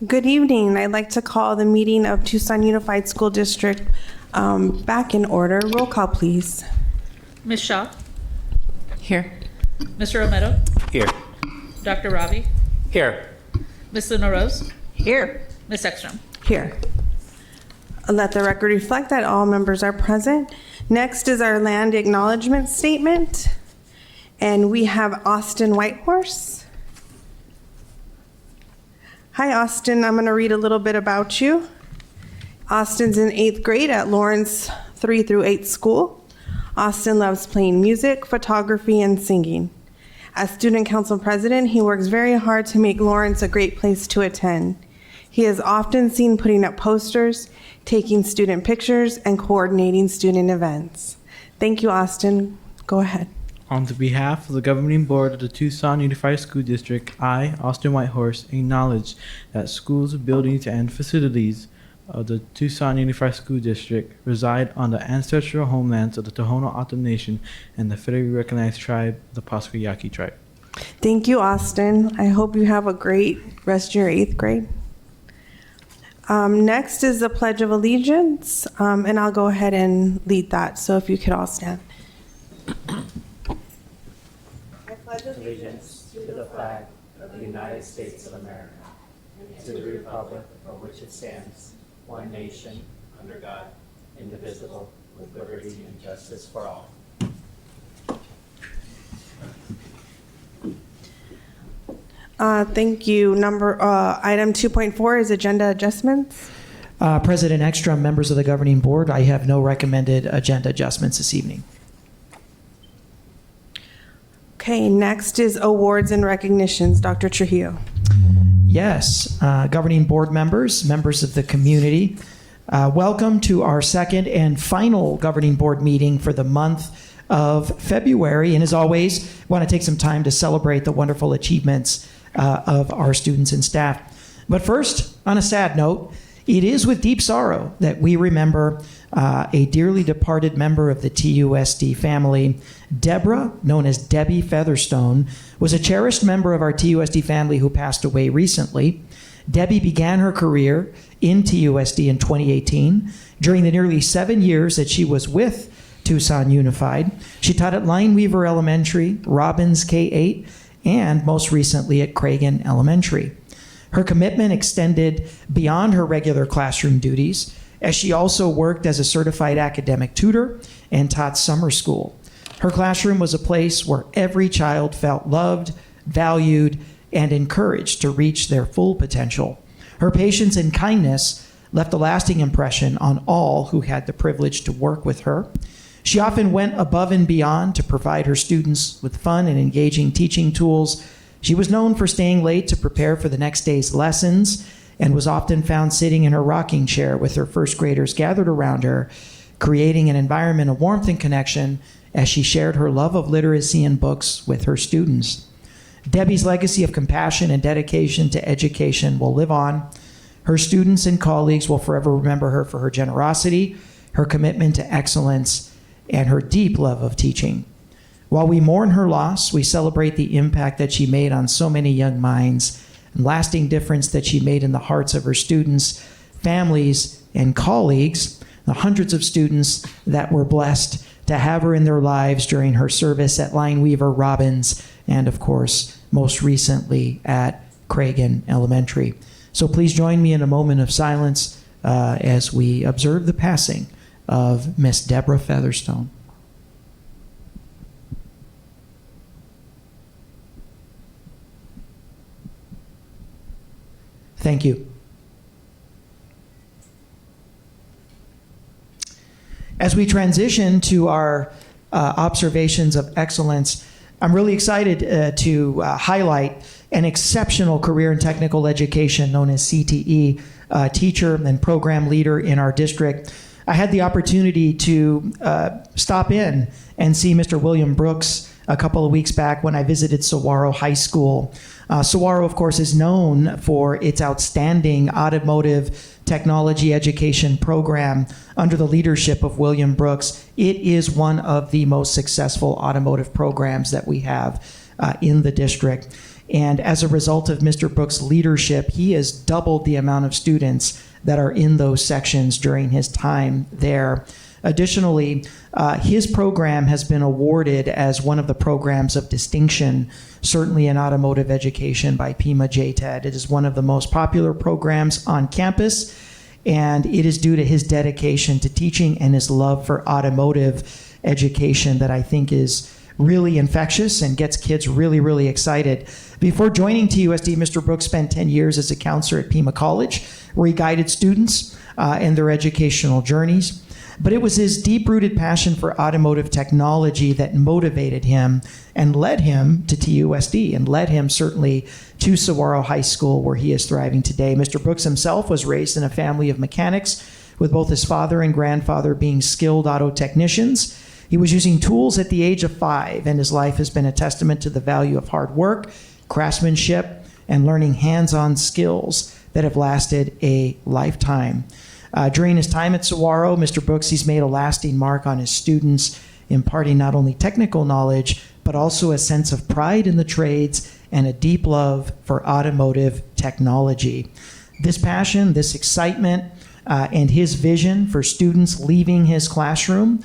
Good evening. I'd like to call the meeting of Tucson Unified School District back in order. Roll call, please. Ms. Shaw? Here. Mr. Romero? Here. Dr. Ravi? Here. Ms. Luna Rose? Here. Ms. Ekstrom? Here. Let the record reflect that all members are present. Next is our land acknowledgement statement. And we have Austin Whitehorse. Hi, Austin. I'm going to read a little bit about you. Austin's in 8th grade at Lawrence 3 through 8 school. Austin loves playing music, photography, and singing. As student council president, he works very hard to make Lawrence a great place to attend. He is often seen putting up posters, taking student pictures, and coordinating student events. Thank you, Austin. Go ahead. On the behalf of the governing board of the Tucson Unified School District, I, Austin Whitehorse, acknowledge that schools, buildings, and facilities of the Tucson Unified School District reside on the ancestral homelands of the Tohono O'odham Nation and the federally recognized tribe, the Pasquayaqui tribe. Thank you, Austin. I hope you have a great rest of your 8th grade. Next is the Pledge of Allegiance, and I'll go ahead and lead that. So if you could all stand. Allegiance to the flag of the United States of America, to the republic for which it stands, one nation, under God, indivisible, with liberty and justice for all. Thank you. Item 2.4 is agenda adjustments. President Ekstrom, members of the governing board, I have no recommended agenda adjustments this evening. Okay, next is awards and recognitions. Dr. Trujillo. Yes, governing board members, members of the community, welcome to our second and final governing board meeting for the month of February. And as always, I want to take some time to celebrate the wonderful achievements of our students and staff. But first, on a sad note, it is with deep sorrow that we remember a dearly departed member of the TUSD family. Deborah, known as Debbie Featherstone, was a cherished member of our TUSD family who passed away recently. Debbie began her career in TUSD in 2018. During the nearly 7 years that she was with Tucson Unified, she taught at Lineweaver Elementary, Robbins K-8, and most recently at Cragen Elementary. Her commitment extended beyond her regular classroom duties, as she also worked as a certified academic tutor and taught summer school. Her classroom was a place where every child felt loved, valued, and encouraged to reach their full potential. Her patience and kindness left a lasting impression on all who had the privilege to work with her. She often went above and beyond to provide her students with fun and engaging teaching tools. She was known for staying late to prepare for the next day's lessons and was often found sitting in her rocking chair with her first graders gathered around her, creating an environment of warmth and connection as she shared her love of literacy and books with her students. Debbie's legacy of compassion and dedication to education will live on. Her students and colleagues will forever remember her for her generosity, her commitment to excellence, and her deep love of teaching. While we mourn her loss, we celebrate the impact that she made on so many young minds and lasting difference that she made in the hearts of her students, families, and colleagues, the hundreds of students that were blessed to have her in their lives during her service at Lineweaver, Robbins, and of course, most recently at Cragen Elementary. So please join me in a moment of silence as we observe the passing of Miss Deborah Featherstone. Thank you. As we transition to our observations of excellence, I'm really excited to highlight an exceptional career in technical education known as CTE, teacher and program leader in our district. I had the opportunity to stop in and see Mr. William Brooks a couple of weeks back when I visited Saguaro High School. Saguaro, of course, is known for its outstanding automotive technology education program under the leadership of William Brooks. It is one of the most successful automotive programs that we have in the district. And as a result of Mr. Brooks' leadership, he has doubled the amount of students that are in those sections during his time there. Additionally, his program has been awarded as one of the programs of distinction, certainly in automotive education, by Pima JTED. It is one of the most popular programs on campus, and it is due to his dedication to teaching and his love for automotive education that I think is really infectious and gets kids really, really excited. Before joining TUSD, Mr. Brooks spent 10 years as a counselor at Pima College, where he guided students in their educational journeys. But it was his deep-rooted passion for automotive technology that motivated him and led him to TUSD and led him certainly to Saguaro High School, where he is thriving today. Mr. Brooks himself was raised in a family of mechanics, with both his father and grandfather being skilled auto technicians. He was using tools at the age of 5, and his life has been a testament to the value of hard work, craftsmanship, and learning hands-on skills that have lasted a lifetime. During his time at Saguaro, Mr. Brooks, he's made a lasting mark on his students, imparting not only technical knowledge, but also a sense of pride in the trades and a deep love for automotive technology. This passion, this excitement, and his vision for students leaving his classroom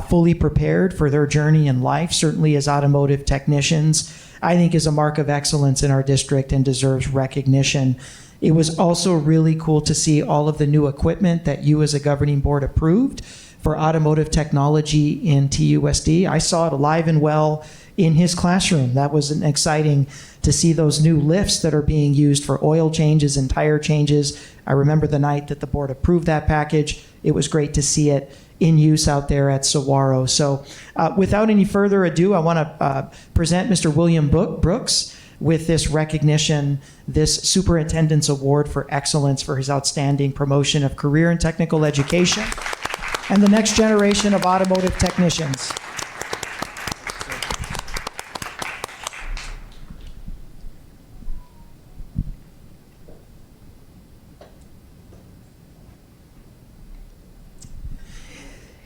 fully prepared for their journey in life, certainly as automotive technicians, I think is a mark of excellence in our district and deserves recognition. It was also really cool to see all of the new equipment that you as a governing board approved for automotive technology in TUSD. I saw it alive and well in his classroom. That was exciting to see those new lifts that are being used for oil changes and tire changes. I remember the night that the board approved that package. It was great to see it in use out there at Saguaro. So without any further ado, I want to present Mr. William Brooks with this recognition, this Superintendent's Award for Excellence for his outstanding promotion of career and technical education and the next generation of automotive technicians.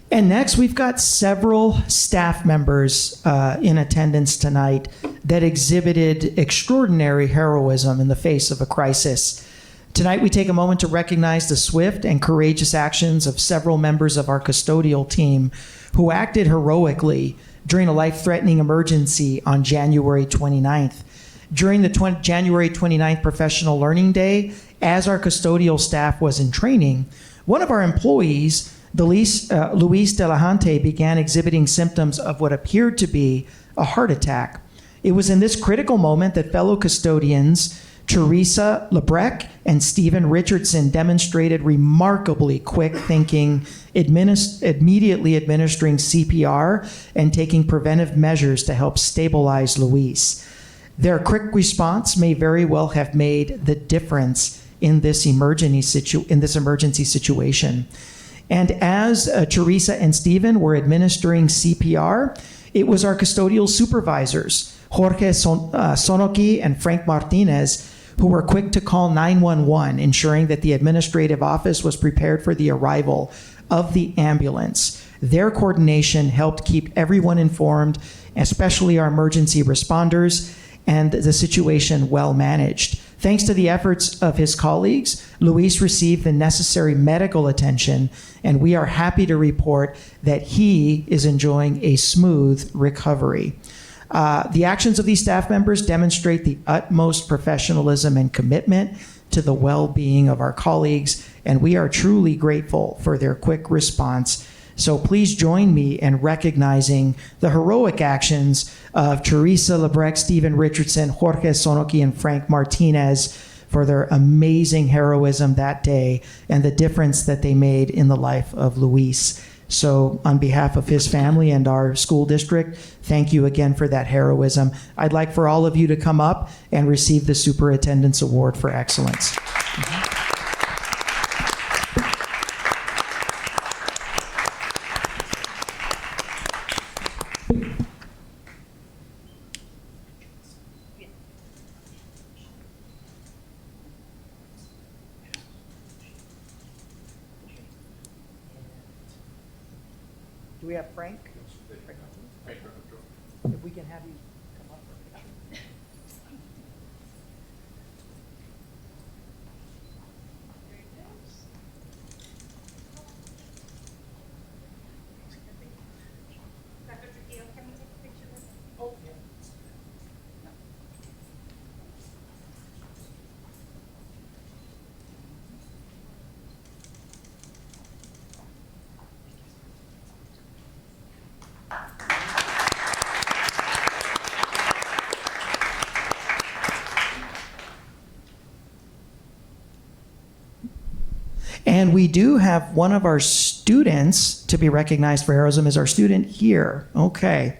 And next, we've got several staff members in attendance tonight that exhibited extraordinary heroism in the face of a crisis. Tonight, we take a moment to recognize the swift and courageous actions of several members of our custodial team who acted heroically during a life-threatening emergency on January 29th. During the January 29th Professional Learning Day, as our custodial staff was in training, one of our employees, Luis Delahante, began exhibiting symptoms of what appeared to be a heart attack. It was in this critical moment that fellow custodians Teresa Lebrecht and Stephen Richardson demonstrated remarkably quick thinking, immediately administering CPR and taking preventive measures to help stabilize Luis. Their quick response may very well have made the difference in this emergency situation. And as Teresa and Stephen were administering CPR, it was our custodial supervisors, Jorge Sonoki and Frank Martinez, who were quick to call 911, ensuring that the administrative office was prepared for the arrival of the ambulance. Their coordination helped keep everyone informed, especially our emergency responders, and the situation well managed. Thanks to the efforts of his colleagues, Luis received the necessary medical attention, and we are happy to report that he is enjoying a smooth recovery. The actions of these staff members demonstrate the utmost professionalism and commitment to the well-being of our colleagues, and we are truly grateful for their quick response. So please join me in recognizing the heroic actions of Teresa Lebrecht, Stephen Richardson, Jorge Sonoki, and Frank Martinez for their amazing heroism that day and the difference that they made in the life of Luis. So on behalf of his family and our school district, thank you again for that heroism. I'd like for all of you to come up and receive the Superintendent's Award for Excellence. Do we have Frank? If we can have you come up for a picture. And we do have one of our students to be recognized for heroism is our student here. Okay.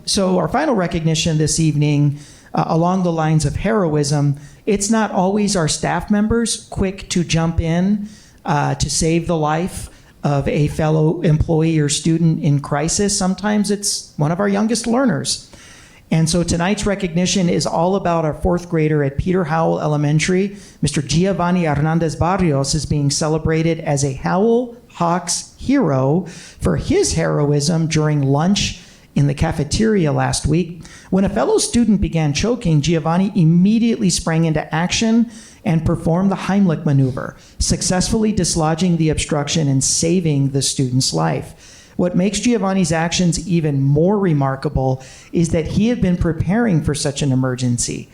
So our final recognition this evening, along the lines of heroism, it's not always our staff members quick to jump in to save the life of a fellow employee or student in crisis. Sometimes it's one of our youngest learners. And so tonight's recognition is all about our fourth grader at Peter Howell Elementary. Mr. Giovanni Hernandez Barrios is being celebrated as a Howell Hawks hero for his heroism during lunch in the cafeteria last week. When a fellow student began choking, Giovanni immediately sprang into action and performed the Heimlich maneuver, successfully dislodging the obstruction and saving the student's life. What makes Giovanni's actions even more remarkable is that he had been preparing for such an emergency.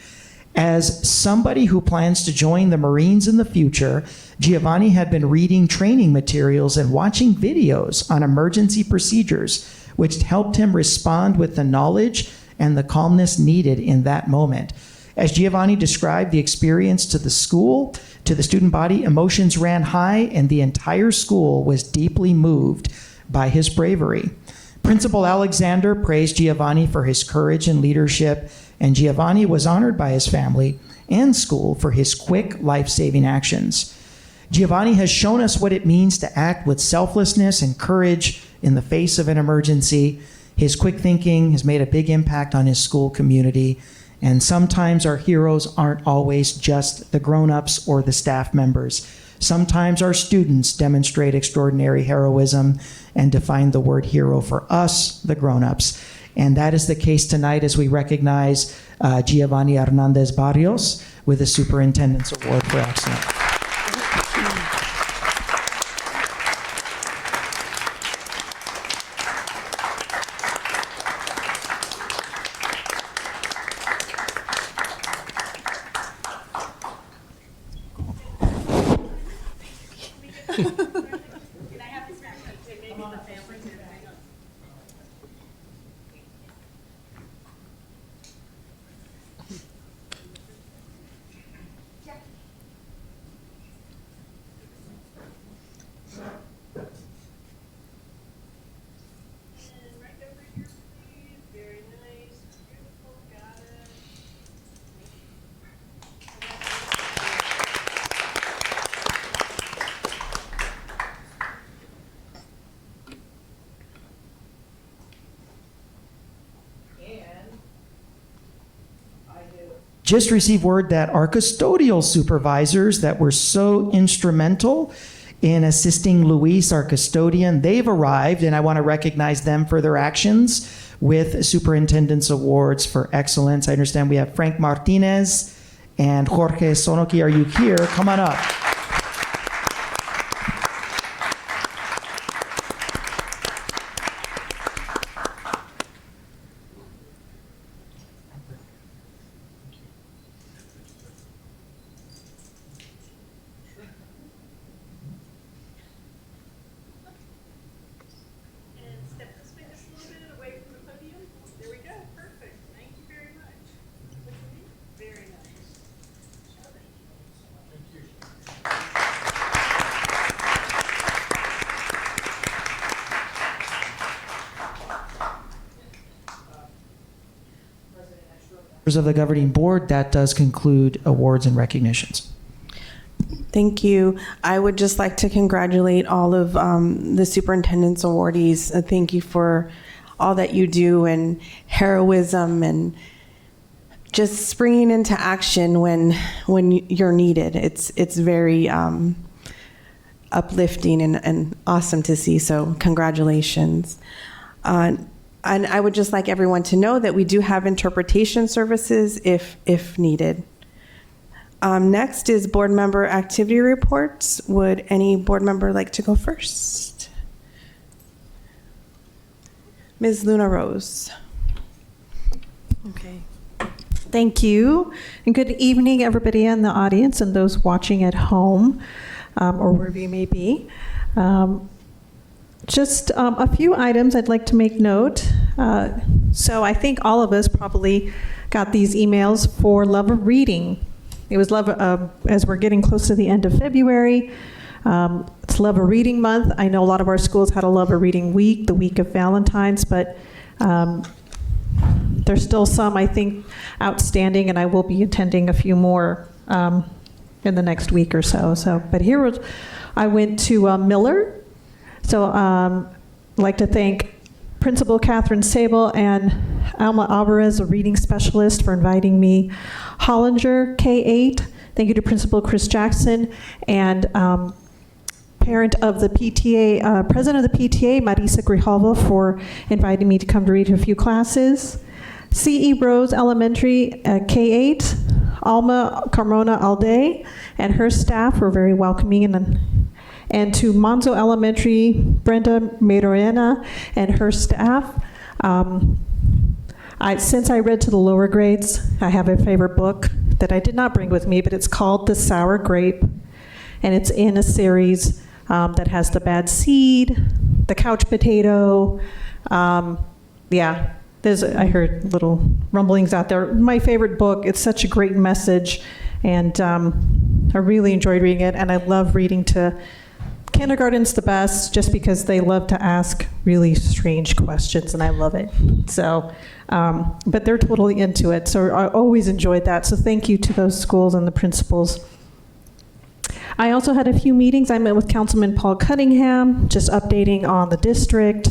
As somebody who plans to join the Marines in the future, Giovanni had been reading training materials and watching videos on emergency procedures, which helped him respond with the knowledge and the calmness needed in that moment. As Giovanni described the experience to the school, to the student body, emotions ran high and the entire school was deeply moved by his bravery. Principal Alexander praised Giovanni for his courage and leadership, and Giovanni was honored by his family and school for his quick, life-saving actions. Giovanni has shown us what it means to act with selflessness and courage in the face of an emergency. His quick thinking has made a big impact on his school community, and sometimes our heroes aren't always just the grown-ups or the staff members. Sometimes our students demonstrate extraordinary heroism and define the word hero for us, the grown-ups. And that is the case tonight as we recognize Giovanni Hernandez Barrios with the Superintendent's Award for Excellence. Just received word that our custodial supervisors that were so instrumental in assisting Luis, our custodian, they've arrived, and I want to recognize them for their actions with Superintendent's Awards for Excellence. I understand we have Frank Martinez and Jorge Sonoki. Are you here? Come on up. Of the governing board, that does conclude awards and recognitions. Thank you. I would just like to congratulate all of the superintendent's awardees. Thank you for all that you do and heroism and just springing into action when you're needed. It's very uplifting and awesome to see. So congratulations. And I would just like everyone to know that we do have interpretation services if needed. Next is board member activity reports. Would any board member like to go first? Ms. Luna Rose. Okay. Thank you. And good evening, everybody in the audience and those watching at home or wherever you may be. Just a few items I'd like to make note. So I think all of us probably got these emails for Love of Reading. It was as we're getting close to the end of February. It's Love of Reading Month. I know a lot of our schools had a Love of Reading week, the week of Valentine's, but there's still some, I think, outstanding, and I will be attending a few more in the next week or so. But I went to Miller. So I'd like to thank Principal Catherine Sable and Alma Alvarez, a reading specialist, for inviting me. Hollinger, K-8. Thank you to Principal Chris Jackson and parent of the PTA, president of the PTA, Marisa Grijalva, for inviting me to come to read a few classes. C.E. Rose Elementary, K-8, Alma Carmona Alday, and her staff were very welcoming. And to Monzo Elementary, Brenda Medorena and her staff. Since I read to the lower grades, I have a favorite book that I did not bring with me, but it's called The Sour Grape, and it's in a series that has the bad seed, the couch potato. I heard little rumblings out there. My favorite book. It's such a great message, and I really enjoyed reading it, and I love reading to kindergarten's the best just because they love to ask really strange questions, and I love it. So, but they're totally into it. So I always enjoyed that. So thank you to those schools and the principals. I also had a few meetings. I met with Councilman Paul Cunningham, just updating on the district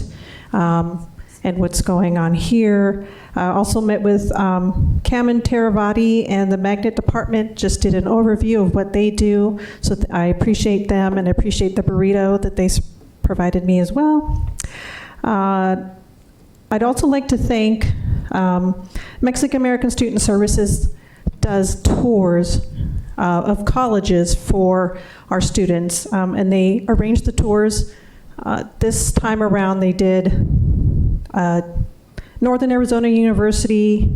and what's going on here. I also met with Cameron Taravati and the Magnet Department, just did an overview of what they do. So I appreciate them and I appreciate the burrito that they provided me as well. I'd also like to thank Mexican American Student Services does tours of colleges for our students, and they arrange the tours. This time around they did Northern Arizona University,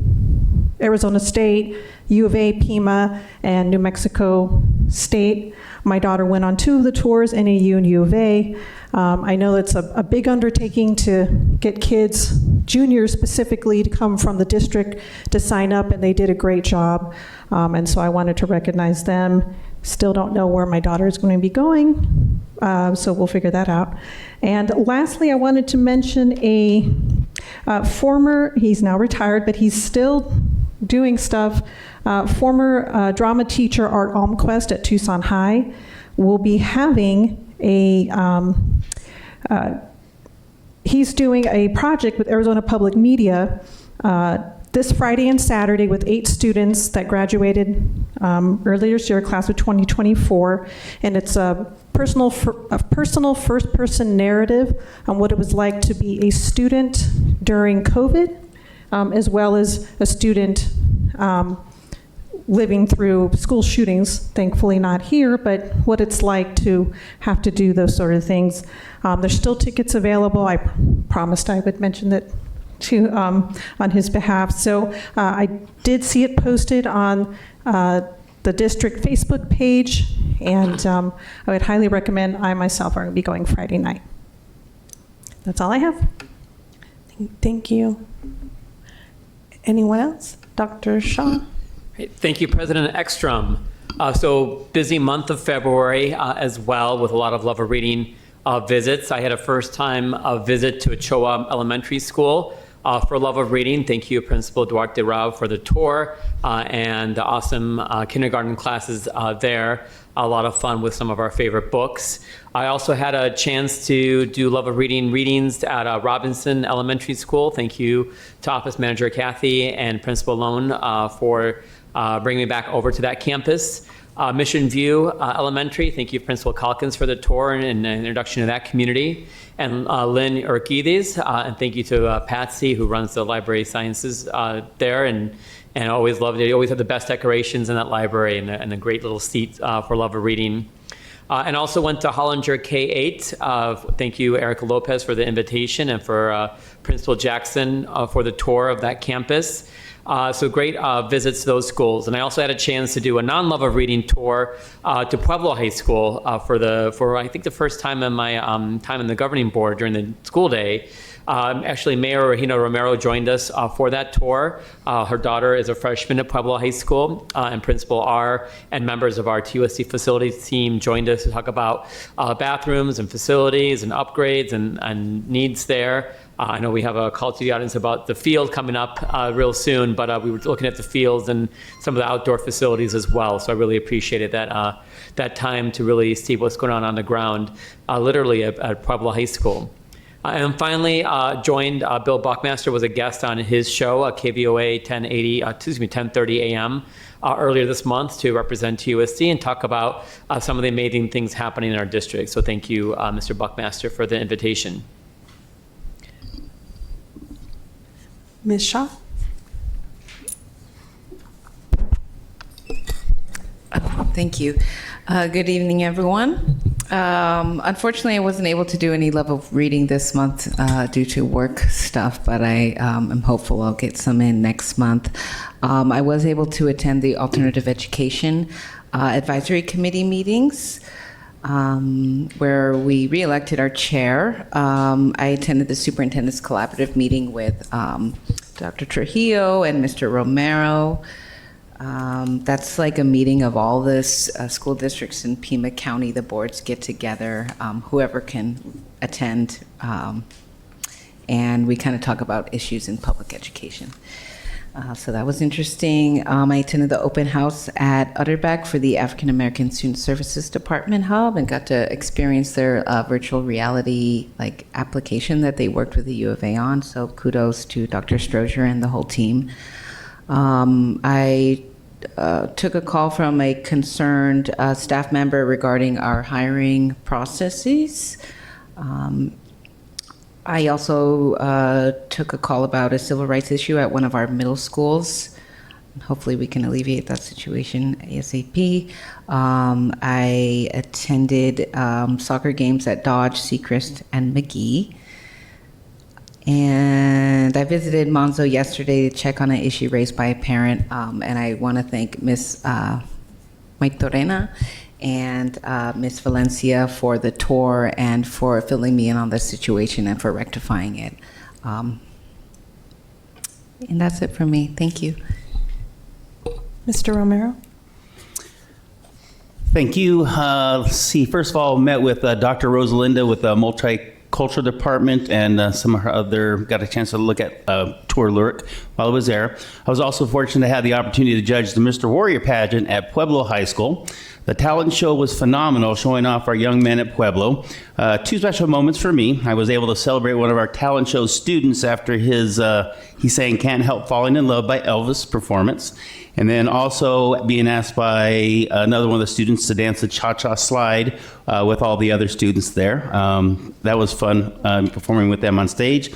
Arizona State, U of A, Pima, and New Mexico State. My daughter went on 2 of the tours, NAU and U of A. I know it's a big undertaking to get kids, juniors specifically, to come from the district to sign up, and they did a great job. And so I wanted to recognize them. Still don't know where my daughter is going to be going, so we'll figure that out. And lastly, I wanted to mention a former, he's now retired, but he's still doing stuff, former drama teacher Art Almquist at Tucson High will be having he's doing a project with Arizona Public Media this Friday and Saturday with 8 students that graduated earlier this year, class of 2024, and it's a personal first-person narrative on what it was like to be a student during COVID, as well as a student living through school shootings, thankfully not here, but what it's like to have to do those sort of things. There's still tickets available. I promised I would mention that to on his behalf. So I did see it posted on the district Facebook page, and I would highly recommend. I myself are going to be going Friday night. That's all I have. Thank you. Anyone else? Dr. Shaw? Thank you, President Ekstrom. So busy month of February as well, with a lot of Love of Reading visits. I had a first-time visit to Ochoa Elementary School for Love of Reading. Thank you, Principal Duarte Rao, for the tour and the awesome kindergarten classes there. A lot of fun with some of our favorite books. I also had a chance to do Love of Reading readings at Robinson Elementary School. Thank you to Office Manager Kathy and Principal Lone for bringing me back over to that campus. Mission View Elementary, thank you, Principal Calkins, for the tour and the introduction to that community. And Lynn Urquidez, and thank you to Patsy, who runs the library sciences there, and always loved it. You always have the best decorations in that library and a great little seat for love of reading. And also went to Hollinger K-8. Thank you, Erica Lopez, for the invitation, and for Principal Jackson for the tour of that campus. So great visits to those schools. And I also had a chance to do a non-love of reading tour to Pueblo High School for I think the first time in my time in the governing board during the school day. Actually, Mayor Regina Romero joined us for that tour. Her daughter is a freshman at Pueblo High School, and Principal R and members of our TUSD facilities team joined us to talk about bathrooms and facilities and upgrades and needs there. I know we have a call to the audience about the field coming up real soon, but we were looking at the fields and some of the outdoor facilities as well. So I really appreciated that time to really see what's going on the ground, literally at Pueblo High School. And finally, joined Bill Buckmaster was a guest on his show, KVOA 1030 AM, earlier this month to represent TUSD and talk about some of the amazing things happening in our district. So thank you, Mr. Buckmaster, for the invitation. Ms. Shaw? Thank you. Good evening, everyone. Unfortunately, I wasn't able to do any level of reading this month due to work stuff, but I am hopeful I'll get some in next month. I was able to attend the Alternative Education Advisory Committee meetings, where we reelected our chair. I attended the Superintendent's Collaborative meeting with Dr. Trujillo and Mr. Romero. That's like a meeting of all the school districts in Pima County. The boards get together, whoever can attend, and we kind of talk about issues in public education. So that was interesting. I attended the open house at Utterback for the African American Student Services Department Hub and got to experience their virtual reality application that they worked with the U of A on. So kudos to Dr. Strozier and the whole team. I took a call from a concerned staff member regarding our hiring processes. I also took a call about a civil rights issue at one of our middle schools. Hopefully we can alleviate that situation ASAP. I attended soccer games at Dodge, Sechrist, and McGee. And I visited Monzo yesterday to check on an issue raised by a parent, and I want to thank Ms. Maitorena and Ms. Valencia for the tour and for filling me in on the situation and for rectifying it. And that's it for me. Thank you. Mr. Romero? Thank you. Let's see, first of all, met with Dr. Rosalinda with the Multicultural Department and some of her other, got a chance to look at tour Lurk while I was there. I was also fortunate to have the opportunity to judge the Mr. Warrior pageant at Pueblo High School. The talent show was phenomenal, showing off our young men at Pueblo. Two special moments for me. I was able to celebrate one of our talent show students after his, he sang Can't Help Falling in Love by Elvis performance. And then also being asked by another one of the students to dance the cha-cha slide with all the other students there. That was fun performing with them on stage.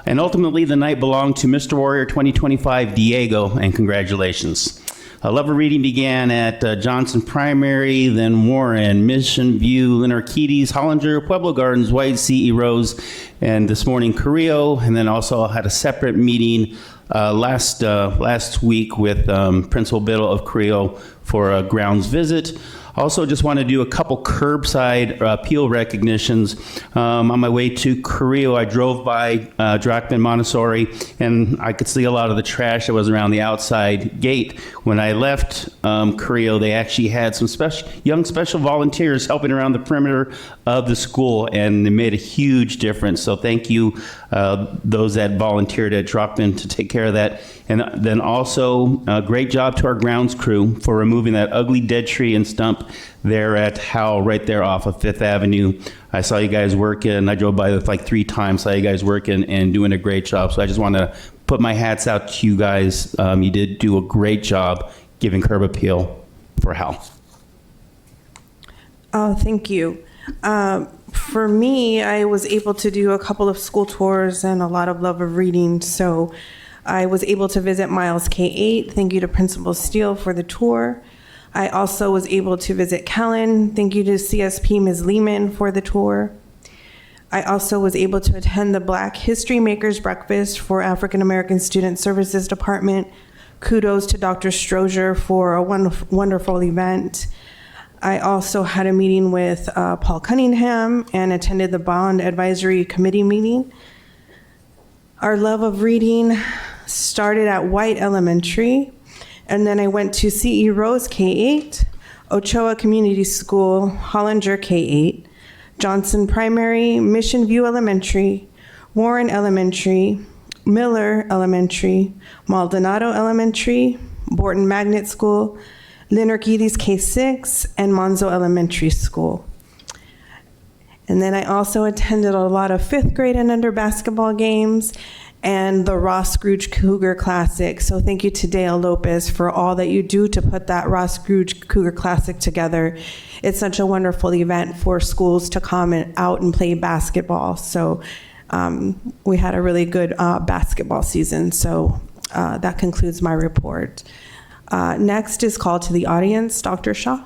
And ultimately, the night belonged to Mr. Warrior 2025, Diego, and congratulations. Love of Reading began at Johnson Primary, then Warren, Mission View, Linarquides, Hollinger, Pueblo Gardens, White, C.E. Rose, and this morning Carrillo. And then also had a separate meeting last week with Principal Biddle of Carrillo for a grounds visit. Also, just want to do a couple curbside appeal recognitions. On my way to Carrillo, I drove by Drachman Montessori, and I could see a lot of the trash that was around the outside gate. When I left Carrillo, they actually had some young special volunteers helping around the perimeter of the school, and it made a huge difference. So thank you, those that volunteered at Drachman to take care of that. And then also, great job to our grounds crew for removing that ugly dead tree and stump there at Howell, right there off of 5th Avenue. I saw you guys working. I drove by like 3 times, saw you guys working and doing a great job. So I just want to put my hats out to you guys. You did do a great job giving curb appeal for Howell. Oh, thank you. For me, I was able to do a couple of school tours and a lot of love of reading. So I was able to visit Miles K-8. Thank you to Principal Steele for the tour. I also was able to visit Kellen. Thank you to CSP Ms. Lehman for the tour. I also was able to attend the Black History Makers Breakfast for African American Student Services Department. Kudos to Dr. Strozier for a wonderful event. I also had a meeting with Paul Cunningham and attended the Bond Advisory Committee meeting. Our love of reading started at White Elementary, and then I went to C.E. Rose K-8, Ochoa Community School, Hollinger K-8, Johnson Primary, Mission View Elementary, Warren Elementary, Miller Elementary, Maldonado Elementary, Borton Magnet School, Linarchides K-6, and Monzo Elementary School. And then I also attended a lot of 5th grade and under basketball games and the Ross Scrooge Cougar Classic. So thank you to Dale Lopez for all that you do to put that Ross Scrooge Cougar Classic together. It's such a wonderful event for schools to come out and play basketball. So we had a really good basketball season. So that concludes my report. Next is call to the audience. Dr. Shaw.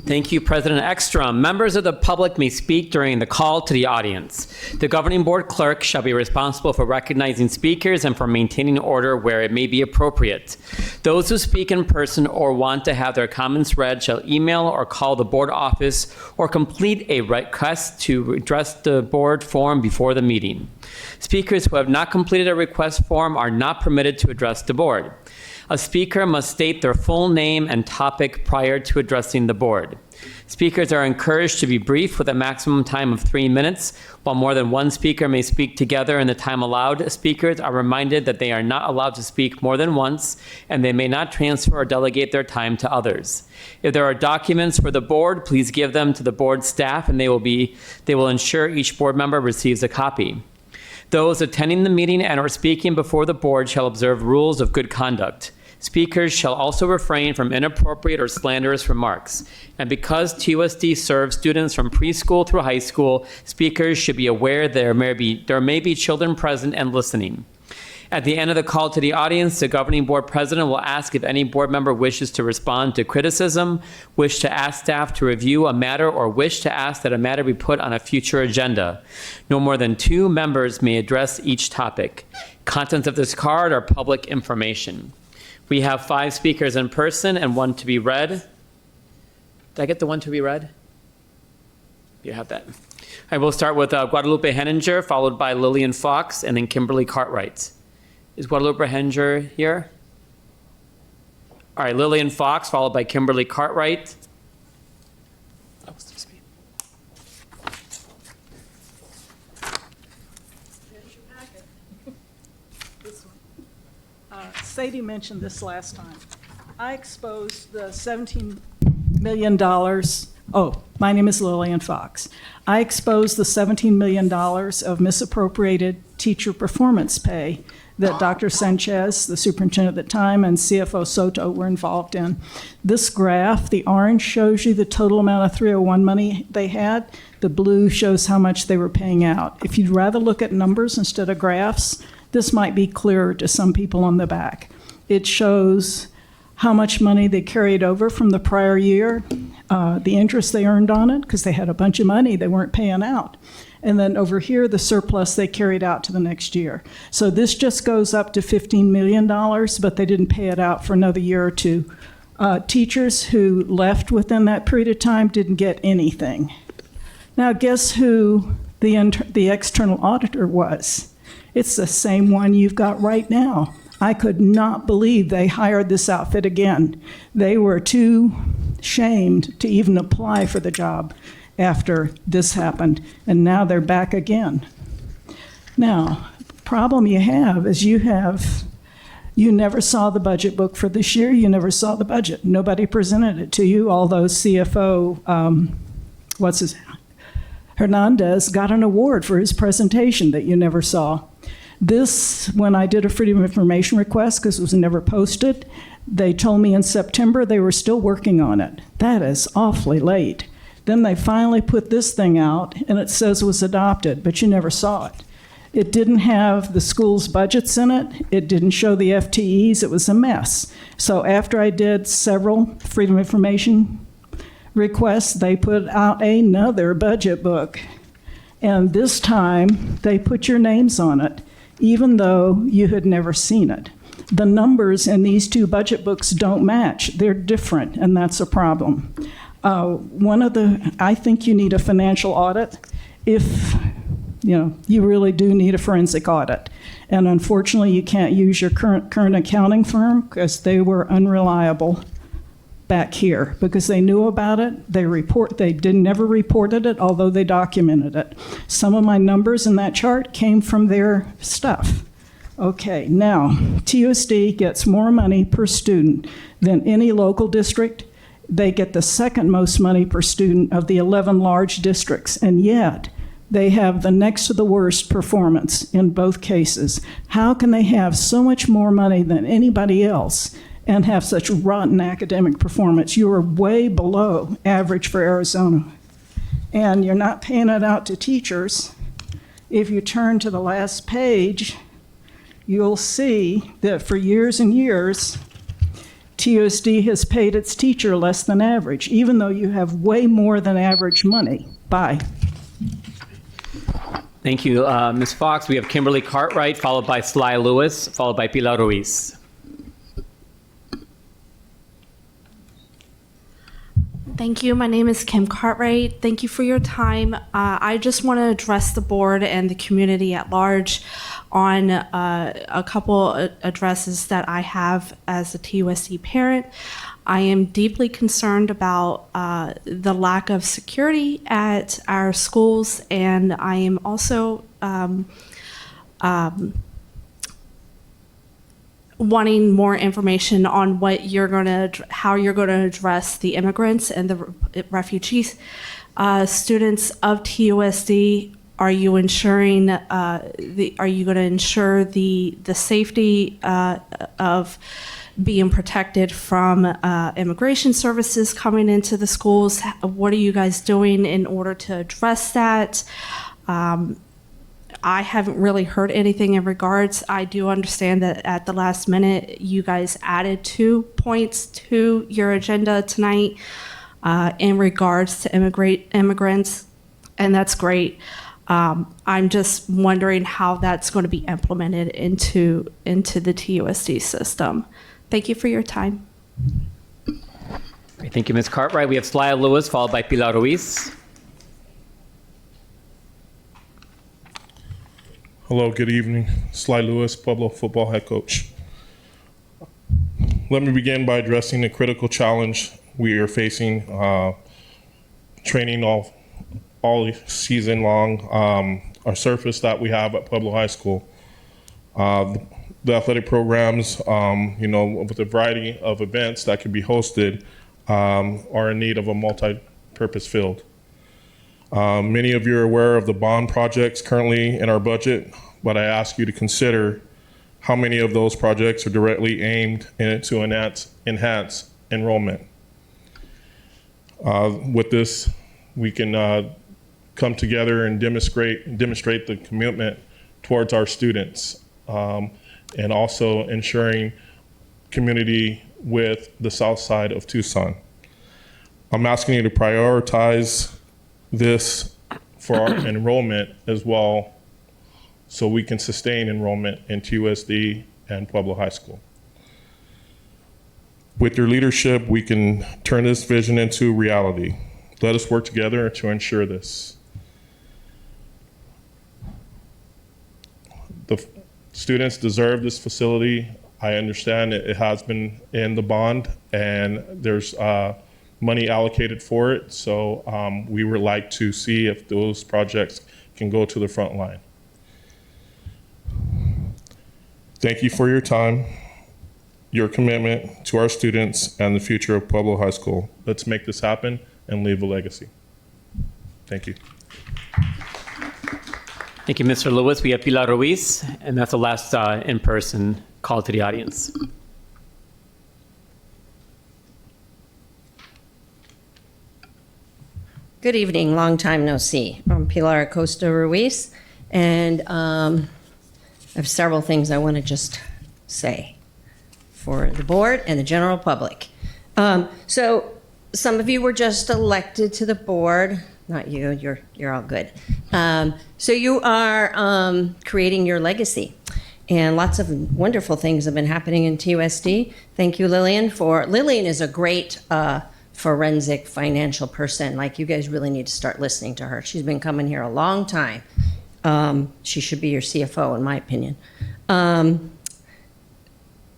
Thank you, President Ekstrom. Members of the public may speak during the call to the audience. The governing board clerk shall be responsible for recognizing speakers and for maintaining order where it may be appropriate. Those who speak in person or want to have their comments read shall email or call the board office or complete a request to address the board form before the meeting. Speakers who have not completed a request form are not permitted to address the board. A speaker must state their full name and topic prior to addressing the board. Speakers are encouraged to be brief with a maximum time of 3 minutes. While more than one speaker may speak together in the time allowed, speakers are reminded that they are not allowed to speak more than once, and they may not transfer or delegate their time to others. If there are documents for the board, please give them to the board staff, and they will ensure each board member receives a copy. Those attending the meeting and or speaking before the board shall observe rules of good conduct. Speakers shall also refrain from inappropriate or slanderous remarks. And because TUSD serves students from preschool through high school, speakers should be aware there may be children present and listening. At the end of the call to the audience, the governing board president will ask if any board member wishes to respond to criticism, wish to ask staff to review a matter, or wish to ask that a matter be put on a future agenda. No more than 2 members may address each topic. Contents of this card are public information. We have 5 speakers in person and 1 to be read. Did I get the 1 to be read? You have that. I will start with Guadalupe Henninger, followed by Lillian Fox, and then Kimberly Cartwright. Is Guadalupe Henninger here? All right, Lillian Fox, followed by Kimberly Cartwright. Sadie mentioned this last time. I exposed the $17 million. Oh, my name is Lillian Fox. I exposed the $17 million of misappropriated teacher performance pay that Dr. Sanchez, the superintendent at the time, and CFO Soto were involved in. This graph, the orange shows you the total amount of 301 money they had. The blue shows how much they were paying out. If you'd rather look at numbers instead of graphs, this might be clearer to some people on the back. It shows how much money they carried over from the prior year, the interest they earned on it, because they had a bunch of money they weren't paying out. And then over here, the surplus they carried out to the next year. So this just goes up to $15 million, but they didn't pay it out for another year or 2. Teachers who left within that period of time didn't get anything. Now, guess who the external auditor was? It's the same one you've got right now. I could not believe they hired this outfit again. They were too shamed to even apply for the job after this happened, and now they're back again. Now, the problem you have is you never saw the budget book for this year, you never saw the budget. Nobody presented it to you, although CFO, Hernandez got an award for his presentation that you never saw. This, when I did a Freedom of Information request, because it was never posted, they told me in September they were still working on it. That is awfully late. Then they finally put this thing out, and it says it was adopted, but you never saw it. It didn't have the school's budgets in it. It didn't show the FTEs. It was a mess. So after I did several Freedom of Information requests, they put out another budget book. And this time, they put your names on it, even though you had never seen it. The numbers in these two budget books don't match. They're different, and that's a problem. I think you need a financial audit if you really do need a forensic audit. And unfortunately, you can't use your current accounting firm because they were unreliable back here because they knew about it. They never reported it, although they documented it. Some of my numbers in that chart came from their stuff. Okay, now, TUSD gets more money per student than any local district. They get the second most money per student of the 11 large districts, and yet they have the next to the worst performance in both cases. How can they have so much more money than anybody else and have such rotten academic performance? You are way below average for Arizona. And you're not paying it out to teachers. If you turn to the last page, you'll see that for years and years, TUSD has paid its teacher less than average, even though you have way more than average money. Bye. Thank you, Ms. Fox. We have Kimberly Cartwright, followed by Sly Lewis, followed by Pilar Ruiz. Thank you. My name is Kim Cartwright. Thank you for your time. I just want to address the board and the community at large on a couple addresses that I have as a TUSD parent. I am deeply concerned about the lack of security at our schools, and I am also wanting more information on how you're going to address the immigrants and the refugees. Students of TUSD, are you ensuring are you going to ensure the safety of being protected from immigration services coming into the schools? What are you guys doing in order to address that? I haven't really heard anything in regards. I do understand that at the last minute, you guys added 2 points to your agenda tonight in regards to immigrants, and that's great. I'm just wondering how that's going to be implemented into the TUSD system. Thank you for your time. Great. Thank you, Ms. Cartwright. We have Sly Lewis, followed by Pilar Ruiz. Hello, good evening. Sly Lewis, Pueblo football head coach. Let me begin by addressing the critical challenge we are facing, training all season long, our surface that we have at Pueblo High School. The athletic programs, with a variety of events that can be hosted, are in need of a multi-purpose field. Many of you are aware of the bond projects currently in our budget, but I ask you to consider how many of those projects are directly aimed to enhance enrollment. With this, we can come together and demonstrate the commitment towards our students, and also ensuring community with the south side of Tucson. I'm asking you to prioritize this for our enrollment as well, so we can sustain enrollment in TUSD and Pueblo High School. With your leadership, we can turn this vision into reality. Let us work together to ensure this. The students deserve this facility. I understand it has been in the bond, and there's money allocated for it, so we would like to see if those projects can go to the front line. Thank you for your time, your commitment to our students, and the future of Pueblo High School. Let's make this happen and leave a legacy. Thank you. Thank you, Mr. Lewis. We have Pilar Ruiz, and that's the last in-person call to the audience. Good evening, long time no see. I'm Pilar Acosta Ruiz, and I have several things I want to just say for the board and the general public. So some of you were just elected to the board. Not you, you're all good. So you are creating your legacy. And lots of wonderful things have been happening in TUSD. Thank you, Lillian, Lillian is a great forensic financial person. Like, you guys really need to start listening to her. She's been coming here a long time. She should be your CFO, in my opinion.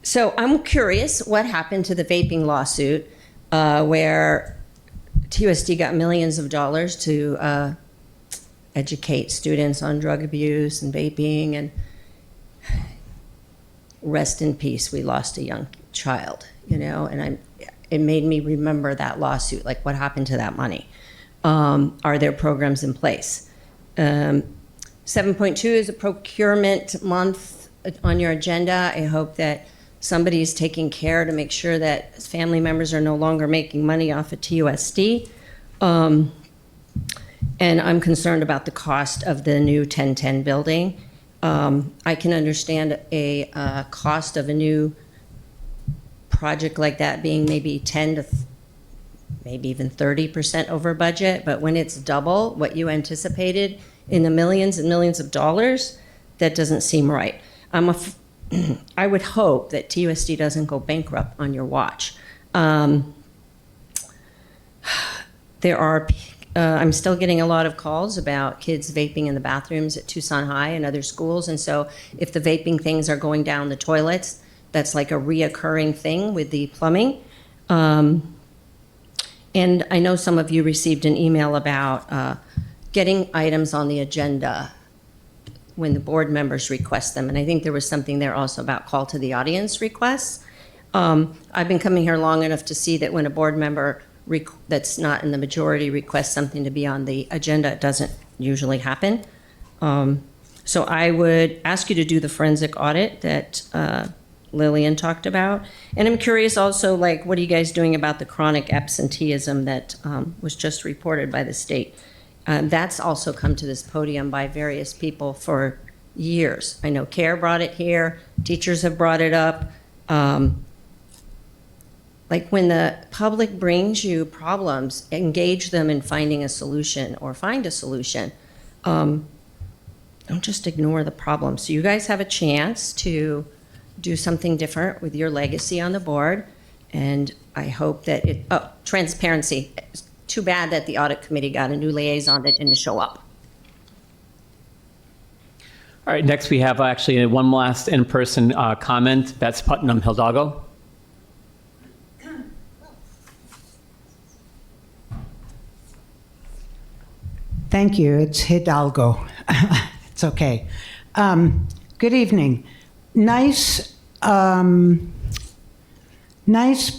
So I'm curious what happened to the vaping lawsuit where TUSD got millions of dollars to educate students on drug abuse and vaping, and rest in peace, we lost a young child, and it made me remember that lawsuit, like what happened to that money? Are there programs in place? 7.2 is a procurement month on your agenda. I hope that somebody is taking care to make sure that family members are no longer making money off of TUSD. And I'm concerned about the cost of the new 1010 building. I can understand a cost of a new project like that being maybe 10 to maybe even 30% over budget, but when it's double what you anticipated in the millions and millions of dollars, that doesn't seem right. I would hope that TUSD doesn't go bankrupt on your watch. I'm still getting a lot of calls about kids vaping in the bathrooms at Tucson High and other schools, and so if the vaping things are going down the toilets, that's like a reoccurring thing with the plumbing. And I know some of you received an email about getting items on the agenda when the board members request them, and I think there was something there also about call to the audience requests. I've been coming here long enough to see that when a board member that's not in the majority requests something to be on the agenda, it doesn't usually happen. So I would ask you to do the forensic audit that Lillian talked about. And I'm curious also, like, what are you guys doing about the chronic absenteeism that was just reported by the state? That's also come to this podium by various people for years. I know CARE brought it here, teachers have brought it up. Like, when the public brings you problems, engage them in finding a solution or find a solution. Don't just ignore the problem. So you guys have a chance to do something different with your legacy on the board. And I hope that transparency. It's too bad that the audit committee got a new liaison that didn't show up. All right, next we have actually one last in-person comment. That's Putnam Hidalgo. Thank you. It's Hidalgo. It's okay. Good evening. Nice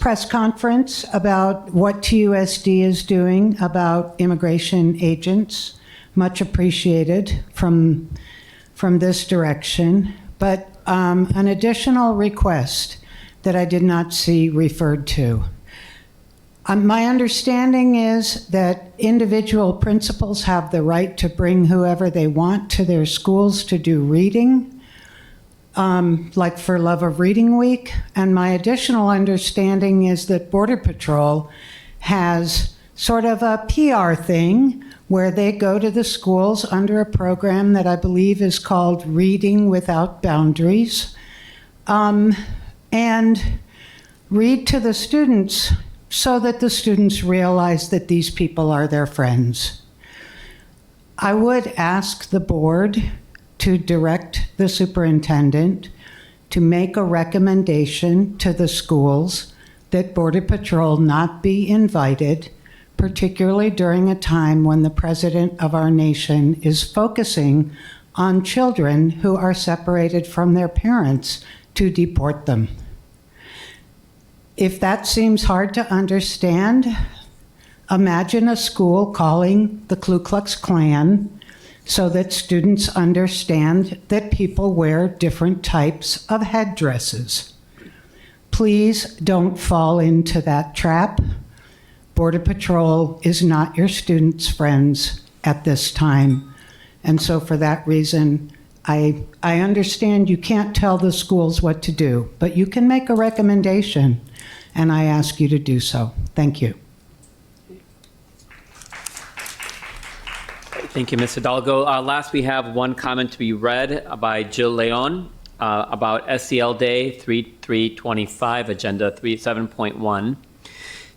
press conference about what TUSD is doing about immigration agents. Much appreciated from this direction. But an additional request that I did not see referred to. My understanding is that individual principals have the right to bring whoever they want to their schools to do reading, like for Love of Reading Week. And my additional understanding is that Border Patrol has sort of a PR thing where they go to the schools under a program that I believe is called Reading Without Boundaries, and read to the students so that the students realize that these people are their friends. I would ask the board to direct the superintendent to make a recommendation to the schools that Border Patrol not be invited, particularly during a time when the president of our nation is focusing on children who are separated from their parents to deport them. If that seems hard to understand, imagine a school calling the Ku Klux Klan so that students understand that people wear different types of headdresses. Please don't fall into that trap. Border Patrol is not your students' friends at this time. And so for that reason, I understand you can't tell the schools what to do, but you can make a recommendation, and I ask you to do so. Thank you. Thank you, Ms. Hidalgo. Last, we have one comment to be read by Jill Leon about SEL Day 3325, Agenda 37.1.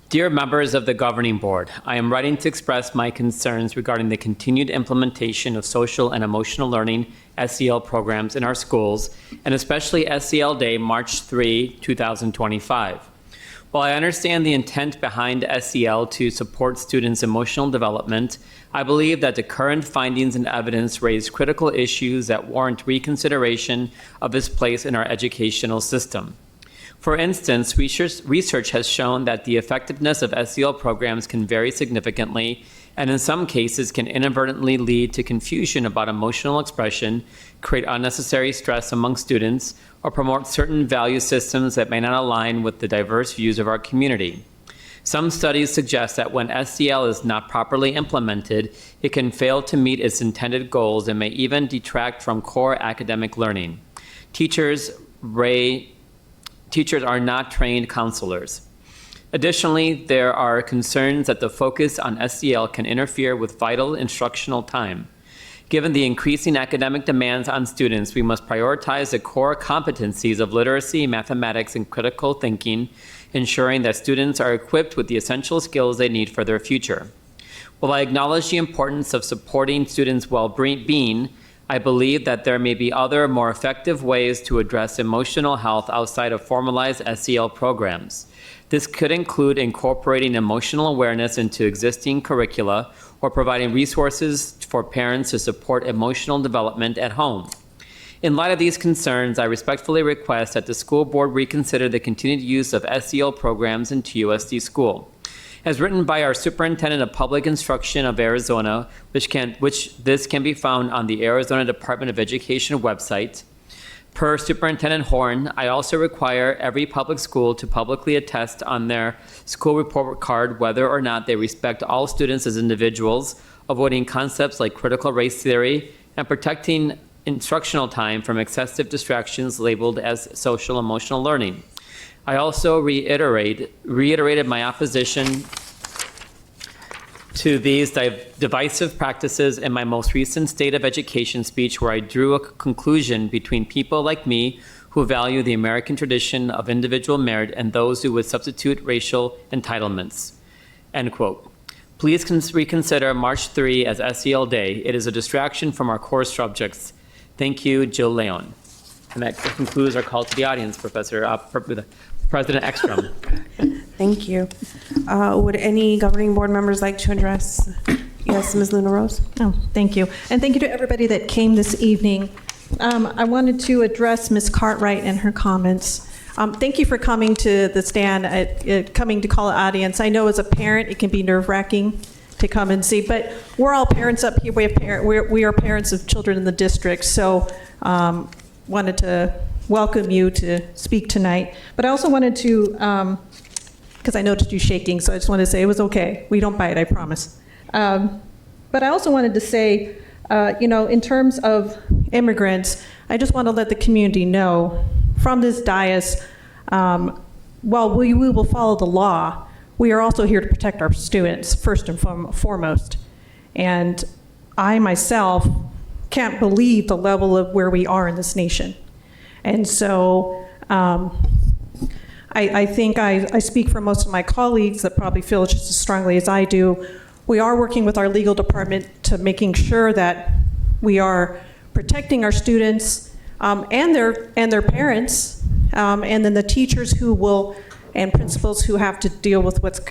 Dear members of the Governing Board, I am writing to express my concerns regarding the continued implementation of social and emotional learning SEL programs in our schools, and especially SEL Day, March 3, 2025. While I understand the intent behind SEL to support students' emotional development, I believe that the current findings and evidence raise critical issues that warrant reconsideration of its place in our educational system. For instance, research has shown that the effectiveness of SEL programs can vary significantly, and in some cases can inadvertently lead to confusion about emotional expression, create unnecessary stress among students, or promote certain value systems that may not align with the diverse views of our community. Some studies suggest that when SEL is not properly implemented, it can fail to meet its intended goals and may even detract from core academic learning. Teachers are not trained counselors. Additionally, there are concerns that the focus on SEL can interfere with vital instructional time. Given the increasing academic demands on students, we must prioritize the core competencies of literacy, mathematics, and critical thinking, ensuring that students are equipped with the essential skills they need for their future. While I acknowledge the importance of supporting students' well-being, I believe that there may be other, more effective ways to address emotional health outside of formalized SEL programs. This could include incorporating emotional awareness into existing curricula or providing resources for parents to support emotional development at home. In light of these concerns, I respectfully request that the school board reconsider the continued use of SEL programs in TUSD school. As written by our Superintendent of Public Instruction of Arizona, which this can be found on the Arizona Department of Education website. Per Superintendent Horn, I also require every public school to publicly attest on their school report card whether or not they respect all students as individuals, avoiding concepts like critical race theory, and protecting instructional time from excessive distractions labeled as social emotional learning. I also reiterated my opposition to these divisive practices in my most recent State of Education speech, where I drew a conclusion between people like me who value the American tradition of individual merit and those who would substitute racial entitlements. End quote. Please reconsider March 3 as SEL Day. It is a distraction from our core subjects. Thank you, Jill Leon. And that concludes our call to the audience, President Ekstrom. Thank you. Would any governing board members like to address? Yes, Ms. Luna Rose. Oh, thank you. And thank you to everybody that came this evening. I wanted to address Ms. Cartwright and her comments. Thank you for coming to the stand, coming to call an audience. I know as a parent, it can be nerve-wracking to come and see, but we're all parents up here. We are parents of children in the district, so wanted to welcome you to speak tonight. But I also wanted to, because I noticed you shaking, so I just wanted to say it was okay. We don't bite, I promise. But I also wanted to say, in terms of immigrants, I just want to let the community know from this dais, while we will follow the law, we are also here to protect our students first and foremost. And I myself can't believe the level of where we are in this nation. And so I think I speak for most of my colleagues that probably feel just as strongly as I do. We are working with our legal department to making sure that we are protecting our students and their parents, and then the teachers who will, and principals who have to deal with what's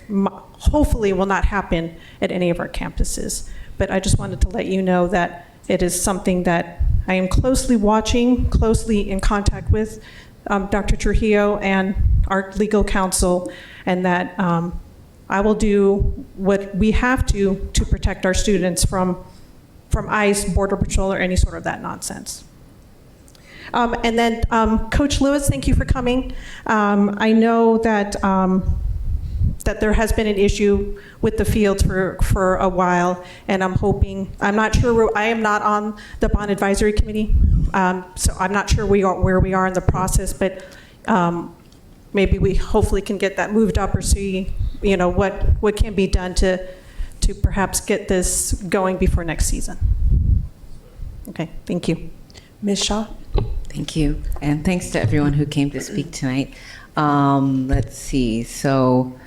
hopefully will not happen at any of our campuses. But I just wanted to let you know that it is something that I am closely watching, closely in contact with Dr. Trujillo and our legal counsel, and that I will do what we have to protect our students from from ICE, Border Patrol, or any sort of that nonsense. And then, Coach Lewis, thank you for coming. I know that that there has been an issue with the fields for a while, and I'm not sure, I am not on the Bond Advisory Committee, so I'm not sure where we are in the process, but maybe we hopefully can get that moved up or see, what can be done to perhaps get this going before next season. Okay, thank you. Ms. Shaw? Thank you. And thanks to everyone who came to speak tonight. Let's see. So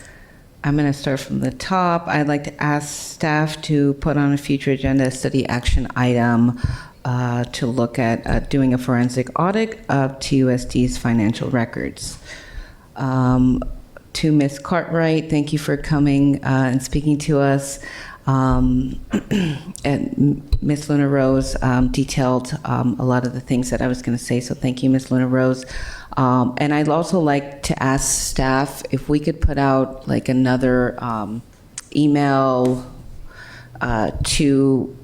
I'm going to start from the top. I'd like to ask staff to put on a future agenda study action item to look at doing a forensic audit of TUSD's financial records. To Ms. Cartwright, thank you for coming and speaking to us. And Ms. Luna Rose detailed a lot of the things that I was going to say, so thank you, Ms. Luna Rose. And I'd also like to ask staff if we could put out like another email to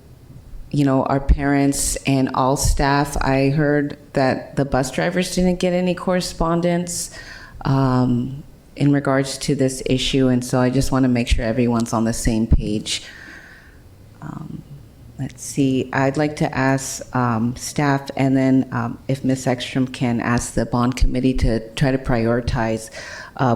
our parents and all staff. I heard that the bus drivers didn't get any correspondence in regards to this issue, and so I just want to make sure everyone's on the same page. Let's see, I'd like to ask staff, and then if Ms. Ekstrom can ask the bond committee to try to prioritize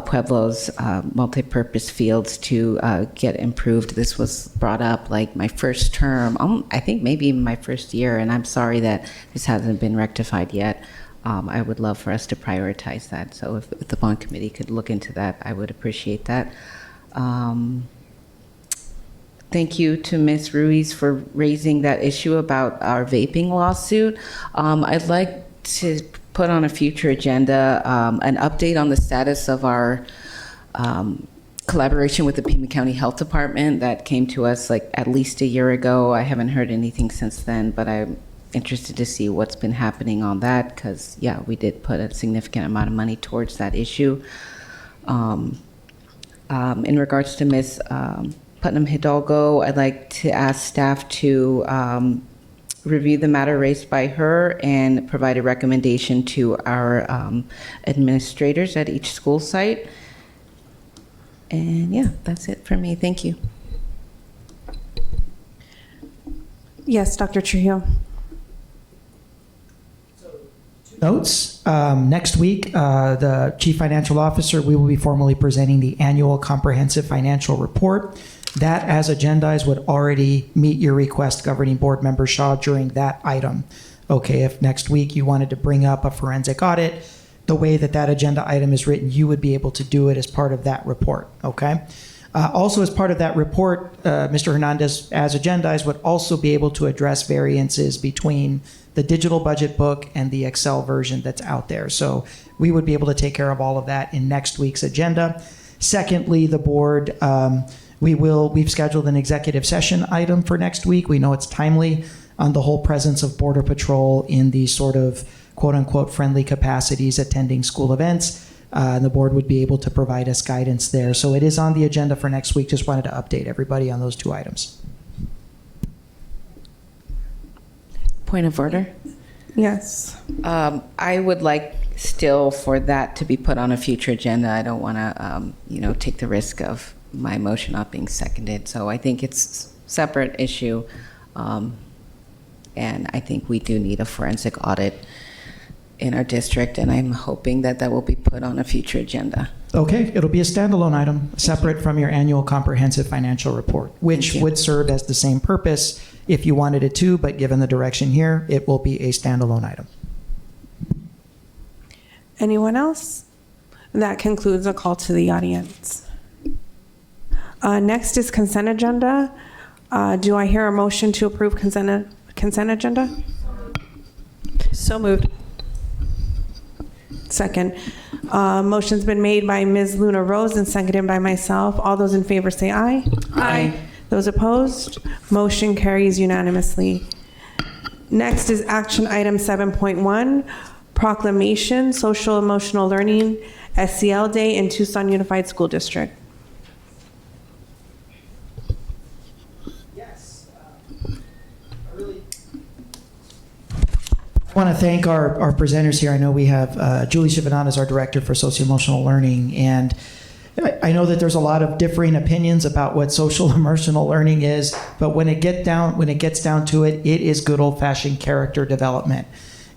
Pueblo's multi-purpose fields to get improved. This was brought up like my first term, I think maybe even my first year, and I'm sorry that this hasn't been rectified yet. I would love for us to prioritize that. So if the bond committee could look into that, I would appreciate that. Thank you to Ms. Ruiz for raising that issue about our vaping lawsuit. I'd like to put on a future agenda an update on the status of our collaboration with the Pima County Health Department that came to us like at least a year ago. I haven't heard anything since then, but I'm interested to see what's been happening on that because, yeah, we did put a significant amount of money towards that issue. In regards to Ms. Putnam Hidalgo, I'd like to ask staff to review the matter raised by her and provide a recommendation to our administrators at each school site. And yeah, that's it for me. Thank you. Yes, Dr. Trujillo. Notes. Next week, the Chief Financial Officer, we will be formally presenting the annual comprehensive financial report. That, as agendized, would already meet your request, Governing Board Member Shaw, during that item. Okay, if next week you wanted to bring up a forensic audit, the way that that agenda item is written, you would be able to do it as part of that report, okay? Also, as part of that report, Mr. Hernandez, as agendized, would also be able to address variances between the digital budget book and the Excel version that's out there. So we would be able to take care of all of that in next week's agenda. Secondly, the board, we've scheduled an executive session item for next week. We know it's timely on the whole presence of Border Patrol in these sort of quote unquote friendly capacities attending school events. And the board would be able to provide us guidance there. So it is on the agenda for next week. Just wanted to update everybody on those two items. Point of order? Yes. I would like still for that to be put on a future agenda. I don't want to, take the risk of my motion not being seconded. So I think it's a separate issue. And I think we do need a forensic audit in our district, and I'm hoping that that will be put on a future agenda. Okay, it'll be a standalone item, separate from your annual comprehensive financial report, which would serve as the same purpose if you wanted it to, but given the direction here, it will be a standalone item. Anyone else? That concludes a call to the audience. Next is consent agenda. Do I hear a motion to approve consent agenda? So moved. Second. Motion's been made by Ms. Luna Rose and seconded by myself. All those in favor say aye. Aye. Those opposed? Motion carries unanimously. Next is action item 7.1, proclamation, social emotional learning, SEL Day in Tucson Unified School District. Yes. I really I want to thank our presenters here. I know we have Julie Shivananda as our director for socio-emotional learning, and I know that there's a lot of differing opinions about what social emotional learning is, but when it gets down to it, it is good old-fashioned character development.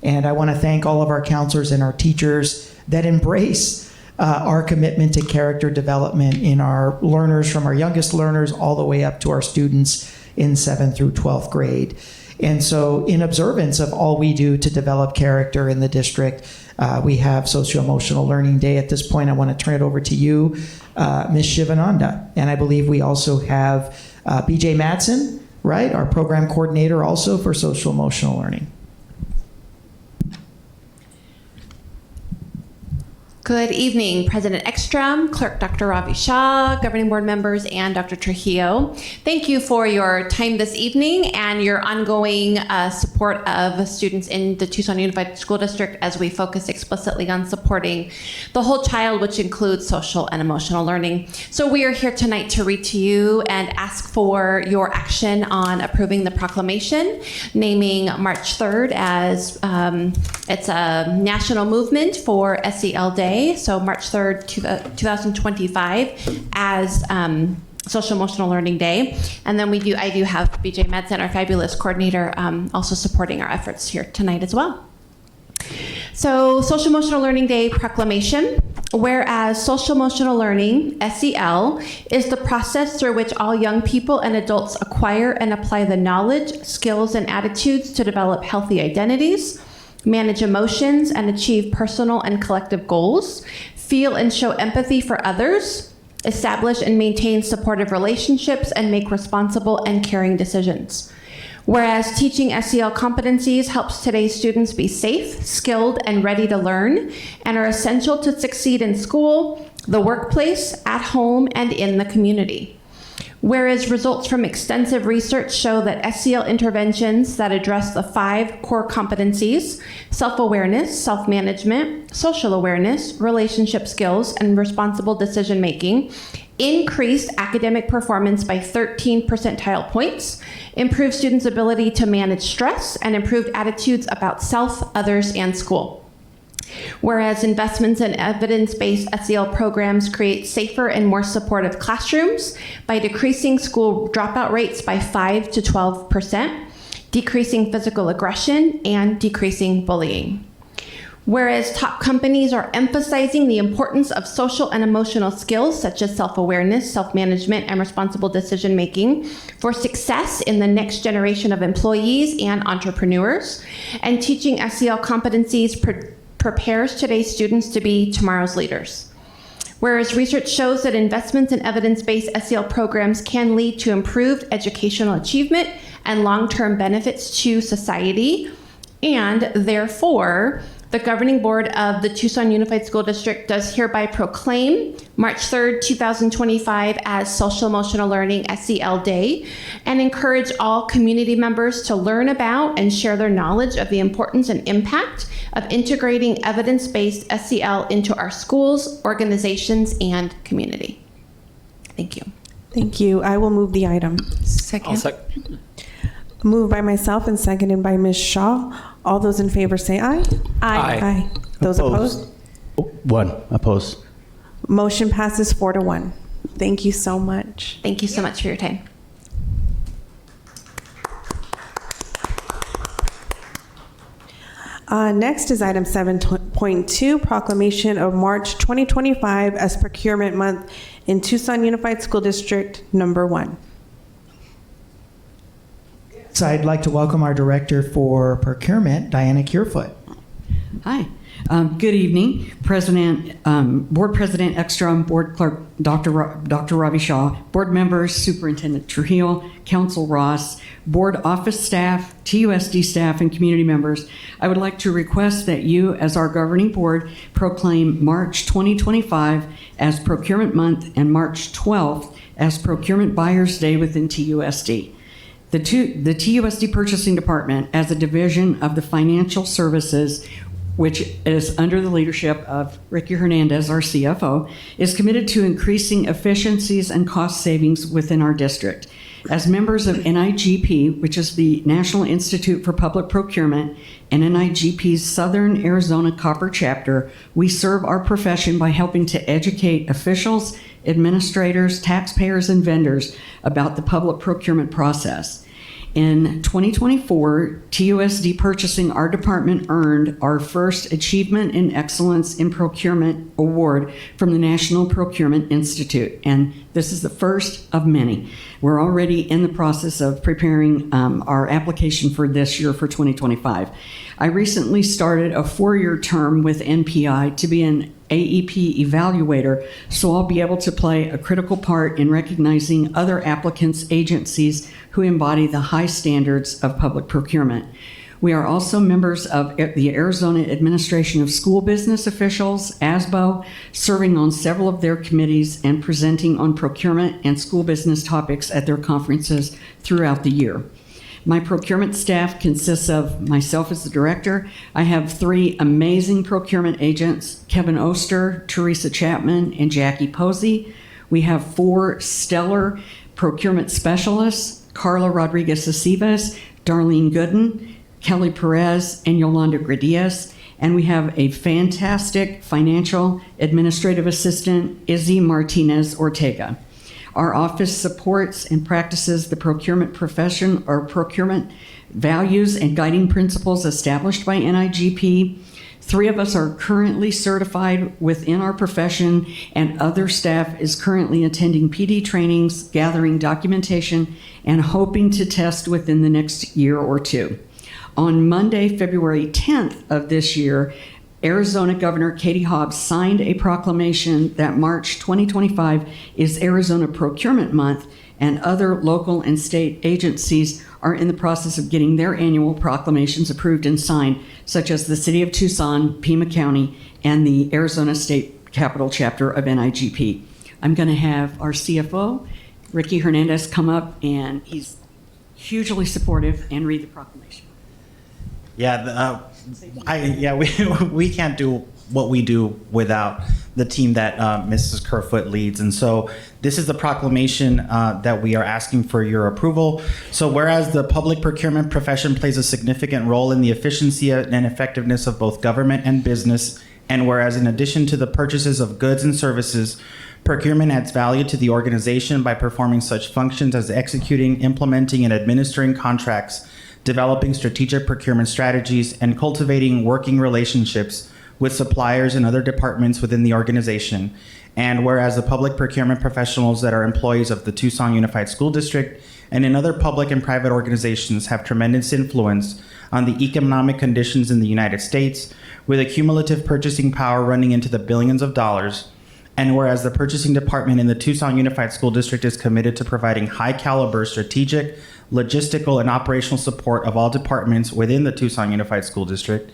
And I want to thank all of our counselors and our teachers that embrace our commitment to character development in our learners, from our youngest learners all the way up to our students in 7th through 12th grade. And so in observance of all we do to develop character in the district, we have Socio-Emotional Learning Day. At this point, I want to turn it over to you, Ms. Shivananda. And I believe we also have BJ Madsen, right? Our program coordinator also for Social-Emotional Learning. Good evening, President Ekstrom, Clerk Dr. Ravi Shah, Governing Board members, and Dr. Trujillo. Thank you for your time this evening and your ongoing support of students in the Tucson Unified School District as we focus explicitly on supporting the whole child, which includes social and emotional learning. So we are here tonight to read to you and ask for your action on approving the proclamation, naming March 3rd as it's a national movement for SEL Day. So March 3rd, 2025 as Social Emotional Learning Day. And then I do have BJ Madsen, our fabulous coordinator, also supporting our efforts here tonight as well. So Social Emotional Learning Day proclamation. Whereas social emotional learning, SEL, is the process through which all young people and adults acquire and apply the knowledge, skills, and attitudes to develop healthy identities, manage emotions, and achieve personal and collective goals, feel and show empathy for others, establish and maintain supportive relationships, and make responsible and caring decisions. Whereas teaching SEL competencies helps today's students be safe, skilled, and ready to learn, and are essential to succeed in school, the workplace, at home, and in the community. Whereas results from extensive research show that SEL interventions that address the 5 core competencies, self-awareness, self-management, social awareness, relationship skills, and responsible decision-making, increased academic performance by 13 percentile points, improved students' ability to manage stress, and improved attitudes about self, others, and school. Whereas investments in evidence-based SEL programs create safer and more supportive classrooms by decreasing school dropout rates by 5 to 12%, decreasing physical aggression, and decreasing bullying. Whereas top companies are emphasizing the importance of social and emotional skills such as self-awareness, self-management, and responsible decision-making for success in the next generation of employees and entrepreneurs, and teaching SEL competencies prepares today's students to be tomorrow's leaders. Whereas research shows that investments in evidence-based SEL programs can lead to improved educational achievement and long-term benefits to society, and therefore, the Governing Board of the Tucson Unified School District does hereby proclaim March 3rd, 2025 as Social Emotional Learning SEL Day, and encourage all community members to learn about and share their knowledge of the importance and impact of integrating evidence-based SEL into our schools, organizations, and community. Thank you. Thank you. I will move the item. Second. Moved by myself and seconded by Ms. Shaw. All those in favor say aye. Aye. Those opposed? One opposed. Motion passes 4-1. Thank you so much. Thank you so much for your time. Next is item 7.2, proclamation of March 2025 as Procurement Month in Tucson Unified School District Number 1. So I'd like to welcome our Director for Procurement, Diana Kierfoot. Hi. Good evening, Board President Ekstrom, Board Clerk Dr. Ravi Shah, Board members, Superintendent Trujillo, Council Ross, Board office staff, TUSD staff, and community members. I would like to request that you, as our governing board, proclaim March 2025 as Procurement Month and March 12th as Procurement Buyers Day within TUSD. The TUSD Purchasing Department, as a division of the Financial Services, which is under the leadership of Ricky Hernandez, our CFO, is committed to increasing efficiencies and cost savings within our district. As members of NIGP, which is the National Institute for Public Procurement, and NIGP's Southern Arizona Copper Chapter, we serve our profession by helping to educate officials, administrators, taxpayers, and vendors about the public procurement process. In 2024, TUSD Purchasing, our department earned our first Achievement in Excellence in Procurement Award from the National Procurement Institute, and this is the first of many. We're already in the process of preparing our application for this year for 2025. I recently started a 4-year term with NPI to be an AEP evaluator, so I'll be able to play a critical part in recognizing other applicants' agencies who embody the high standards of public procurement. We are also members of the Arizona Administration of School Business Officials, ASBO, serving on several of their committees and presenting on procurement and school business topics at their conferences throughout the year. My procurement staff consists of myself as the director. I have 3 amazing procurement agents, Kevin Oster, Teresa Chapman, and Jackie Posey. We have 4 stellar procurement specialists, Carla Rodriguez-Acivas, Darlene Gooden, Kelly Perez, and Yolanda Gradias. And we have a fantastic financial administrative assistant, Izzy Martinez Ortega. Our office supports and practices the procurement profession or procurement values and guiding principles established by NIGP. 3 of us are currently certified within our profession, and other staff is currently attending PD trainings, gathering documentation, and hoping to test within the next year or 2. On Monday, February 10th of this year, Arizona Governor Katie Hobbs signed a proclamation that March 2025 is Arizona Procurement Month, and other local and state agencies are in the process of getting their annual proclamations approved and signed, such as the City of Tucson, Pima County, and the Arizona State Capital Chapter of NIGP. I'm going to have our CFO, Ricky Hernandez, come up, and he's hugely supportive, and read the proclamation. Yeah, we can't do what we do without the team that Mrs. Kerfoot leads. And so this is the proclamation that we are asking for your approval. So whereas the public procurement profession plays a significant role in the efficiency and effectiveness of both government and business, and whereas in addition to the purchases of goods and services, procurement adds value to the organization by performing such functions as executing, implementing, and administering contracts, developing strategic procurement strategies, and cultivating working relationships with suppliers and other departments within the organization. And whereas the public procurement professionals that are employees of the Tucson Unified School District and in other public and private organizations have tremendous influence on the economic conditions in the United States, with a cumulative purchasing power running into the billions of dollars. And whereas the purchasing department in the Tucson Unified School District is committed to providing high caliber strategic, logistical, and operational support of all departments within the Tucson Unified School District.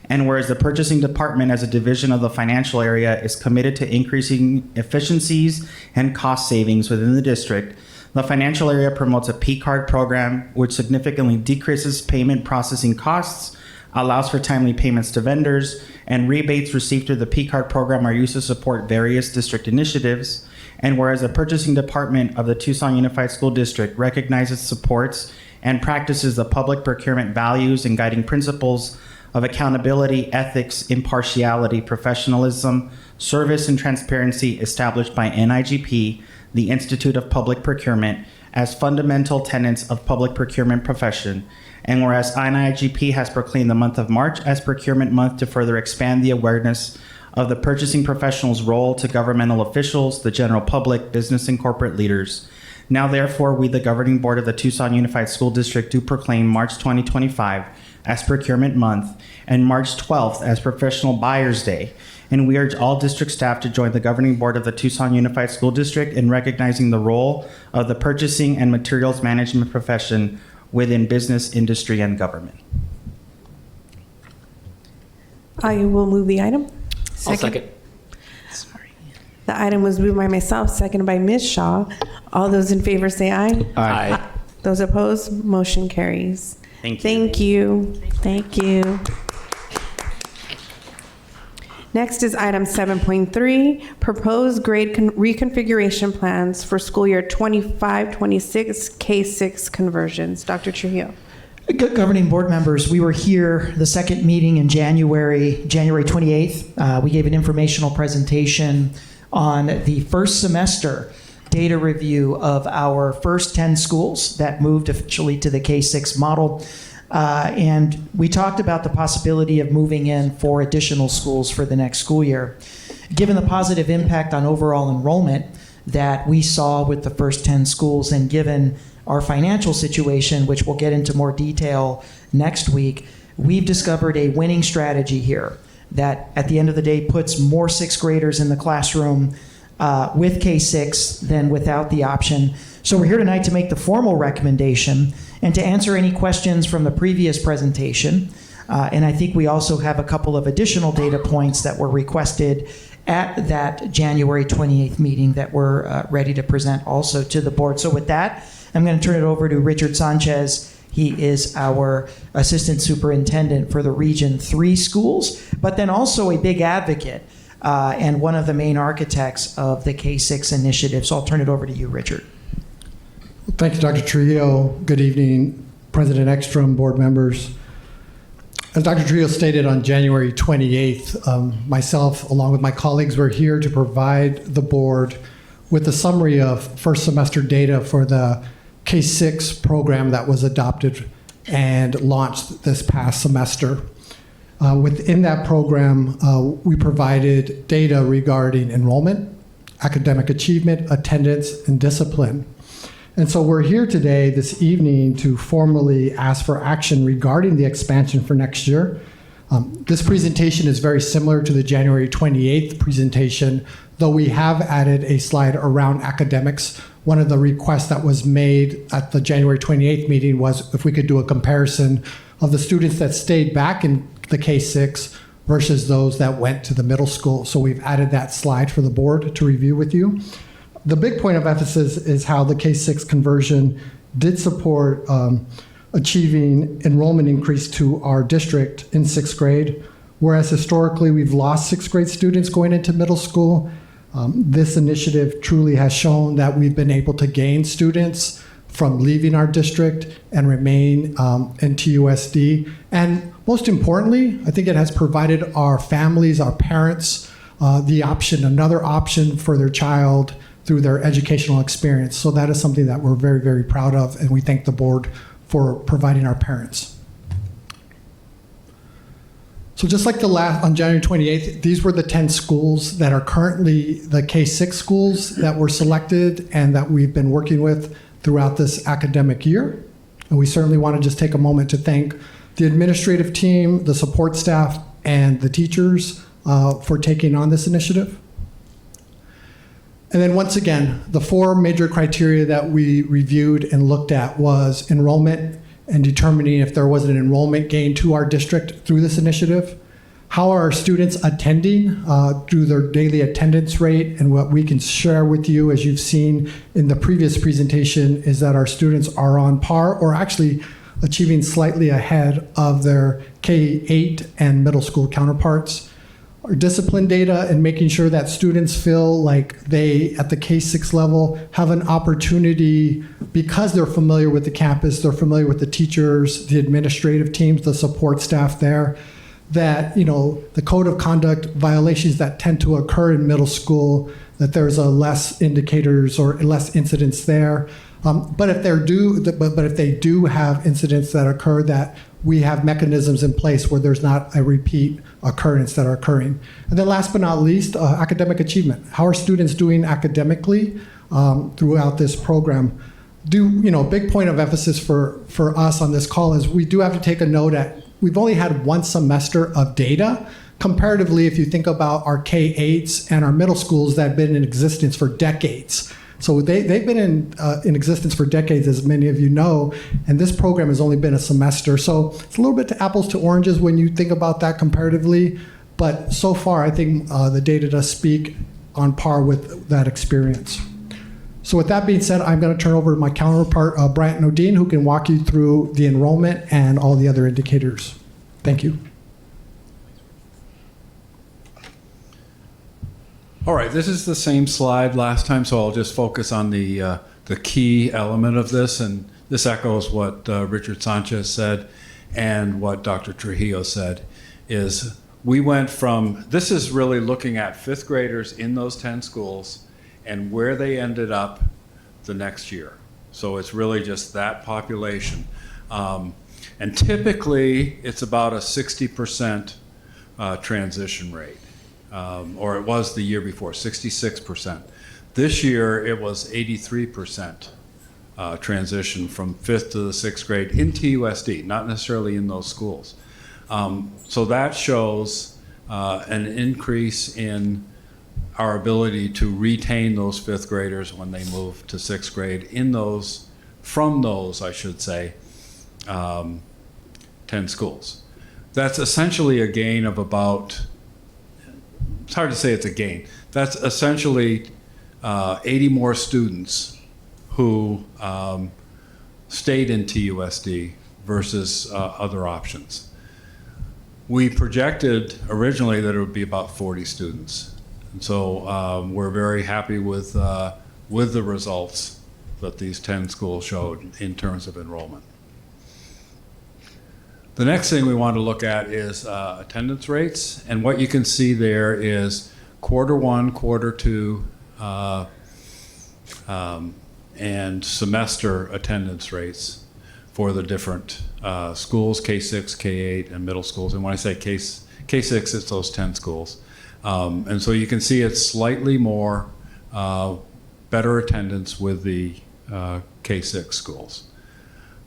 And whereas the purchasing department as a division of the financial area is committed to increasing efficiencies and cost savings within the district, the financial area promotes a P-card program which significantly decreases payment processing costs, allows for timely payments to vendors, and rebates received through the P-card program are used to support various district initiatives. And whereas the purchasing department of the Tucson Unified School District recognizes, supports, and practices the public procurement values and guiding principles of accountability, ethics, impartiality, professionalism, service, and transparency established by NIGP, the Institute of Public Procurement, as fundamental tenets of public procurement profession. And whereas NIGP has proclaimed the month of March as Procurement Month to further expand the awareness of the purchasing professional's role to governmental officials, the general public, business, and corporate leaders. Now, therefore, we, the Governing Board of the Tucson Unified School District, do proclaim March 2025 as Procurement Month and March 12th as Professional Buyers Day. And we urge all district staff to join the Governing Board of the Tucson Unified School District in recognizing the role of the purchasing and materials management profession within business, industry, and government. I will move the item. I'll second. The item was moved by myself, seconded by Ms. Shaw. All those in favor say aye. Aye. Those opposed, motion carries. Thank you. Thank you. Thank you. Next is item 7.3, proposed grade reconfiguration plans for school year 25-26 K-6 conversions. Dr. Trujillo. Governing board members, we were here the second meeting in January 28th. We gave an informational presentation on the first semester data review of our first 10 schools that moved officially to the K-6 model. And we talked about the possibility of moving in 4 additional schools for the next school year. Given the positive impact on overall enrollment that we saw with the first 10 schools, and given our financial situation, which we'll get into more detail next week, we've discovered a winning strategy here that at the end of the day puts more 6th graders in the classroom with K-6 than without the option. So we're here tonight to make the formal recommendation and to answer any questions from the previous presentation. And I think we also have a couple of additional data points that were requested at that January 28th meeting that we're ready to present also to the board. So with that, I'm going to turn it over to Richard Sanchez. He is our assistant superintendent for the Region 3 schools, but then also a big advocate and one of the main architects of the K-6 initiative. So I'll turn it over to you, Richard. Thank you, Dr. Trujillo. Good evening, President Ekstrom, board members. As Dr. Trujillo stated on January 28th, myself, along with my colleagues, were here to provide the board with a summary of first semester data for the K-6 program that was adopted and launched this past semester. Within that program, we provided data regarding enrollment, academic achievement, attendance, and discipline. And so we're here today, this evening, to formally ask for action regarding the expansion for next year. This presentation is very similar to the January 28th presentation, though we have added a slide around academics. One of the requests that was made at the January 28th meeting was if we could do a comparison of the students that stayed back in the K-6 versus those that went to the middle school. So we've added that slide for the board to review with you. The big point of emphasis is how the K-6 conversion did support achieving enrollment increase to our district in 6th grade, whereas historically we've lost 6th grade students going into middle school. This initiative truly has shown that we've been able to gain students from leaving our district and remain in TUSD. And most importantly, I think it has provided our families, our parents, the option, another option for their child through their educational experience. So that is something that we're very, very proud of, and we thank the board for providing our parents. So just like on January 28th, these were the 10 schools that are currently the K-6 schools that were selected and that we've been working with throughout this academic year. And we certainly want to just take a moment to thank the administrative team, the support staff, and the teachers for taking on this initiative. And then once again, the 4 major criteria that we reviewed and looked at was enrollment and determining if there was an enrollment gain to our district through this initiative. How are our students attending through their daily attendance rate? And what we can share with you, as you've seen in the previous presentation, is that our students are on par or actually achieving slightly ahead of their K-8 and middle school counterparts. Our discipline data and making sure that students feel like they, at the K-6 level, have an opportunity because they're familiar with the campus, they're familiar with the teachers, the administrative teams, the support staff there, that, you know, the code of conduct violations that tend to occur in middle school, that there's a less indicators or less incidents there. But if they do have incidents that occur, that we have mechanisms in place where there's not a repeat occurrence that are occurring. And then last but not least, academic achievement. How are students doing academically throughout this program? Big point of emphasis for us on this call is we do have to take a note at, we've only had 1 semester of data. Comparatively, if you think about our K-8s and our middle schools that have been in existence for decades. So they've been in existence for decades, as many of you know, and this program has only been a semester. So it's a little bit to apples to oranges when you think about that comparatively. But so far, I think the data does speak on par with that experience. So with that being said, I'm going to turn over to my counterpart, Bryant Nodine, who can walk you through the enrollment and all the other indicators. Thank you. All right, this is the same slide last time, so I'll just focus on the key element of this, and this echoes what Richard Sanchez said and what Dr. Trujillo said, is we went from, this is really looking at fifth graders in those 10 schools and where they ended up the next year. So it's really just that population. And typically, it's about a 60% transition rate, or it was the year before, 66%. This year, it was 83% transition from 5th to the 6th grade in TUSD, not necessarily in those schools. So that shows an increase in our ability to retain those 5th graders when they move to 6th grade in those, from those, I should say, 10 schools. That's essentially a gain of about, it's hard to say it's a gain. That's essentially 80 more students who stayed in TUSD versus other options. We projected originally that it would be about 40 students. And so we're very happy with the results that these 10 schools showed in terms of enrollment. The next thing we want to look at is attendance rates. And what you can see there is quarter one, quarter two, and semester attendance rates for the different schools, K6, K8, and middle schools. And when I say K6, it's those 10 schools. And so you can see it's slightly more better attendance with the K6 schools.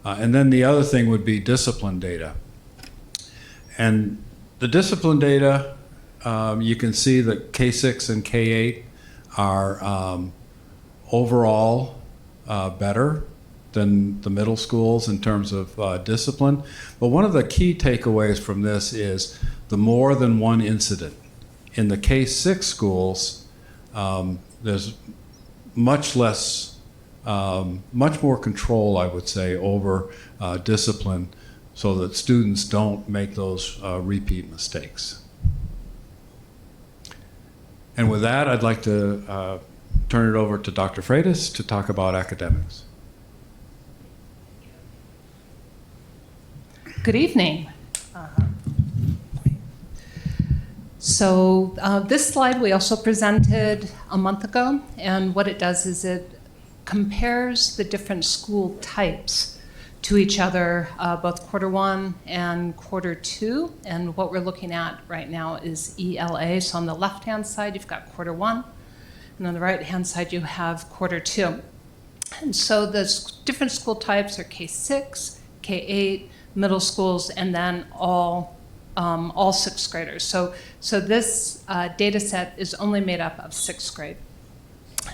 And then the other thing would be discipline data. And the discipline data, you can see that K6 and K8 are overall better than the middle schools in terms of discipline. But one of the key takeaways from this is the more than one incident. In the K6 schools, there's much less, much more control, I would say, over discipline so that students don't make those repeat mistakes. And with that, I'd like to turn it over to Dr. Freitas to talk about academics. Good evening. So this slide we also presented a month ago, and what it does is it compares the different school types to each other, both quarter one and quarter two. And what we're looking at right now is ELA. So on the left-hand side, you've got quarter one, and on the right-hand side, you have quarter two. And so the different school types are K6, K8, middle schools, and then all sixth graders. So this data set is only made up of sixth grade.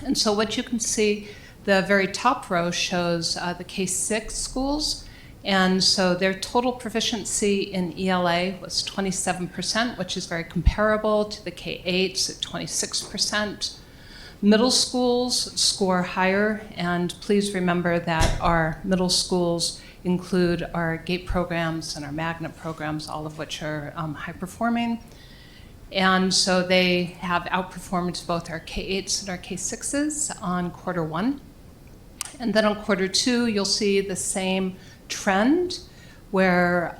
And so what you can see, the very top row shows the K6 schools. And so their total proficiency in ELA was 27%, which is very comparable to the K8s at 26%. Middle schools score higher, and please remember that our middle schools include our GATE programs and our magnet programs, all of which are high performing. And so they have outperformed both our K8s and our K6s on quarter one. And then on quarter two, you'll see the same trend where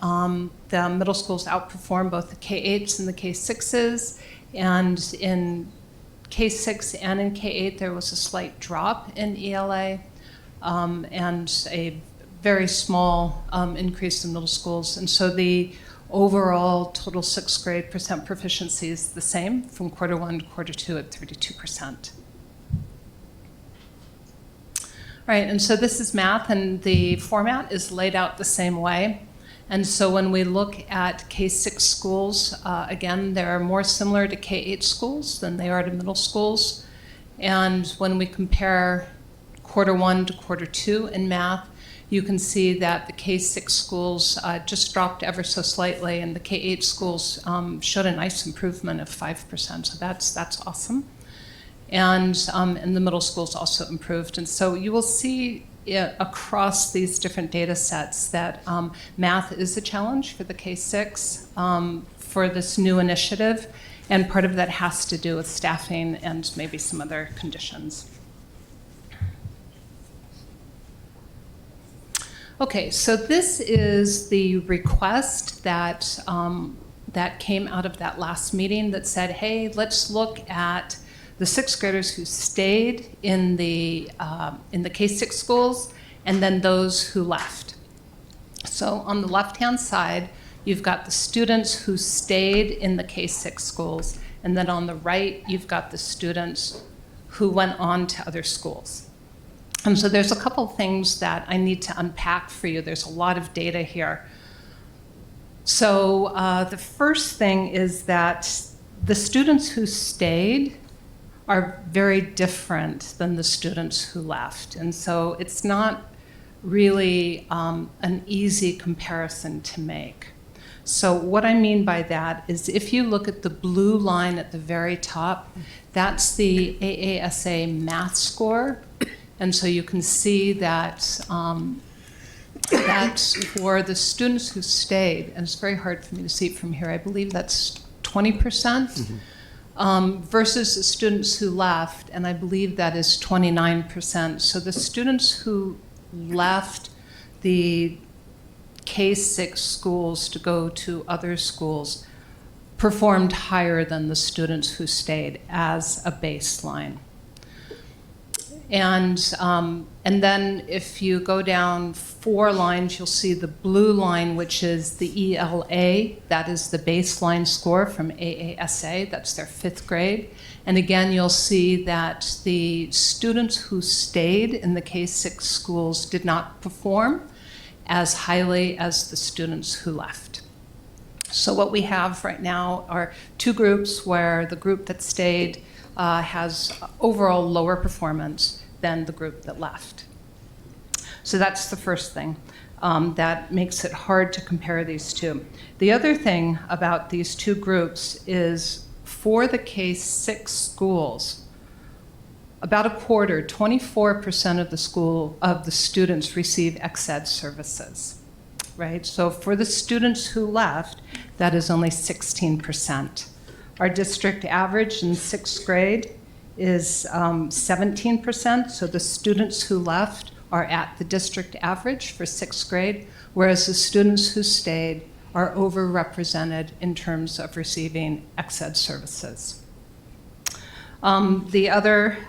the middle schools outperform both the K8s and the K6s. And in K6 and in K8, there was a slight drop in ELA and a very small increase in middle schools. And so the overall total sixth grade percent proficiency is the same from quarter one to quarter two at 32%. Right, and so this is math, and the format is laid out the same way. And so when we look at K6 schools, again, they're more similar to K8 schools than they are to middle schools. And when we compare quarter one to quarter two in math, you can see that the K6 schools just dropped ever so slightly, and the K8 schools showed a nice improvement of 5%. So that's awesome. And the middle schools also improved. And so you will see across these different data sets that math is a challenge for the K6 for this new initiative. And part of that has to do with staffing and maybe some other conditions. Okay, so this is the request that, that came out of that last meeting that said, hey, let's look at the sixth graders who stayed in the K-6 schools and then those who left. So on the left-hand side, you've got the students who stayed in the K-6 schools, and then on the right, you've got the students who went on to other schools. And so there's a couple things that I need to unpack for you. There's a lot of data here. So the first thing is that the students who stayed are very different than the students who left. And so it's not really an easy comparison to make. So what I mean by that is if you look at the blue line at the very top, that's the AASA math score. And so you can see that that's for the students who stayed, and it's very hard for me to see it from here, I believe that's 20%, versus the students who left, and I believe that is 29%. So the students who left the K-6 schools to go to other schools performed higher than the students who stayed as a baseline. And then if you go down 4 lines, you'll see the blue line, which is the ELA. That is the baseline score from AASA. That's their 5th grade. And again, you'll see that the students who stayed in the K-6 schools did not perform as highly as the students who left. So what we have right now are 2 groups where the group that stayed has overall lower performance than the group that left. So that's the first thing that makes it hard to compare these two. The other thing about these 2 groups is for the K-6 schools, about a quarter, 24% of the students receive ex-ed services, right? So for the students who left, that is only 16%. Our district average in 6th grade is 17%, so the students who left are at the district average for 6th grade, whereas the students who stayed are overrepresented in terms of receiving ex-ed services. The other,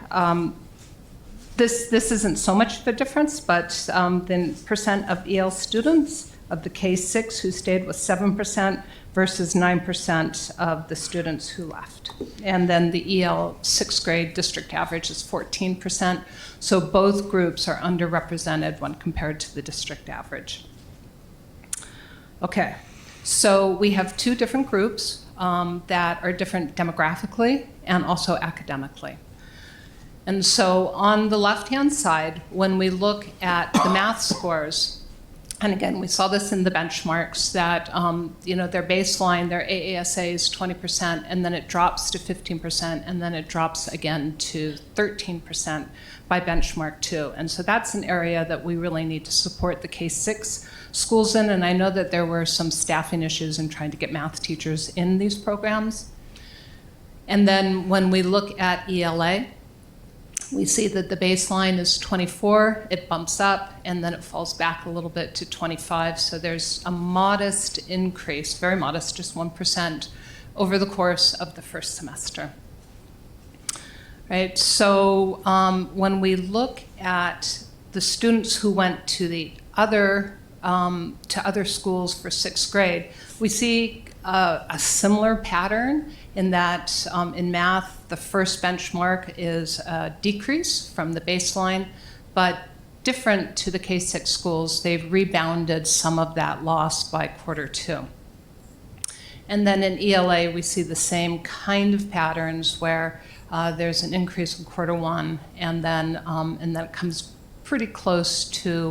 this isn't so much of a difference, but the percent of EL students of the K-6 who stayed was 7% versus 9% of the students who left. And then the EL 6th grade district average is 14%. So both groups are underrepresented when compared to the district average. Okay, so we have 2 different groups that are different demographically and also academically. And so on the left-hand side, when we look at the math scores, and again, we saw this in the benchmarks that their baseline, their AASA is 20%, and then it drops to 15%, and then it drops again to 13% by benchmark 2. And so that's an area that we really need to support the K-6 schools in, and I know that there were some staffing issues in trying to get math teachers in these programs. And then when we look at ELA, we see that the baseline is 24, it bumps up, and then it falls back a little bit to 25. So there's a modest increase, very modest, just 1% over the course of the first semester. Right, so when we look at the students who went to the other schools for 6th grade, we see a similar pattern in that in math, the first benchmark is a decrease from the baseline, but different to the K-6 schools, they've rebounded some of that loss by quarter 2. And then in ELA, we see the same kind of patterns where there's an increase in quarter 1, and then it comes pretty close to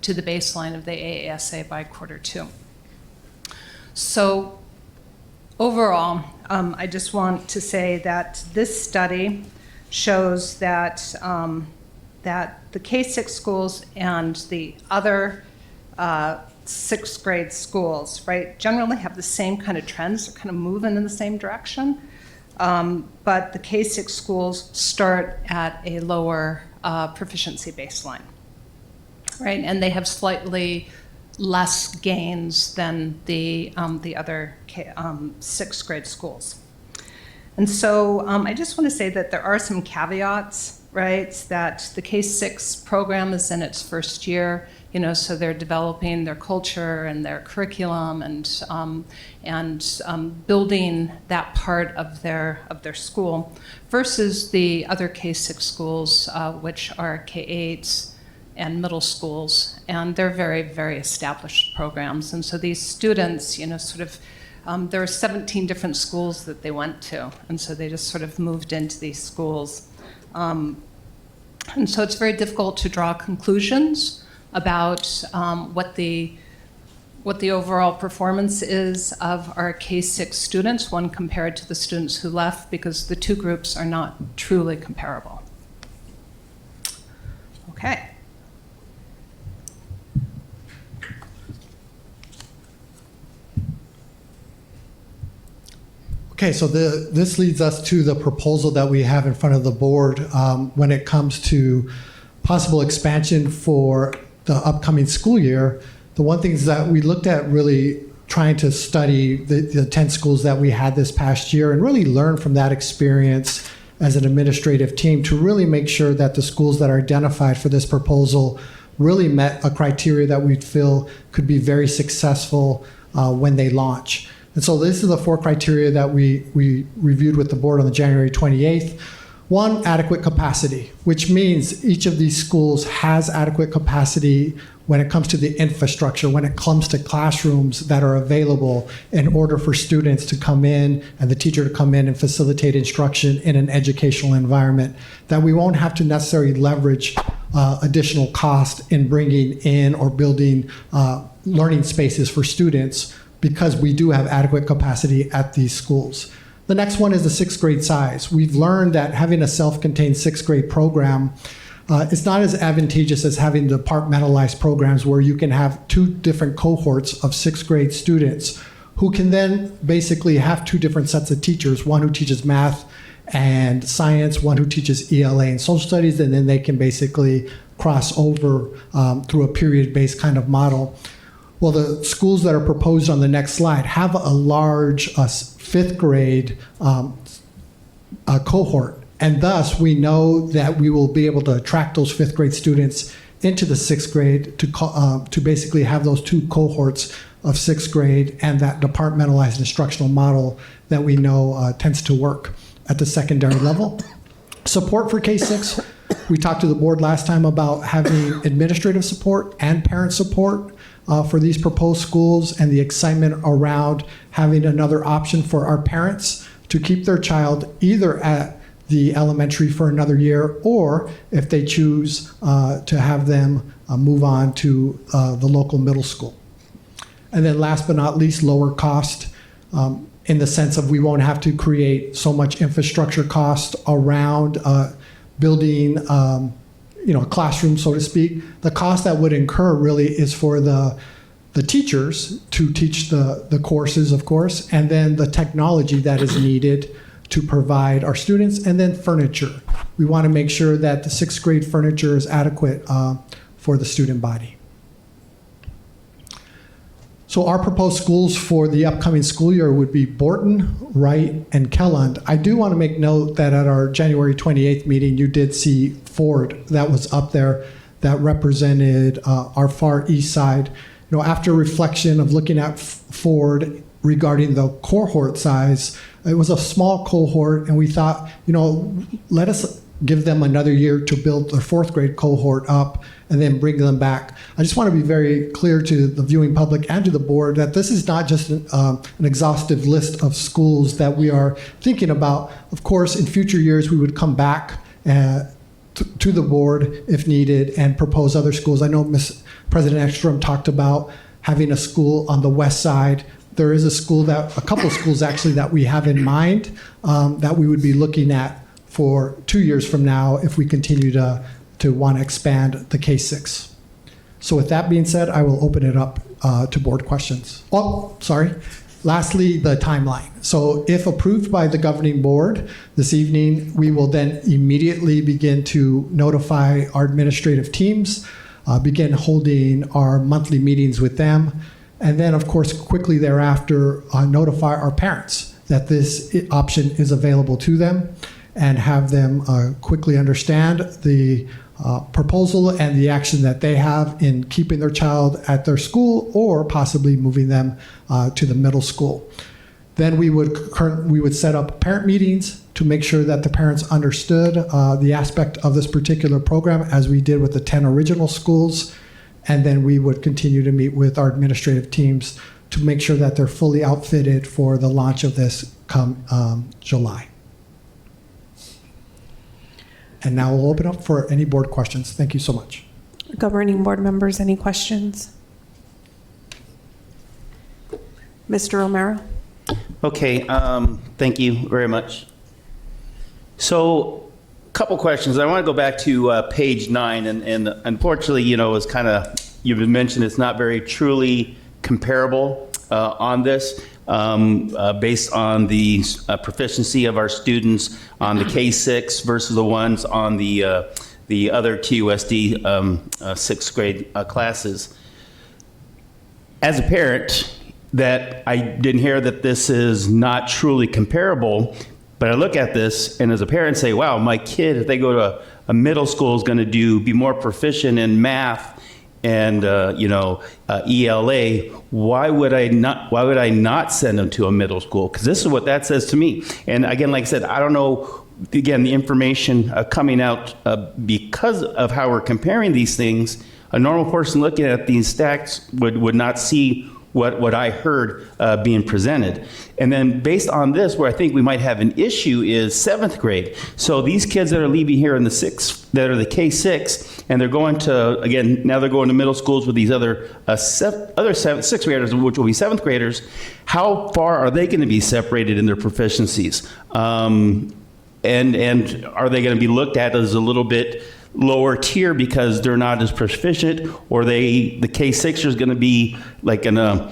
the baseline of the AASA by quarter 2. So overall, I just want to say that this study shows that that the K-6 schools and the other 6th grade schools, right, generally have the same kind of trends. They're kind of moving in the same direction. but the K-6 schools start at a lower proficiency baseline, right? And they have slightly less gains than the other sixth grade schools. And so I just want to say that there are some caveats, right? That the K-6 program is in its first year, so they're developing their culture and their curriculum and building that part of their school, versus the other K-6 schools, which are K-8s and middle schools, and they're very, very established programs. And so these students, there are 17 different schools that they went to, and so they just sort of moved into these schools. And so it's very difficult to draw conclusions about what the overall performance is of our K-6 students, one compared to the students who left, because the two groups are not truly comparable. Okay. Okay, so this leads us to the proposal that we have in front of the board when it comes to possible expansion for the upcoming school year. The one thing is that we looked at really trying to study the 10 schools that we had this past year and really learn from that experience as an administrative team to really make sure that the schools that are identified for this proposal really met a criteria that we feel could be very successful when they launch. And so this is the 4 criteria that we reviewed with the board on the January 28th. 1, adequate capacity, which means each of these schools has adequate capacity when it comes to the infrastructure, when it comes to classrooms that are available in order for students to come in and the teacher to come in and facilitate instruction in an educational environment, that we won't have to necessarily leverage additional cost in bringing in or building learning spaces for students, because we do have adequate capacity at these schools. The next one is the 6th grade size. We've learned that having a self-contained 6th grade program is not as advantageous as having departmentalized programs where you can have 2 different cohorts of 6th grade students who can then basically have 2 different sets of teachers, one who teaches math and science, one who teaches ELA and social studies, and then they can basically cross over through a period-based kind of model. Well, the schools that are proposed on the next slide have a large 5th grade cohort. And thus, we know that we will be able to attract those 5th grade students into the 6th grade to basically have those 2 cohorts of 6th grade and that departmentalized instructional model that we know tends to work at the secondary level. Support for K-6. We talked to the board last time about having administrative support and parent support for these proposed schools, and the excitement around having another option for our parents to keep their child either at the elementary for another year, or if they choose to have them move on to the local middle school. And then last but not least, lower cost in the sense of we won't have to create so much infrastructure cost around building a classroom, so to speak. The cost that would incur really is for the teachers to teach the courses, of course, and then the technology that is needed to provide our students, and then furniture. We want to make sure that the 6th grade furniture is adequate for the student body. So our proposed schools for the upcoming school year would be Borton, Wright, and Kelland. I do want to make note that at our January 28th meeting, you did see Ford that was up there that represented our far east side. After reflection of looking at Ford regarding the cohort size, it was a small cohort, and we thought, let us give them another year to build their 4th grade cohort up and then bring them back. I just want to be very clear to the viewing public and to the board that this is not just an exhaustive list of schools that we are thinking about. Of course, in future years, we would come back to the board if needed and propose other schools. I know Ms. President Ekstrom talked about having a school on the west side. There is a couple of schools actually that we have in mind that we would be looking at for 2 years from now if we continue to want to expand the K-6. So with that being said, I will open it up to board questions. Oh, sorry. Lastly, the timeline. So if approved by the governing board this evening, we will then immediately begin to notify our administrative teams, begin holding our monthly meetings with them, and then, of course, quickly thereafter, notify our parents that this option is available to them and have them quickly understand the proposal and the action that they have in keeping their child at their school or possibly moving them to the middle school. Then we would set up parent meetings to make sure that the parents understood the aspect of this particular program, as we did with the 10 original schools. And then we would continue to meet with our administrative teams to make sure that they're fully outfitted for the launch of this come July. And now we'll open up for any board questions. Thank you so much. Governing board members, any questions? Mr. Romero? Okay, thank you very much. So, a couple questions. I want to go back to page 9, and unfortunately, it's kind of, you've mentioned it's not very truly comparable on this, based on the proficiency of our students on the K-6 versus the ones on the other TUSD sixth grade classes. As a parent, that I didn't hear that this is not truly comparable, but I look at this and as a parent say, wow, my kid, if they go to a middle school, is going to be more proficient in math and ELA. Why would I not send them to a middle school? Because this is what that says to me. And again, like I said, I don't know, again, the information coming out because of how we're comparing these things. A normal person looking at these stats would not see what I heard being presented. And then based on this, where I think we might have an issue is 7th grade. So these kids that are leaving here in the 6th, that are the K-6, and they're going to, again, now they're going to middle schools with these other 6th graders, which will be 7th graders. How far are they going to be separated in their proficiencies? And are they going to be looked at as a little bit lower tier because they're not as proficient, or the K-6 is going to be like in a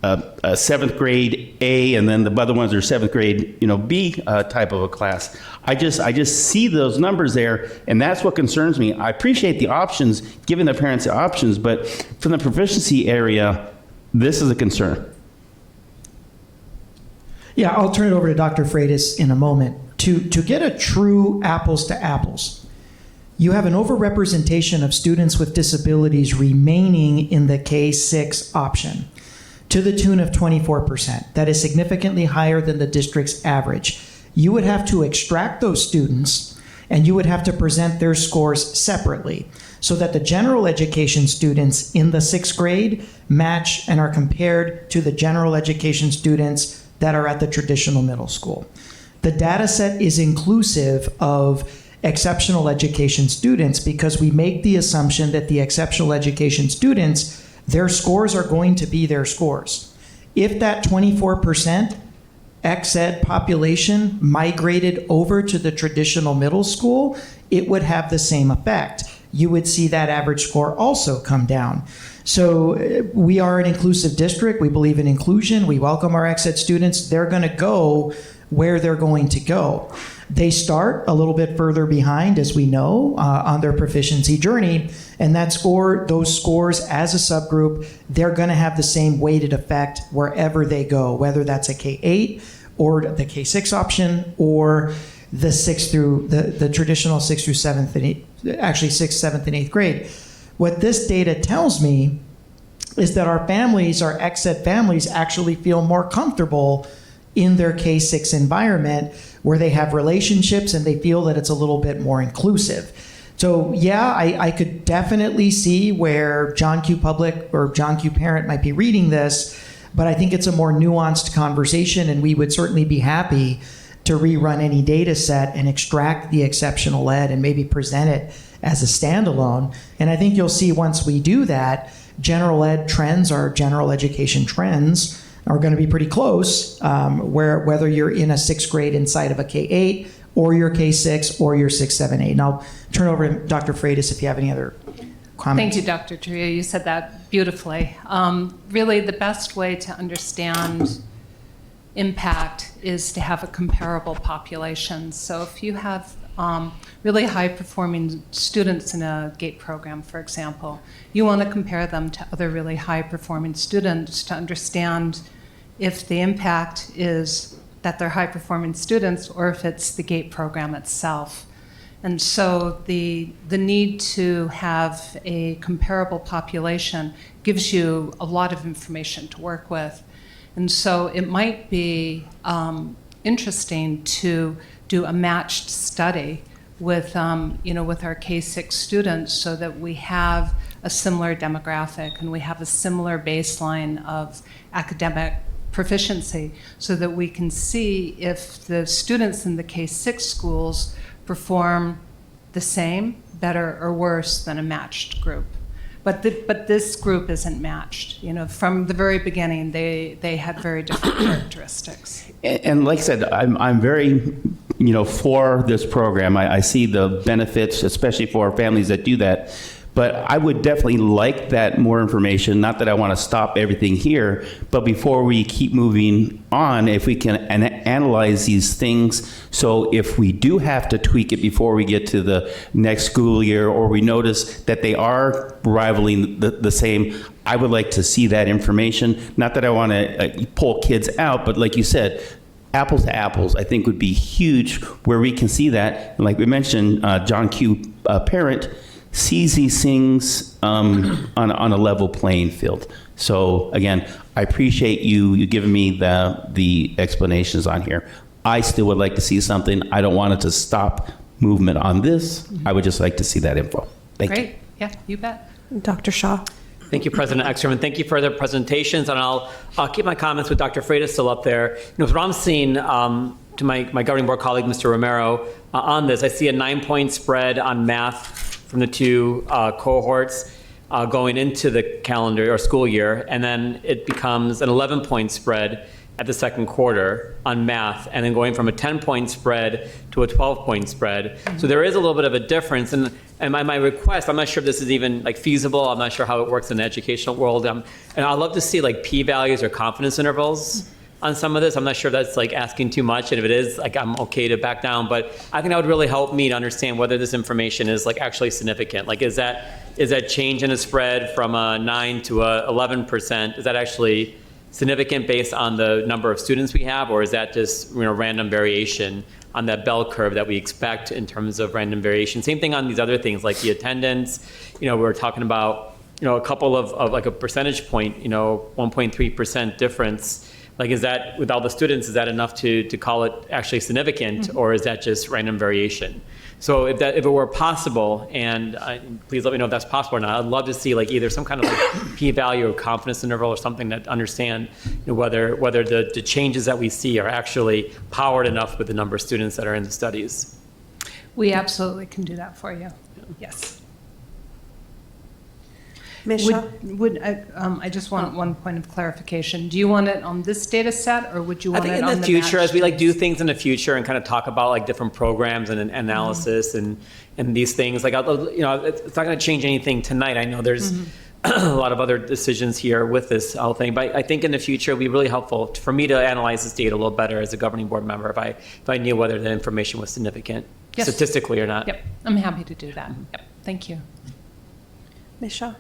7th grade A, and then the other ones are 7th grade B type of a class. I just see those numbers there, and that's what concerns me. I appreciate the options, giving the parents the options, but from the proficiency area, this is a concern. Yeah, I'll turn it over to Dr. Freitas in a moment. To get a true apples to apples, you have an overrepresentation of students with disabilities remaining in the K-6 option to the tune of 24%. That is significantly higher than the district's average. You would have to extract those students and you would have to present their scores separately so that the general education students in the 6th grade match and are compared to the general education students that are at the traditional middle school. The data set is inclusive of exceptional education students because we make the assumption that the exceptional education students, their scores are going to be their scores. If that 24% ex-ed population migrated over to the traditional middle school, it would have the same effect. You would see that average score also come down. So we are an inclusive district. We believe in inclusion. We welcome our ex-ed students. They're going to go where they're going to go. They start a little bit further behind, as we know, on their proficiency journey, and those scores as a subgroup, they're going to have the same weighted effect wherever they go, whether that's a K-8 or the K-6 option or the 6th through the traditional 6th through 7th and 6th, 7th, and 8th grade. What this data tells me is that our families, our ex-ed families, actually feel more comfortable in their K-6 environment where they have relationships and they feel that it's a little bit more inclusive. So yeah, I could definitely see where John Q. Public or John Q. Parent might be reading this, but I think it's a more nuanced conversation, and we would certainly be happy to rerun any data set and extract the exceptional ed and maybe present it as a standalone. And I think you'll see once we do that, general ed trends, our general education trends, are going to be pretty close, whether you're in a 6th grade inside of a K-8 or your K-6 or your 6, 7, 8. And I'll turn over to Dr. Freitas if you have any other comments. Thank you, Dr. Trujillo. You said that beautifully. Really, the best way to understand impact is to have a comparable population. So if you have really high-performing students in a GATE program, for example, you want to compare them to other really high-performing students to understand if the impact is that they're high-performing students or if it's the GATE program itself. And so the need to have a comparable population gives you a lot of information to work with. And so it might be interesting to do a matched study with, with our K-6 students so that we have a similar demographic and we have a similar baseline of academic proficiency so that we can see if the students in the K-6 schools perform the same, better, or worse than a matched group. But this group isn't matched. From the very beginning, they had very different characteristics. And like I said, I'm very, for this program. I see the benefits, especially for families that do that. But I would definitely like that more information. Not that I want to stop everything here, but before we keep moving on, if we can analyze these things, so if we do have to tweak it before we get to the next school year, or we notice that they are rivaling the same, I would like to see that information. Not that I want to pull kids out, but like you said, apples to apples, I think would be huge where we can see that. Like we mentioned, John Q. Parent sees these things on a level playing field. So again, I appreciate you giving me the explanations on here. I still would like to see something. I don't want it to stop movement on this. I would just like to see that info. Thank you. Great. Yeah, you bet. Dr. Shaw. Thank you, President Ekstrom, and thank you for the presentations. And I'll keep my comments with Dr. Freitas still up there. What I'm seeing to my governing board colleague, Mr. Romero, on this, I see a 9-point spread on math from the two cohorts going into the calendar or school year, and then it becomes an 11-point spread at the second quarter on math, and then going from a 10-point spread to a 12-point spread. So there is a little bit of a difference. And my request, I'm not sure if this is even feasible. I'm not sure how it works in the educational world. And I'd love to see p-values or confidence intervals on some of this. I'm not sure if that's asking too much, and if it is, I'm okay to back down. But I think that would really help me to understand whether this information is actually significant. Is that change in a spread from a 9 to a 11%? Is that actually significant based on the number of students we have, or is that just random variation on that bell curve that we expect in terms of random variation? Same thing on these other things like the attendance. We're talking about a couple of a percentage point, 1.3% difference. Is that, with all the students, is that enough to call it actually significant, or is that just random variation? So if it were possible, and please let me know if that's possible or not, I'd love to see either some kind of p-value or confidence interval or something that understand whether the changes that we see are actually powered enough with the number of students that are in the studies. We absolutely can do that for you. Yes. Ms. Shaw? I just want one point of clarification. Do you want it on this data set, or would you want it on the I think in the future, as we matched? do things in the future and kind of talk about different programs and analysis and these things, it's not going to change anything tonight. I know there's a lot of other decisions here with this whole thing, but I think in the future it'd be really helpful for me to analyze this data a little better as a governing board member if I knew whether the information was significant statistically or not. Yep, I'm happy to do that. Yep, thank you. Ms. Shaw.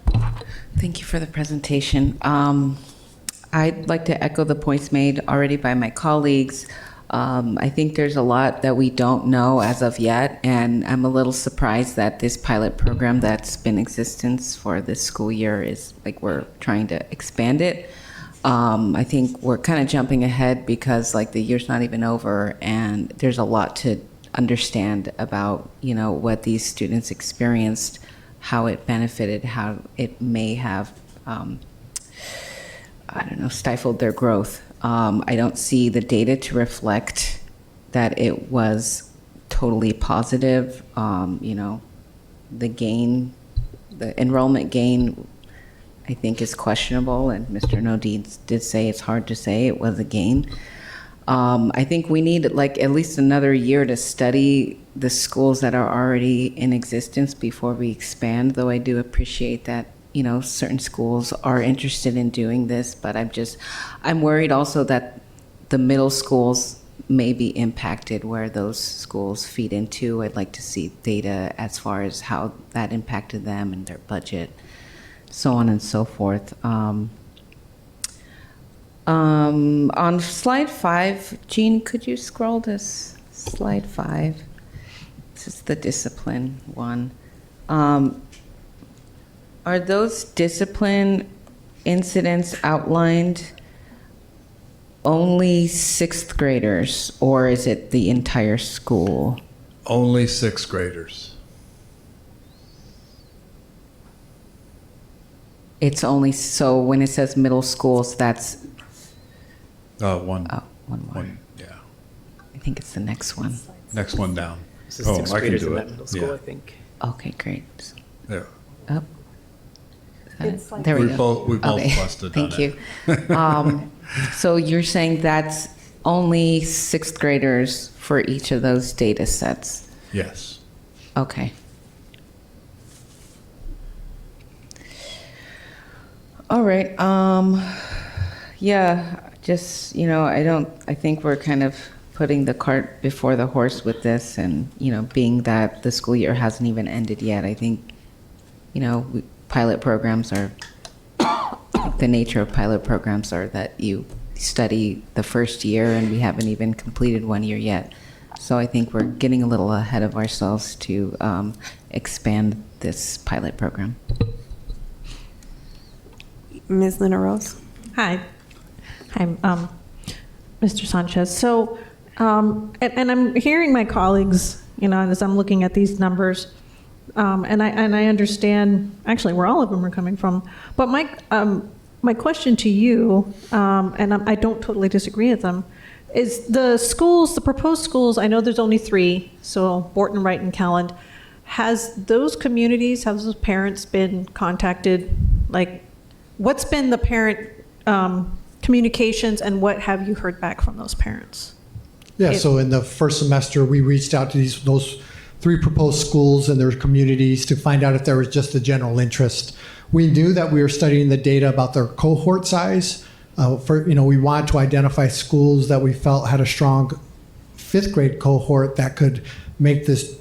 Thank you for the presentation. I'd like to echo the points made already by my colleagues. I think there's a lot that we don't know as of yet, and I'm a little surprised that this pilot program that's been in existence for this school year is we're trying to expand it. I think we're kind of jumping ahead because the year's not even over, and there's a lot to understand about what these students experienced, how it benefited, how it may have, stifled their growth. I don't see the data to reflect that it was totally positive. The enrollment gain, I think, is questionable, and Mr. Nodine did say it's hard to say it was a gain. I think we need at least another year to study the schools that are already in existence before we expand, though I do appreciate that, certain schools are interested in doing this, but I'm worried also that the middle schools may be impacted, where those schools feed into. I'd like to see data as far as how that impacted them and their budget, so on and so forth. On slide 5, Jean, could you scroll to slide 5? This is the discipline one. Are those discipline incidents outlined only 6th graders, or is it the entire school? Only 6th graders. It's only, so when it says middle schools, that's One. oh, one more. Yeah. I think it's the next one. Next one down. This is 6th I can graders do in it. that middle school, Yeah. I think. Okay, great. There. Up. It's like- There we We go. both Okay. busted on Thank it. you. So you're saying that's only 6th graders for each of those data sets? Yes. Okay. All right. Yeah, just, I think we're kind of putting the cart before the horse with this, and, being that the school year hasn't even ended yet, I think, pilot programs are, the nature of pilot programs are that you study the first year, and we haven't even completed 1 year yet. So I think we're getting a little ahead of ourselves to expand this pilot program. Ms. Lina Rose. Hi. Hi, Mr. Sanchez. So, and I'm hearing my colleagues, as I'm looking at these numbers, and I understand actually where all of them are coming from. But my question to you, and I don't totally disagree with them, is the schools, the proposed schools. I know there's only 3, so Borton, Wright, and Calland. Has those communities, have those parents been contacted? Like, what's been the parent communications, and what have you heard back from those parents? Yeah, so in the first semester, we reached out to those 3 proposed schools and their communities to find out if there was just a general interest. We knew that we were studying the data about their cohort size. We wanted to identify schools that we felt had a strong 5th grade cohort that could make this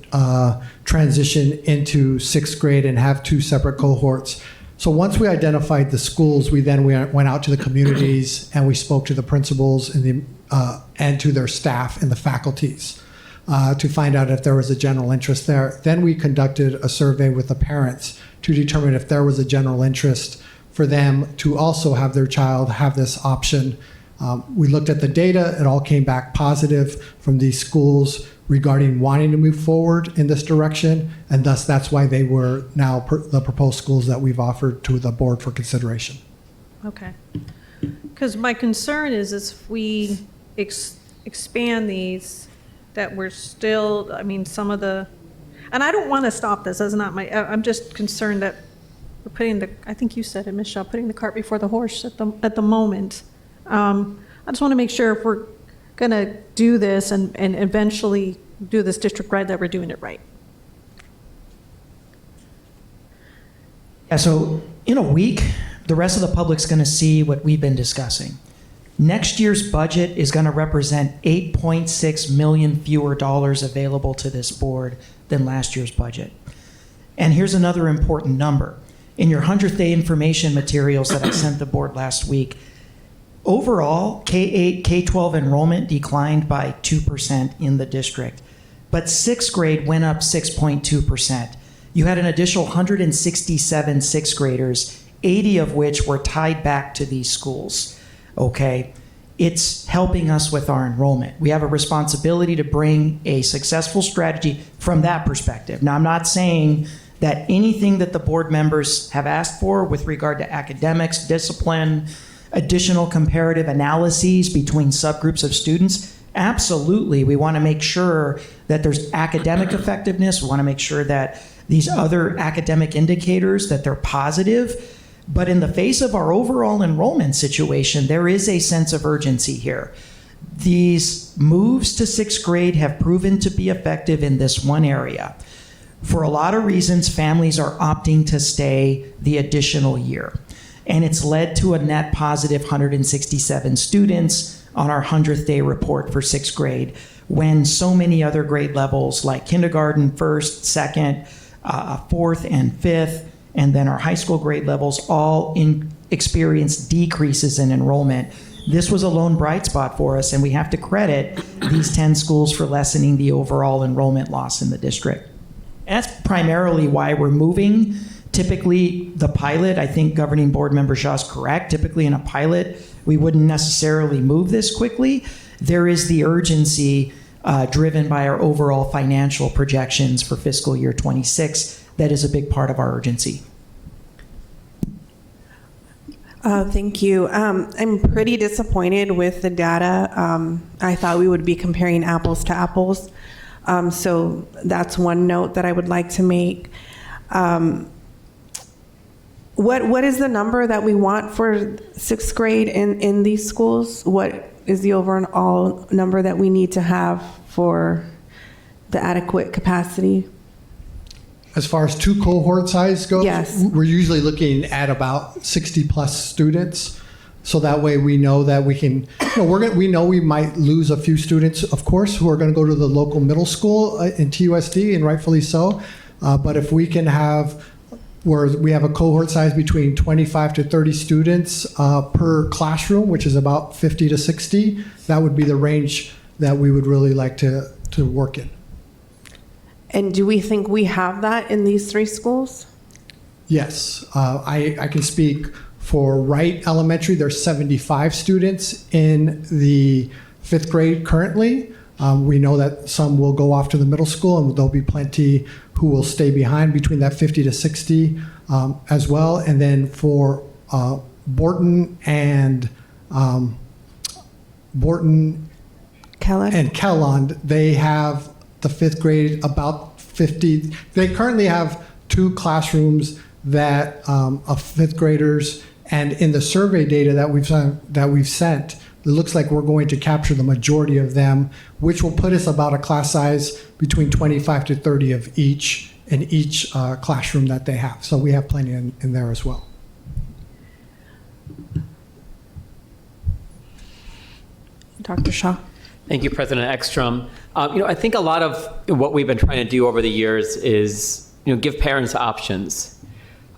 transition into 6th grade and have 2 separate cohorts. So once we identified the schools, we then went out to the communities and we spoke to the principals and to their staff and the faculties to find out if there was a general interest there. Then we conducted a survey with the parents to determine if there was a general interest for them to also have their child have this option. We looked at the data. It all came back positive from these schools regarding wanting to move forward in this direction, and thus that's why they were now the proposed schools that we've offered to the board for consideration. Okay. Because my concern is if we expand these, that we're still, some of the, and I don't want to stop this, that's not I'm just concerned that we're putting I think you said it, Ms. Shaw, putting the cart before the horse at the moment. I just want to make sure if we're going to do this and eventually do this district-wide, that we're doing it right. Yeah, so in a week, the rest of the public's going to see what we've been discussing. Next year's budget is going to represent $8.6 million fewer dollars available to this board than last year's budget. And here's another important number. In your 100th day information materials that I sent the board last week, overall, K-8, K-12 enrollment declined by 2% in the district, but 6th grade went up 6.2%. You had an additional 167 6th graders, 80 of which were tied back to these schools, okay? It's helping us with our enrollment. We have a responsibility to bring a successful strategy from that perspective. Now, I'm not saying that anything that the board members have asked for with regard to academics, discipline, additional comparative analyses between subgroups of students, absolutely, we want to make sure that there's academic effectiveness. We want to make sure that these other academic indicators, that they're positive. But in the face of our overall enrollment situation, there is a sense of urgency here. These moves to 6th grade have proven to be effective in this one area. For a lot of reasons, families are opting to stay the additional year. And it's led to a net positive 167 students, on our 100th day report for sixth grade, when so many other grade levels like kindergarten, first, second, fourth, and fifth, and then our high school grade levels all experienced decreases in enrollment. This was a lone bright spot for us, and we have to credit these 10 schools for lessening the overall enrollment loss in the district. And that's primarily why we're moving. Typically, the pilot, I think Governing Board Member Shaw is correct. Typically, in a pilot, we wouldn't necessarily move this quickly. There is the urgency driven by our overall financial projections for fiscal year 26. That is a big part of our urgency. Thank you. I'm pretty disappointed with the data. I thought we would be comparing apples to apples. So that's one note that I would like to make. What is the number that we want for sixth grade in these schools? What is the overall number that we need to have for the adequate capacity? As far as two cohort size goes, yes, we're usually looking at about 60 plus students. So that way we know that we can, we know we might lose a few students, of course, who are going to go to the local middle school in TUSD, and rightfully so. But if we can have, where we have a cohort size between 25 to 30 students per classroom, which is about 50 to 60, that would be the range that we would really like to work in. And do we think we have that in these three schools? Yes, I can speak for Wright Elementary. There's 75 students in the fifth grade currently. We know that some will go off to the middle school, and there'll be plenty who will stay behind between that 50 to 60 as well. And then for Borton and Kelland, they have the fifth grade about 50. They currently have 2 classrooms that of fifth graders, and in the survey data that we've sent, it looks like we're going to capture the majority of them, which will put us about a class size between 25 to 30 of each in each classroom that they have. So we have plenty in there as well. Dr. Shaw. Thank you, President Ekstrom. I think a lot of what we've been trying to do over the years is, give parents options.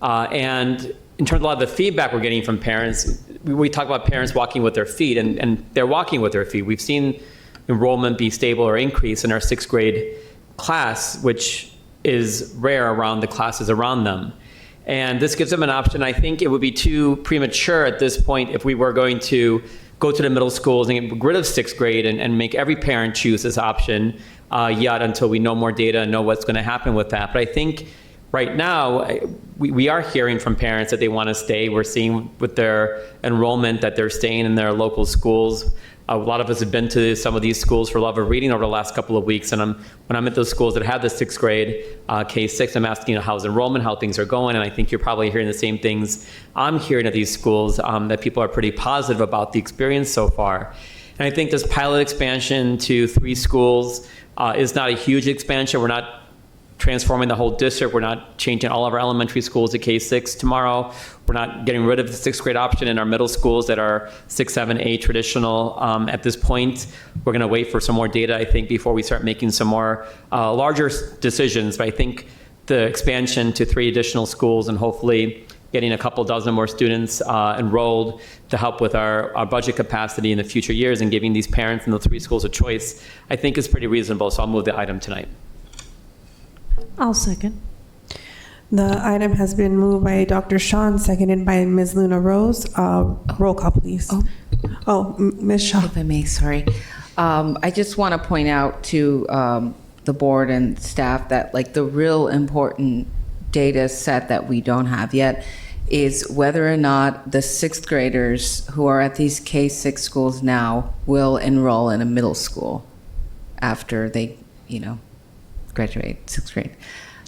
And in terms of a lot of the feedback we're getting from parents, we talk about parents walking with their feet, and they're walking with their feet. We've seen enrollment be stable or increase in our sixth grade class, which is rare around the classes around them. And this gives them an option. I think it would be too premature at this point if we were going to go to the middle schools and get rid of sixth grade and make every parent choose this option yet until we know more data and know what's going to happen with that. But I think right now, we are hearing from parents that they want to stay. We're seeing with their enrollment that they're staying in their local schools. A lot of us have been to some of these schools for love of reading over the last couple of weeks. And when I'm at those schools that have the sixth grade, K6, I'm asking how's enrollment, how things are going. And I think you're probably hearing the same things I'm hearing at these schools, that people are pretty positive about the experience so far. And I think this pilot expansion to 3 schools is not a huge expansion. We're not transforming the whole district. We're not changing all of our elementary schools to K6 tomorrow. We're not getting rid of the sixth grade option in our middle schools that are 6, 7, 8 traditional at this point. We're going to wait for some more data, I think, before we start making some more larger decisions. But I think the expansion to 3 additional schools and hopefully getting a couple dozen more students enrolled to help with our budget capacity in the future years and giving these parents in the 3 schools a choice, I think is pretty reasonable. So I'll move the item tonight. I'll second. The item has been moved by Dr. Shaw, seconded by Ms. Luna Rose. Roll call, please. Ms. Shaw. If I may, sorry. I just want to point out to the board and staff that the real important data set that we don't have yet is whether or not the sixth graders who are at these K6 schools now will enroll in a middle school after they, graduate sixth grade.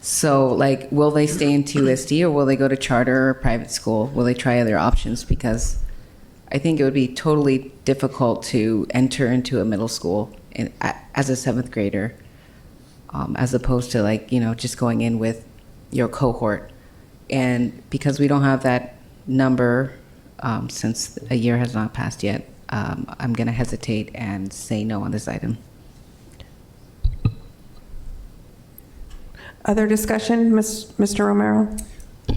So will they stay in TUSD or will they go to charter or private school? Will they try other options? Because I think it would be totally difficult to enter into a middle school as a 7th grader, as opposed to just going in with your cohort. And because we don't have that number, since a year has not passed yet, I'm going to hesitate and say no on this item. Other discussion, Mr. Romero?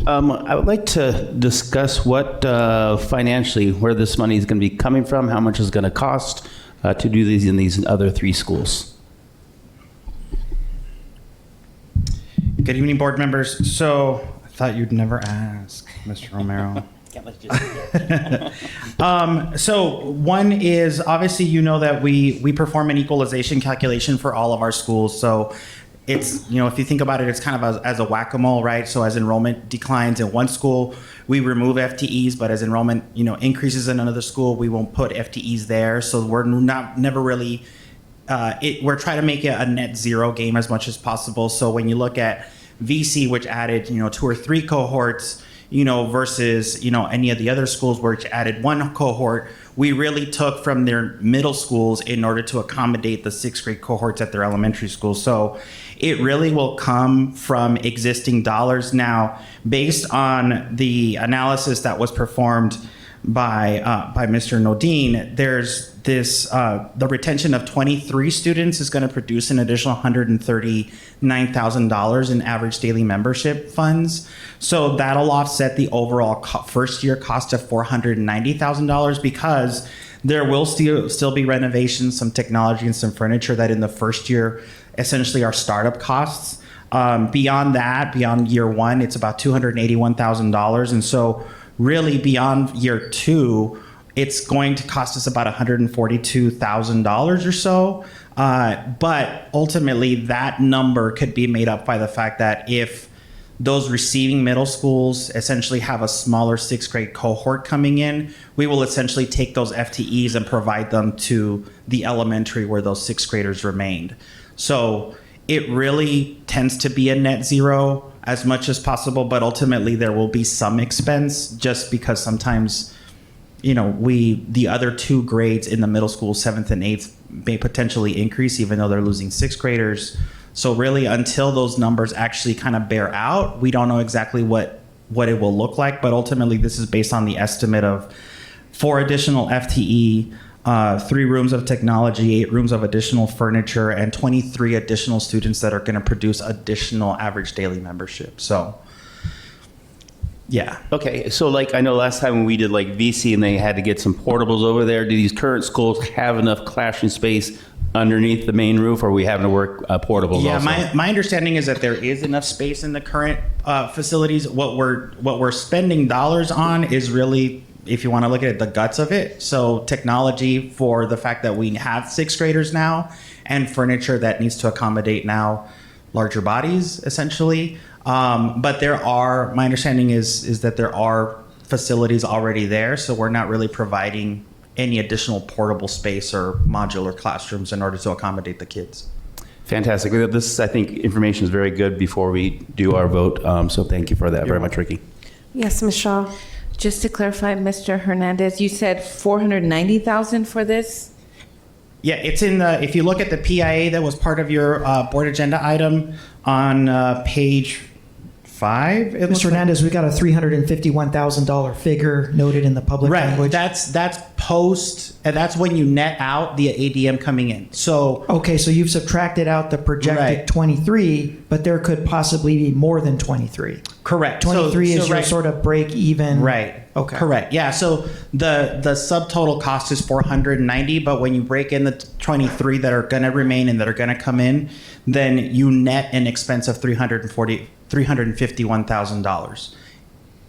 I would like to discuss what financially, where this money is going to be coming from, how much it's going to cost to do these in these other 3 schools. Good evening, board members. So I thought you'd never ask, Mr. Romero. So one is, obviously, you know that we perform an equalization calculation for all of our schools. So it's, if you think about it, it's kind of as a whack-a-mole, right? So as enrollment declines in one school, we remove FTEs, but as enrollment, increases in another school, we won't put FTEs there. So we're never really, we're trying to make it a net zero game as much as possible. So when you look at VC, which added, 2 or 3 cohorts, versus, any of the other schools which added 1 cohort, we really took from their middle schools in order to accommodate the 6th grade cohorts at their elementary schools. So it really will come from existing dollars. Now, based on the analysis that was performed by Mr. Nodine, there's this, the retention of 23 students is going to produce an additional $139,000 in average daily membership funds. So that'll offset the overall first year cost of $490,000, because there will still be renovations, some technology and some furniture that in the first year essentially are startup costs. Beyond that, beyond year 1, it's about $281,000. And so really beyond year 2, it's going to cost us about $142,000 or so. But ultimately, that number could be made up by the fact that if those receiving middle schools essentially have a smaller 6th grade cohort coming in, we will essentially take those FTEs and provide them to the elementary where those 6th graders remained. So it really tends to be a net zero as much as possible, but ultimately there will be some expense just because sometimes, the other 2 grades in the middle school, 7th and 8th, may potentially increase even though they're losing 6th graders. So really, until those numbers actually kind of bear out, we don't know exactly what it will look like, but ultimately this is based on the estimate of 4 additional FTE, 3 rooms of technology, 8 rooms of additional furniture, and 23 additional students that are going to produce additional average daily membership. So, yeah. Okay, so like I know last time when we did like VC and they had to get some portables over there, do these current schools have enough classroom space underneath the main roof, or are we having to work portables also? My understanding is that there is enough space in the current facilities. What we're spending dollars on is really, if you want to look at it, the guts of it. So technology for the fact that we have 6th graders now, and furniture that needs to accommodate now larger bodies, essentially. But my understanding is that there are facilities already there, so we're not really providing any additional portable space or modular classrooms in order to accommodate the kids. Fantastic. This, I think, information is very good before we do our vote. So thank you for that very much, Ricky. Yes, Ms. Shaw. Just to clarify, Mr. Hernandez, you said $490,000 for this? Yeah, it's in the, if you look at the PIA that was part of your board agenda item on page 5. Mr. Hernandez, we got a $351,000 figure noted in the public language. That's post, and that's when you net out the ADM coming in. So okay, so you've subtracted out the projected 23, but there could possibly be more than 23. Correct. 23 is your sort of break even. Right. Okay. Correct. Yeah. So the subtotal cost is 490, but when you break in the 23 that are going to remain and that are going to come in, then you net an expense of $351,000.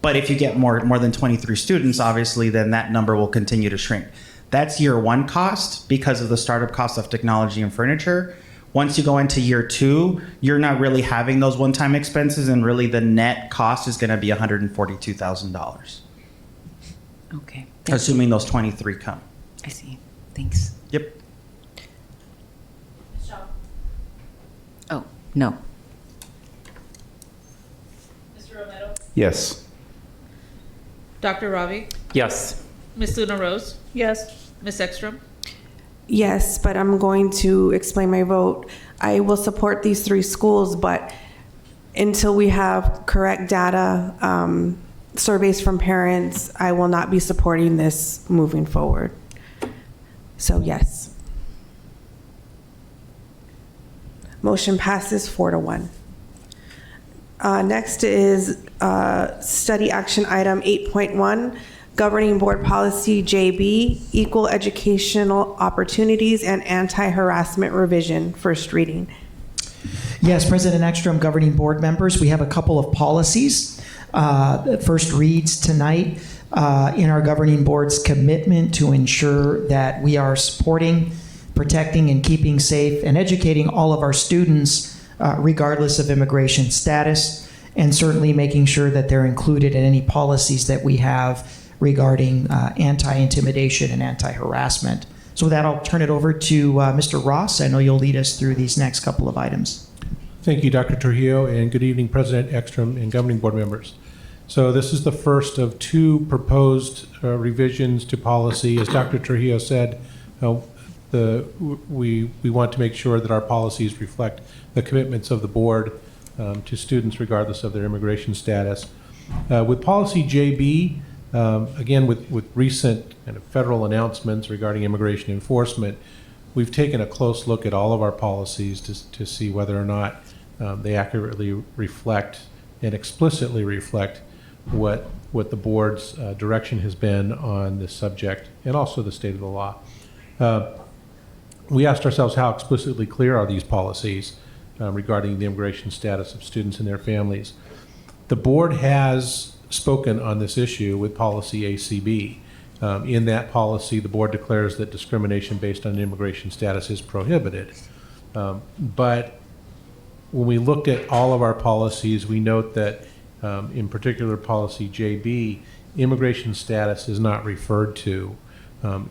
But if you get more than 23 students, obviously, then that number will continue to shrink. That's year 1 cost because of the startup cost of technology and furniture. Once you go into year 2, you're not really having those one-time expenses, and really the net cost is going to be $142,000. Okay. Assuming those 23 come. I see. Thanks. Yep. Oh, no. Mr. Romero? Yes. Dr. Ravi? Yes. Ms. Luna Rose? Yes. Ms. Ekstrom? Yes, but I'm going to explain my vote. I will support these 3 schools, but until we have correct data, surveys from parents, I will not be supporting this moving forward. So yes. Motion passes 4-1. Next is study action item 8.1, Governing Board Policy JB, Equal Educational Opportunities and Anti-Harassment Revision, first reading. Yes, President Ekstrom, governing board members, we have a couple of policies. First reads tonight in our governing board's commitment to ensure that we are supporting, protecting, and keeping safe and educating all of our students regardless of immigration status, and certainly making sure that they're included in any policies that we have regarding anti-intimidation and anti-harassment. So with that, I'll turn it over to Mr. Ross. I know you'll lead us through these next couple of items. Thank you, Dr. Trujillo, and good evening, President Ekstrom and governing board members. So this is the first of two proposed revisions to policy. As Dr. Trujillo said, we want to make sure that our policies reflect the commitments of the board to students regardless of their immigration status. With policy JB, again, with recent kind of federal announcements regarding immigration enforcement, we've taken a close look at all of our policies to see whether or not they accurately reflect and explicitly reflect what the board's direction has been on this subject and also the state of the law. We asked ourselves, how explicitly clear are these policies regarding the immigration status of students and their families? The board has spoken on this issue with policy ACB. In that policy, the board declares that discrimination based on immigration status is prohibited. But when we looked at all of our policies, we note that in particular policy JB, immigration status is not referred to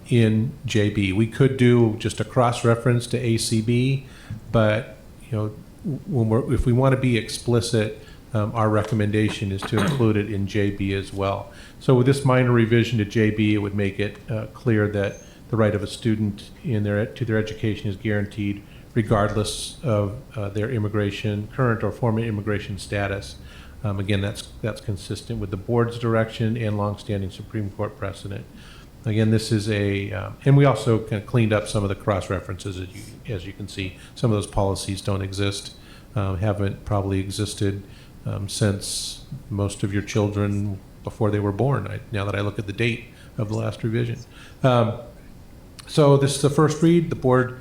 in JB. We could do just a cross-reference to ACB, but if we want to be explicit, our recommendation is to include it in JB as well. So with this minor revision to JB, it would make it clear that the right of a student to their education is guaranteed regardless of their current or former immigration status. Again, that's consistent with the board's direction and longstanding Supreme Court precedent. Again, this is and we also kind of cleaned up some of the cross-references. As you can see, some of those policies don't exist, haven't probably existed since most of your children before they were born, now that I look at the date of the last revision. So this is the first read. The board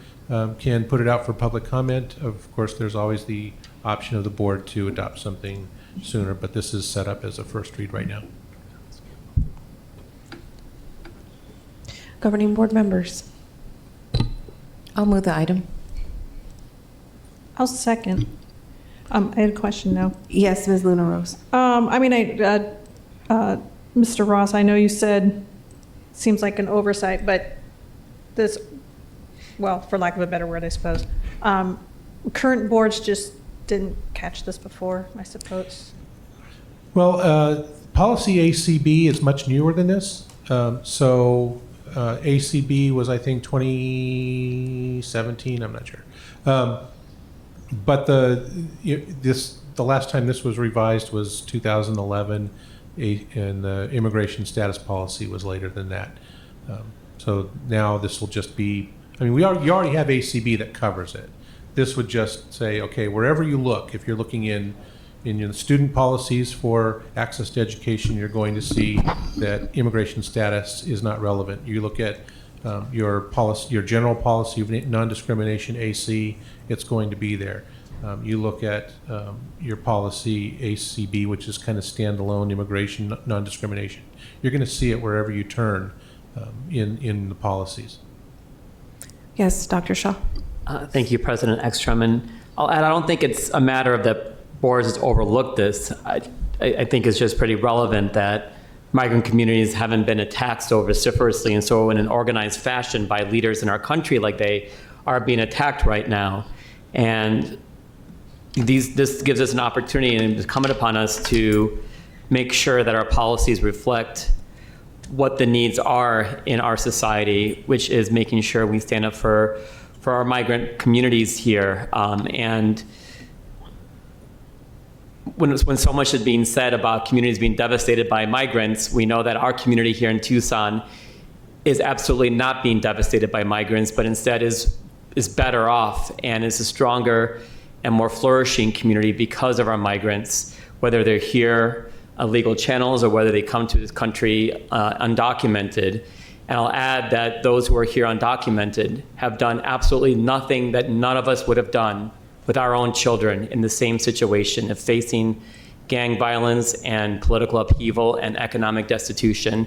can put it out for public comment. Of course, there's always the option of the board to adopt something sooner, but this is set up as a first read right now. Governing board members. I'll move the item. I'll second. I had a question now. Yes, Ms. Luna Rose. Mr. Ross, I know you said seems like an oversight, but this, well, for lack of a better word, I suppose, current boards just didn't catch this before, I suppose. Well, policy ACB is much newer than this. ACB was, I think, 2017. I'm not sure. But the last time this was revised was 2011, and the immigration status policy was later than that. So now this will just be, you already have ACB that covers it. This would just say, okay, wherever you look, if you're looking in the student policies for access to education, you're going to see that immigration status is not relevant. You look at your general policy of non-discrimination, AC, it's going to be there. You look at your policy ACB, which is kind of standalone immigration non-discrimination. You're going to see it wherever you turn in the policies. Yes, Dr. Shaw. Thank you, President Ekstrom. And I'll add, I don't think it's a matter of the boards has overlooked this. I think it's just pretty relevant that migrant communities haven't been attacked so vociferously and so in an organized fashion by leaders in our country like they are being attacked right now. And this gives us an opportunity, and it's incumbent upon us to make sure that our policies reflect what the needs are in our society, which is making sure we stand up for our migrant communities here. And when so much is being said about communities being devastated by migrants, we know that our community here in Tucson is absolutely not being devastated by migrants, but instead is better off and is a stronger and more flourishing community because of our migrants, whether they're here on legal channels or whether they come to this country undocumented. And I'll add that those who are here undocumented have done absolutely nothing that none of us would have done with our own children in the same situation of facing gang violence and political upheaval and economic destitution.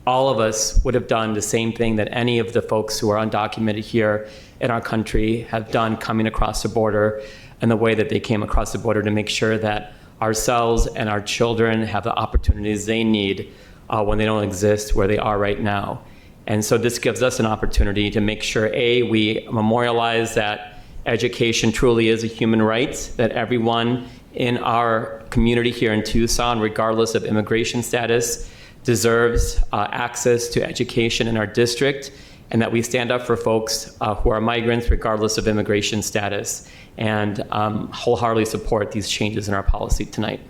All of us would have done the same thing that any of the folks who are undocumented here in our country have done coming across the border, and the way that they came across the border to make sure that ourselves and our children have the opportunities they need when they don't exist where they are right now. And so this gives us an opportunity to make sure, A, we memorialize that education truly is a human right, that everyone in our community here in Tucson, regardless of immigration status, deserves access to education in our district, and that we stand up for folks who are migrants regardless of immigration status, and wholeheartedly support these changes in our policy tonight.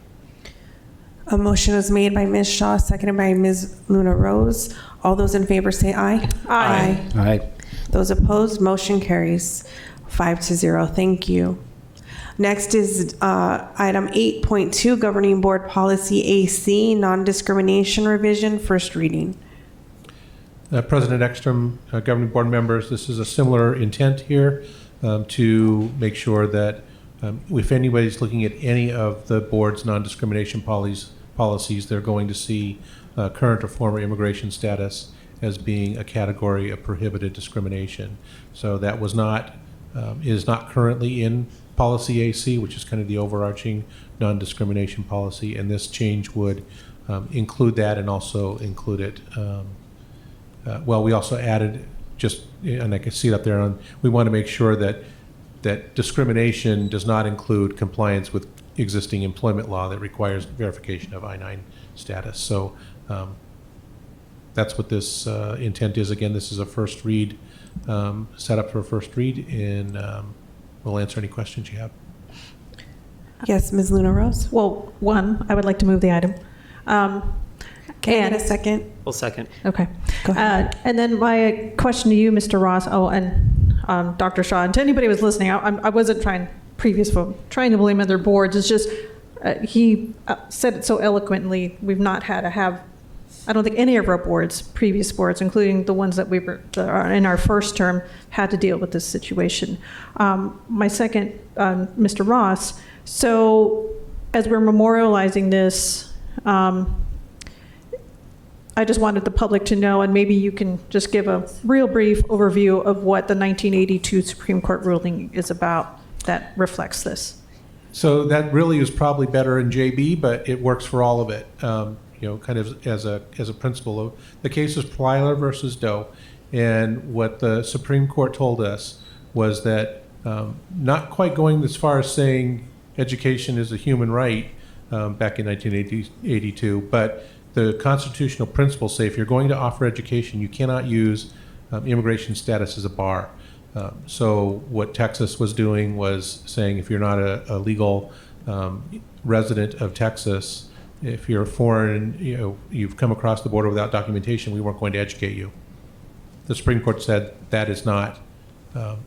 A motion was made by Ms. Shaw, seconded by Ms. Luna Rose. All those in favor say aye. Aye. Aye. Those opposed, motion carries 5-0. Thank you. Next is item 8.2, Governing Board Policy AC, Non-Discrimination Revision, first reading. President Ekstrom, governing board members, this is a similar intent here to make sure that if anybody's looking at any of the board's non-discrimination policies, they're going to see current or former immigration status as being a category of prohibited discrimination. So that was not, is not currently in policy AC, which is kind of the overarching non-discrimination policy, and this change would include that and also include it. Well, we also added just, and I can see it up there, we want to make sure that discrimination does not include compliance with existing employment law that requires verification of I-9 status. So that's what this intent is. Again, this is a first read, set up for a first read, and we'll answer any questions you have. Yes, Ms. Luna Rose. Well, one, I would like to move the item. Can I get a second? Well, second. Okay. Go ahead. And then my question to you, Mr. Ross, and Dr. Shaw, and to anybody who was listening, I wasn't trying to blame other boards. It's just he said it so eloquently. We've not had to have, I don't think any of our boards, previous boards, including the ones that that are in our first term, had to deal with this situation. My second, Mr. Ross, so as we're memorializing this, I just wanted the public to know, and maybe you can just give a real brief overview of what the 1982 Supreme Court ruling is about that reflects this. So that really is probably better in JB, but it works for all of it. Kind of as a principle of the case is Plyler versus Doe, and what the Supreme Court told us was that not quite going as far as saying education is a human right back in 1982, but the constitutional principles say if you're going to offer education, you cannot use immigration status as a bar. So what Texas was doing was saying if you're not a legal resident of Texas, if you're foreign, you've come across the border without documentation, we weren't going to educate you. The Supreme Court said that is not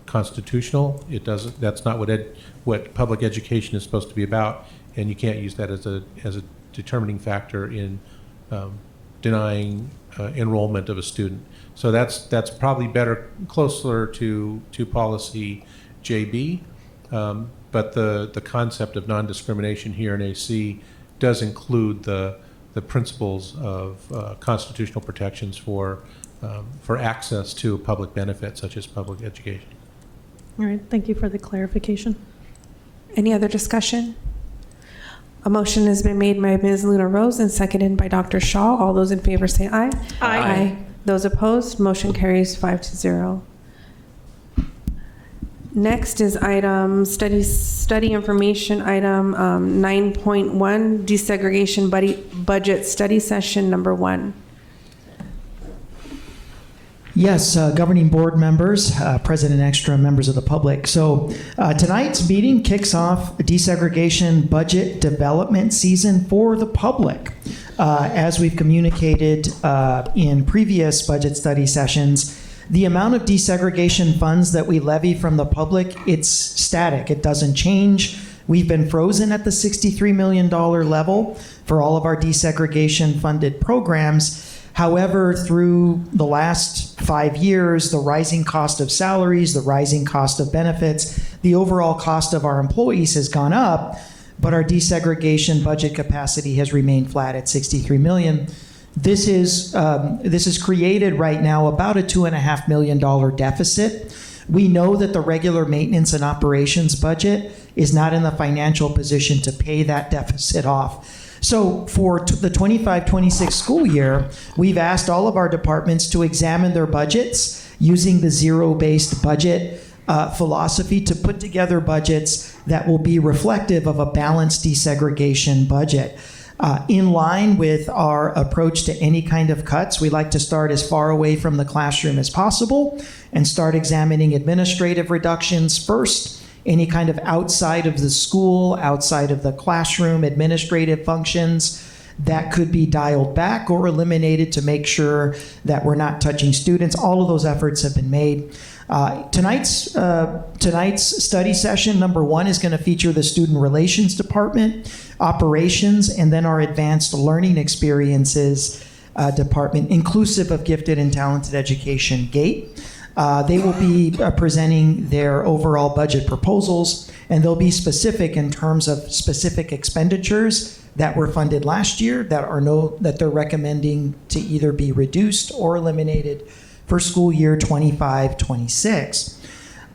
constitutional. It doesn't. That's not what public education is supposed to be about, and you can't use that as a determining factor in denying enrollment of a student. So that's probably better, closer to policy JB, but the concept of non-discrimination here in AC does include the principles of constitutional protections for access to public benefits such as public education. All right, thank you for the clarification. Any other discussion? A motion has been made by Ms. Luna Rose and seconded by Dr. Shaw. All those in favor say aye. Aye. Those opposed, motion carries 5-0. Next is item study information item 9.1, desegregation budget study session number 1. Yes, governing board members, President Ekstrom, members of the public. So tonight's meeting kicks off desegregation budget development season for the public. As we've communicated in previous budget study sessions, the amount of desegregation funds that we levy from the public, it's static. It doesn't change. We've been frozen at the $63 million level for all of our desegregation funded programs. However, through the last 5 years, the rising cost of salaries, the rising cost of benefits, the overall cost of our employees has gone up, but our desegregation budget capacity has remained flat at $63 million. This is created right now about a $2.5 million deficit. We know that the regular maintenance and operations budget is not in the financial position to pay that deficit off. So for the 25-26 school year, we've asked all of our departments to examine their budgets using the zero-based budget philosophy to put together budgets that will be reflective of a balanced desegregation budget. In line with our approach to any kind of cuts, we like to start as far away from the classroom as possible and start examining administrative reductions first. Any kind of outside of the school, outside of the classroom administrative functions that could be dialed back or eliminated to make sure that we're not touching students. All of those efforts have been made. Tonight's study session, number one, is going to feature the Student Relations Department, Operations, and then our Advanced Learning Experiences Department, inclusive of Gifted and Talented Education, GATE. They will be presenting their overall budget proposals, and they'll be specific in terms of specific expenditures that were funded last year that they're recommending to either be reduced or eliminated for school year 25-26.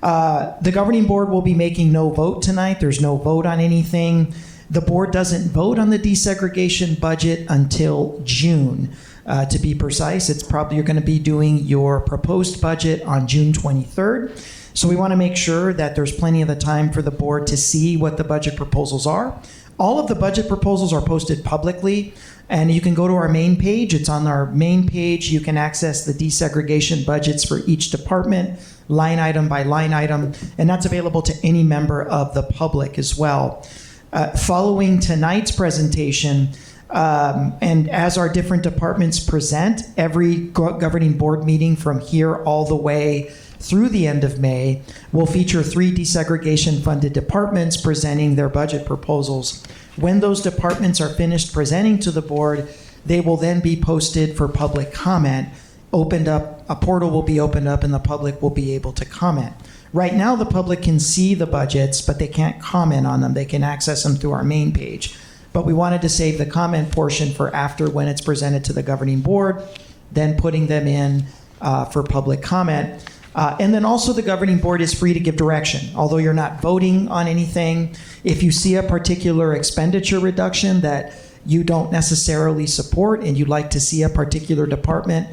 The governing board will be making no vote tonight. There's no vote on anything. The board doesn't vote on the desegregation budget until June. To be precise, it's probably you're going to be doing your proposed budget on June 23rd. So we want to make sure that there's plenty of the time for the board to see what the budget proposals are. All of the budget proposals are posted publicly, and you can go to our main page. It's on our main page. You can access the desegregation budgets for each department, line item by line item, and that's available to any member of the public as well. Following tonight's presentation, and as our different departments present, every governing board meeting from here all the way through the end of May will feature 3 desegregation-funded departments presenting their budget proposals. When those departments are finished presenting to the board, they will then be posted for public comment. A portal will be opened up, and the public will be able to comment. Right now, the public can see the budgets, but they can't comment on them. They can access them through our main page. But we wanted to save the comment portion for after when it's presented to the governing board, then putting them in for public comment. And then also the governing board is free to give direction. Although you're not voting on anything, if you see a particular expenditure reduction that you don't necessarily support and you'd like to see a particular department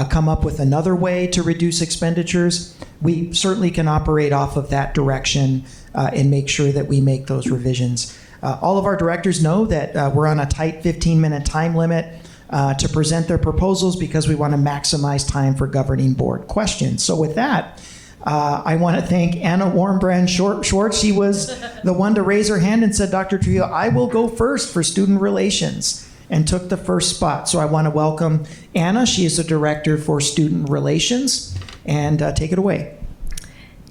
come up with another way to reduce expenditures, we certainly can operate off of that direction and make sure that we make those revisions. All of our directors know that we're on a tight 15-minute time limit to present their proposals because we want to maximize time for governing board questions. So with that, I want to thank Anna Warmbrand Schwartz. She was the one to raise her hand and said, Dr. Trujillo, I will go first for student relations, and took the first spot. So I want to welcome Anna. She is the director for student relations, and take it away.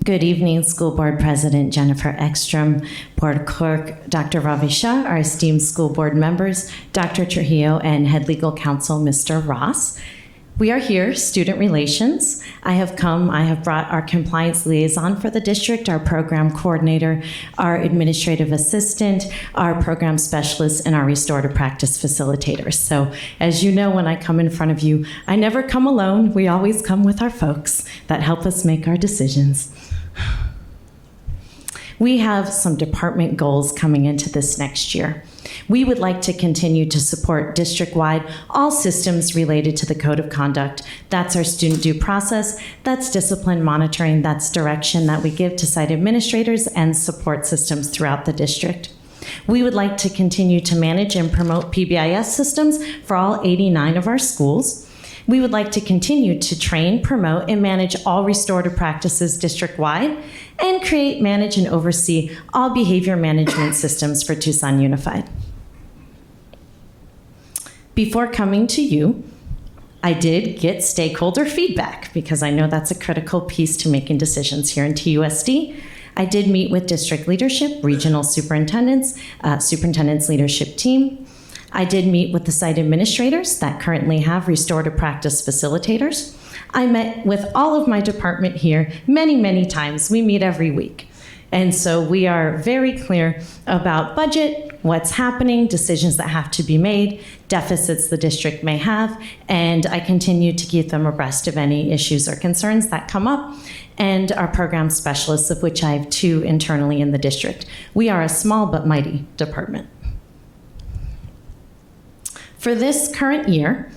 Good evening, School Board President Jennifer Ekstrom, Board Clerk Dr. Ravi Shah, our esteemed school board members, Dr. Trujillo, and Head Legal Counsel Mr. Ross. We are here, Student Relations. I have brought our compliance liaison for the district, our program coordinator, our administrative assistant, our program specialist, and our restorative practice facilitators. So as you know, when I come in front of you, I never come alone. We always come with our folks that help us make our decisions. We have some department goals coming into this next year. We would like to continue to support district-wide all systems related to the Code of Conduct. That's our student due process, that's discipline monitoring, that's direction that we give to site administrators and support systems throughout the district. We would like to continue to manage and promote PBIS systems for all 89 of our schools. We would like to continue to train, promote, and manage all restorative practices district-wide and create, manage, and oversee all behavior management systems for Tucson Unified. Before coming to you, I did get stakeholder feedback because I know that's a critical piece to making decisions here in TUSD. I did meet with district leadership, regional superintendents, superintendent's leadership team. I did meet with the site administrators that currently have restorative practice facilitators. I met with all of my department here many, many times. We meet every week. And so we are very clear about budget, what's happening, decisions that have to be made, deficits the district may have, and I continue to keep them abreast of any issues or concerns that come up, and our program specialists, of which I have 2 internally in the district. We are a small but mighty department. For this current year,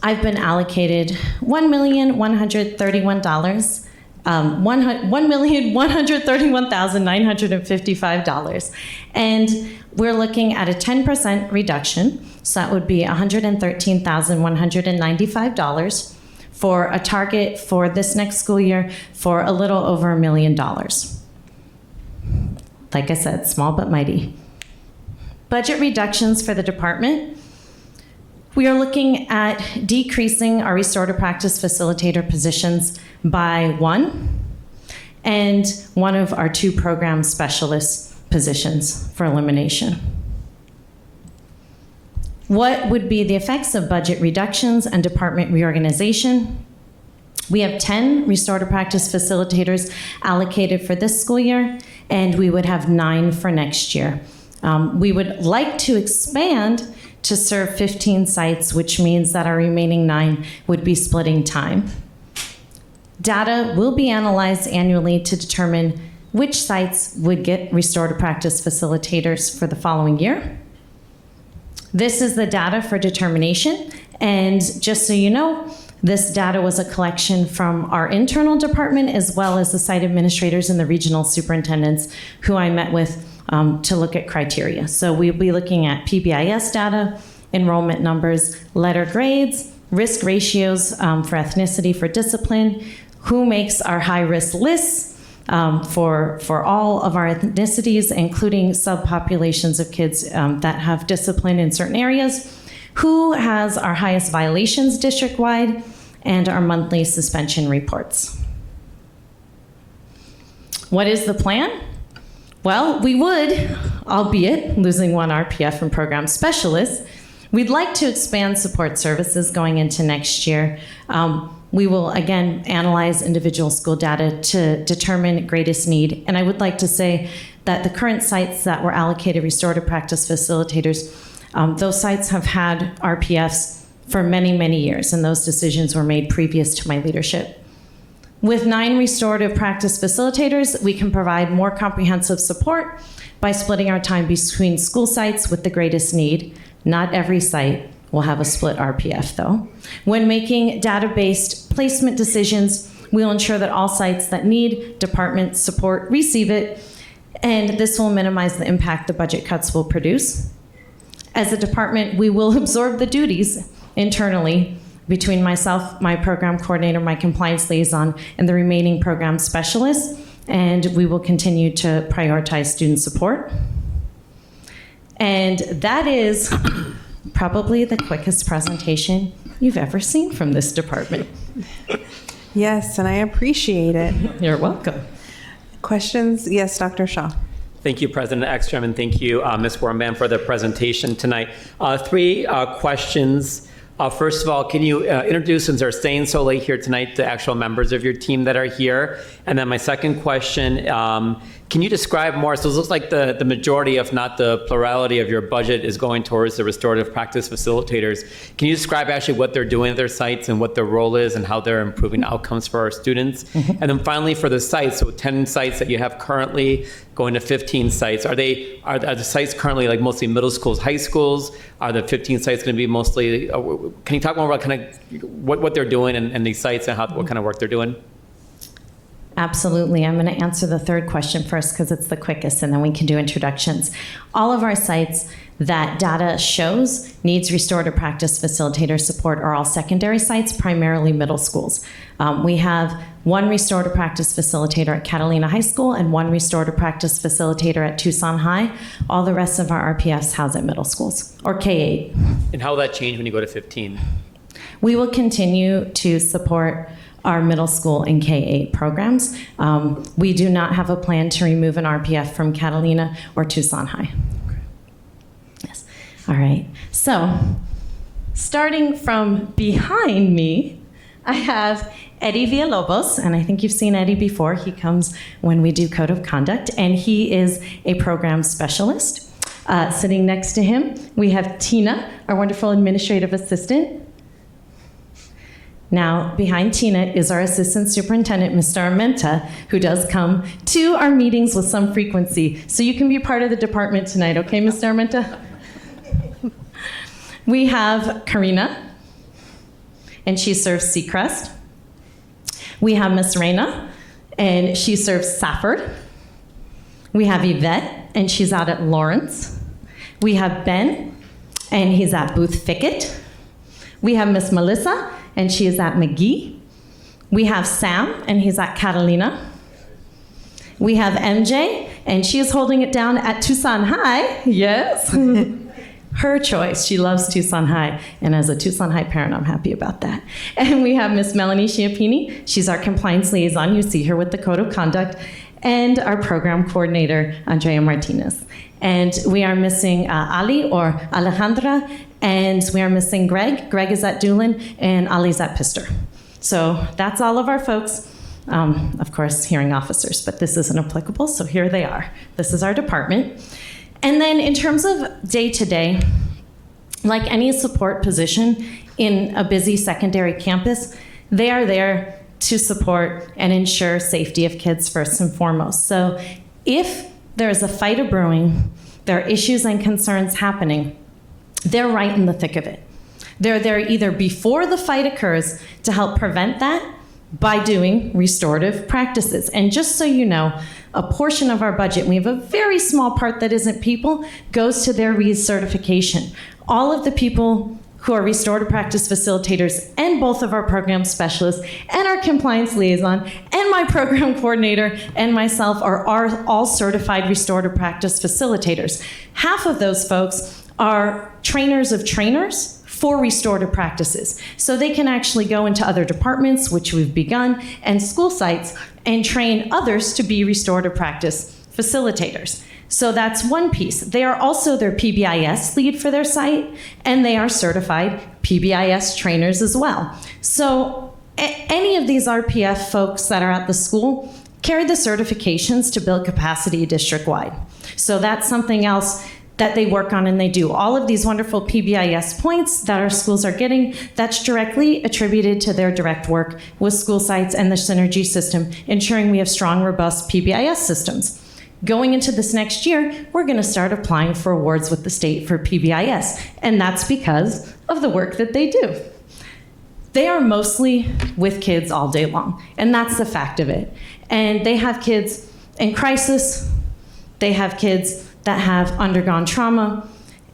I've been allocated $1,131,955. And we're looking at a 10% reduction, so that would be $113,195 for a target for this next school year for a little over $1 million. Like I said, small but mighty. Budget reductions for the department. We are looking at decreasing our restorative practice facilitator positions by 1 and one of our 2 program specialist positions for elimination. What would be the effects of budget reductions and department reorganization? We have 10 restorative practice facilitators allocated for this school year, and we would have 9 for next year. We would like to expand to serve 15 sites, which means that our remaining 9 would be splitting time. Data will be analyzed annually to determine which sites would get restorative practice facilitators for the following year. This is the data for determination, and just so you know, this data was a collection from our internal department as well as the site administrators and the regional superintendents who I met with to look at criteria. So we'll be looking at PBIS data, enrollment numbers, letter grades, risk ratios for ethnicity, for discipline, who makes our high-risk lists for all of our ethnicities, including subpopulations of kids that have discipline in certain areas, who has our highest violations district-wide, and our monthly suspension reports. What is the plan? Well, we would, albeit losing 1 RPF and program specialist, we'd like to expand support services going into next year. We will, again, analyze individual school data to determine greatest need. And I would like to say that the current sites that were allocated restorative practice facilitators, those sites have had RPFs for many, many years, and those decisions were made previous to my leadership. With 9 restorative practice facilitators, we can provide more comprehensive support by splitting our time between school sites with the greatest need. Not every site will have a split RPF, though. When making data-based placement decisions, we'll ensure that all sites that need department support receive it, and this will minimize the impact the budget cuts will produce. As a department, we will absorb the duties internally between myself, my program coordinator, my compliance liaison, and the remaining program specialists, and we will continue to prioritize student support. And that is probably the quickest presentation you've ever seen from this department. Yes, and I appreciate it. You're welcome. Questions? Yes, Dr. Shaw. Thank you, President Ekstrom, and thank you, Ms. Wormbam, for the presentation tonight. 3 questions. First of all, can you introduce, since they're staying so late here tonight, the actual members of your team that are here? And then my second question, can you describe more? So it looks like the majority, if not the plurality of your budget is going towards the restorative practice facilitators. Can you describe actually what they're doing at their sites and what their role is and how they're improving outcomes for our students? Mm-hmm. And then finally for the sites, so 10 sites that you have currently going to 15 sites. Are the sites currently like mostly middle schools, high schools? Are the 15 sites going to be mostly, can you talk more about kind of what they're doing and these sites and what kind of work they're doing? Absolutely. I'm going to answer the third question first because it's the quickest, and then we can do introductions. All of our sites that data shows needs restorative practice facilitator support are all secondary sites, primarily middle schools. We have one restorative practice facilitator at Catalina High School and one restorative practice facilitator at Tucson High. All the rest of our RPFs house at middle schools, or K-8. And how will that change when you go to 15? We will continue to support our middle school and K-8 programs. We do not have a plan to remove an RPF from Catalina or Tucson High. Yes. All right. So, starting from behind me, I have Eddie Villalobos, and I think you've seen Eddie before. He comes when we do Code of Conduct, and he is a program specialist. Sitting next to him, we have Tina, our wonderful administrative assistant. Now, behind Tina is our assistant superintendent, Mr. Armenta, who does come to our meetings with some frequency. So you can be part of the department tonight, okay, Mr. Armenta? We have Karina, and she serves Seacrest. We have Miss Reina, and she serves Safford. We have Yvette, and she's out at Lawrence. We have Ben, and he's at Booth Fickett. We have Miss Melissa, and she is at McGee. We have Sam, and he's at Catalina. We have MJ, and she is holding it down at Tucson High. Yes. Her choice. She loves Tucson High. And as a Tucson High parent, I'm happy about that. And we have Miss Melanie Schiappini. She's our compliance liaison. You see her with the Code of Conduct. And our program coordinator, Andrea Martinez. And we are missing Ali or Alejandra, and we are missing Greg. Greg is at Doolin, and Ali's at Pister. So that's all of our folks. Of course, hearing officers, but this isn't applicable, so here they are. This is our department. And then in terms of day-to-day, like any support position in a busy secondary campus, they are there to support and ensure safety of kids first and foremost. So if there's a fight brewing, there are issues and concerns happening, they're right in the thick of it. They're there either before the fight occurs to help prevent that by doing restorative practices. And just so you know, a portion of our budget, we have a very small part that isn't people, goes to their recertification. All of the people who are restorative practice facilitators and both of our program specialists and our compliance liaison and my program coordinator and myself are all certified restorative practice facilitators. Half of those folks are trainers of trainers for restorative practices. So they can actually go into other departments, which we've begun, and school sites, and train others to be restorative practice facilitators. So that's one piece. They are also their PBIS lead for their site, and they are certified PBIS trainers as well. So any of these RPF folks that are at the school carry the certifications to build capacity district-wide. So that's something else that they work on and they do. All of these wonderful PBIS points that our schools are getting, that's directly attributed to their direct work with school sites and the Synergy system, ensuring we have strong, robust PBIS systems. Going into this next year, we're going to start applying for awards with the state for PBIS, and that's because of the work that they do. They are mostly with kids all day long, and that's the fact of it. And they have kids in crisis, they have kids that have undergone trauma,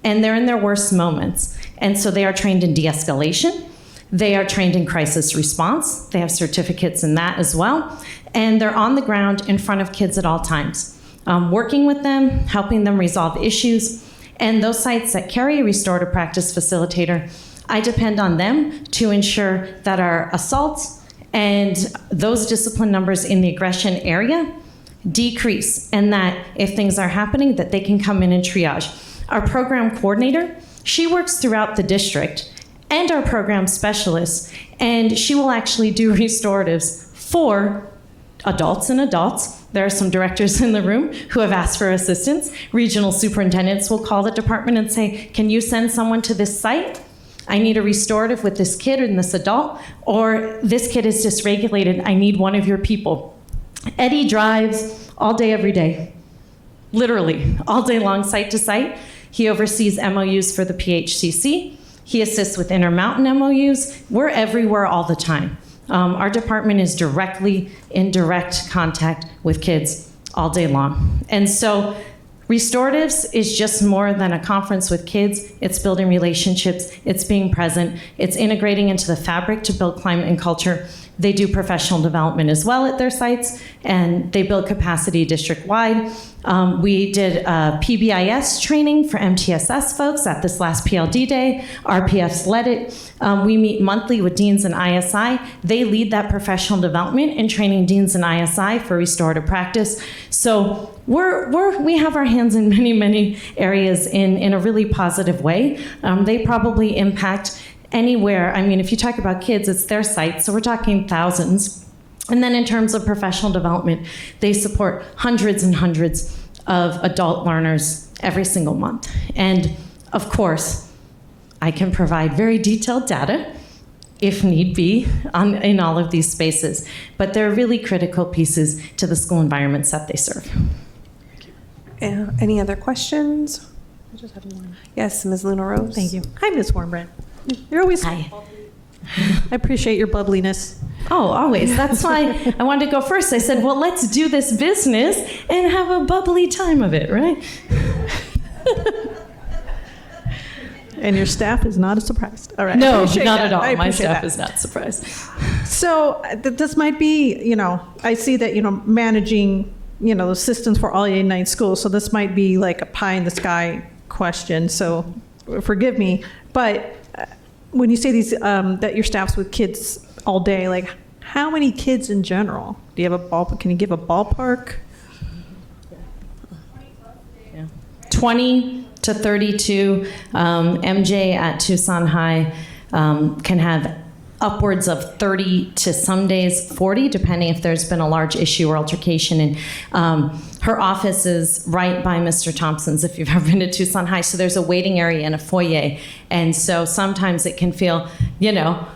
and they're in their worst moments. And so they are trained in de-escalation, they are trained in crisis response, they have certificates in that as well, and they're on the ground in front of kids at all times. Working with them, helping them resolve issues, and those sites that carry a restorative practice facilitator, I depend on them to ensure that our assaults and those discipline numbers in the aggression area decrease, and that if things are happening, that they can come in and triage. Our program coordinator, she works throughout the district, and our program specialists, and she will actually do restoratives for adults and adults. There are some directors in the room who have asked for assistance. Regional superintendents will call the department and say, can you send someone to this site? I need a restorative with this kid and this adult, or this kid is dysregulated, I need one of your people. Eddie drives all day, every day, literally all day long, site to site. He oversees MOUs for the PHCC. He assists with Intermountain MOUs. We're everywhere all the time. Our department is directly in direct contact with kids all day long. And so Restoratives is just more than a conference with kids. It's building relationships, it's being present, it's integrating into the fabric to build climate and culture. They do professional development as well at their sites, and they build capacity district-wide. We did PBIS training for MTSS folks at this last PLD day. RPFs led it. We meet monthly with deans and ISI. They lead that professional development and training deans and ISI for restorative practice. So we have our hands in many, many areas in a really positive way. They probably impact anywhere. I mean, if you talk about kids, it's their site, so we're talking thousands. And then in terms of professional development, they support hundreds and hundreds of adult learners every single month. And of course, I can provide very detailed data, if need be, in all of these spaces. But they're really critical pieces to the school environments that they serve. Any other questions? I just had one. Yes, Ms. Luna Rose. Thank you. Hi, Ms. Warmbrand. You're always. Hi. I appreciate your bubbliness. Oh, always. That's why I wanted to go first. I said, well, let's do this business and have a bubbly time of it, right? And your staff is not surprised. All right. No, Appreciate not that. at all. I My appreciate staff that. is not surprised. So this might be, I see that, managing, the systems for all 89 schools. So this might be like a pie in the sky question. So forgive me. But when you say these, that your staff's with kids all day, like how many kids in general? Do you have a ballpark? Can you give a ballpark? 20 to 32. MJ at Tucson High can have upwards of 30 to some days 40, depending if there's been a large issue or altercation. And her office is right by Mr. Thompson's, if you've ever been to Tucson High. So there's a waiting area and a foyer. And so sometimes it can feel,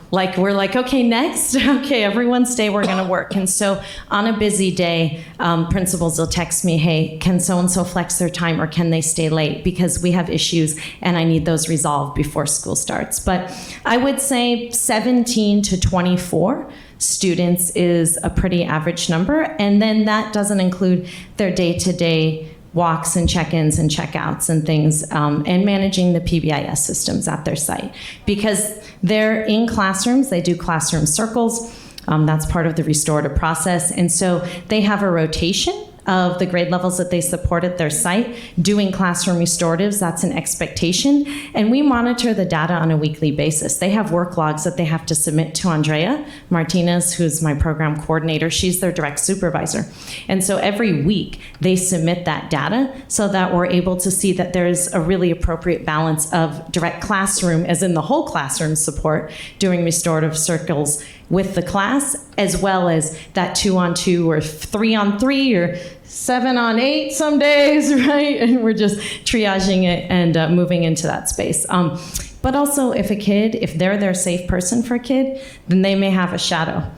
like we're like, okay, next. Okay, everyone stay, we're going to work. And so on a busy day, principals will text me, hey, can so-and-so flex their time or can they stay late? Because we have issues and I need those resolved before school starts. But I would say 17 to 24 students is a pretty average number. And then that doesn't include their day-to-day walks and check-ins and check-outs and things, and managing the PBIS systems at their site. Because they're in classrooms, they do classroom circles. That's part of the restorative process. And so they have a rotation of the grade levels that they support at their site, doing classroom restoratives. That's an expectation. And we monitor the data on a weekly basis. They have work logs that they have to submit to Andrea Martinez, who's my program coordinator. She's their direct supervisor. And so every week they submit that data so that we're able to see that there's a really appropriate balance of direct classroom, as in the whole classroom support, doing restorative circles with the class, as well as that 2-on-2 or 3-on-3 or 7-on-8 some days, right? And we're just triaging it and moving into that space. But also if they're their safe person for a kid, then they may have a shadow,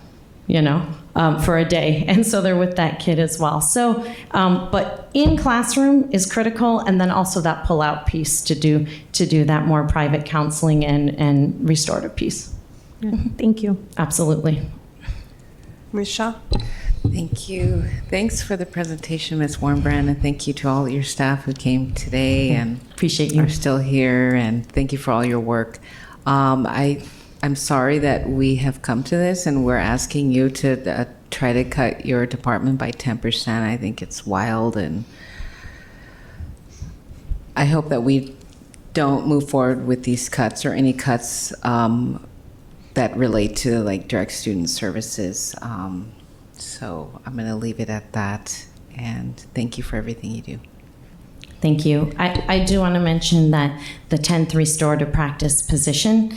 for a day. And so they're with that kid as well. So, but in classroom is critical, and then also that pull-out piece to do that more private counseling and restorative piece. Yeah, thank you. Absolutely. Ms. Shaw? Thank you. Thanks for the presentation, Ms. Warmbrand, and thank you to all your staff who came today and appreciate you. Are still here, and thank you for all your work. I'm sorry that we have come to this, and we're asking you to try to cut your department by 10%. I think it's wild, and I hope that we don't move forward with these cuts or any cuts that relate to direct student services. So I'm going to leave it at that. And thank you for everything you do. Thank you. I do want to mention that the 10th restorative practice position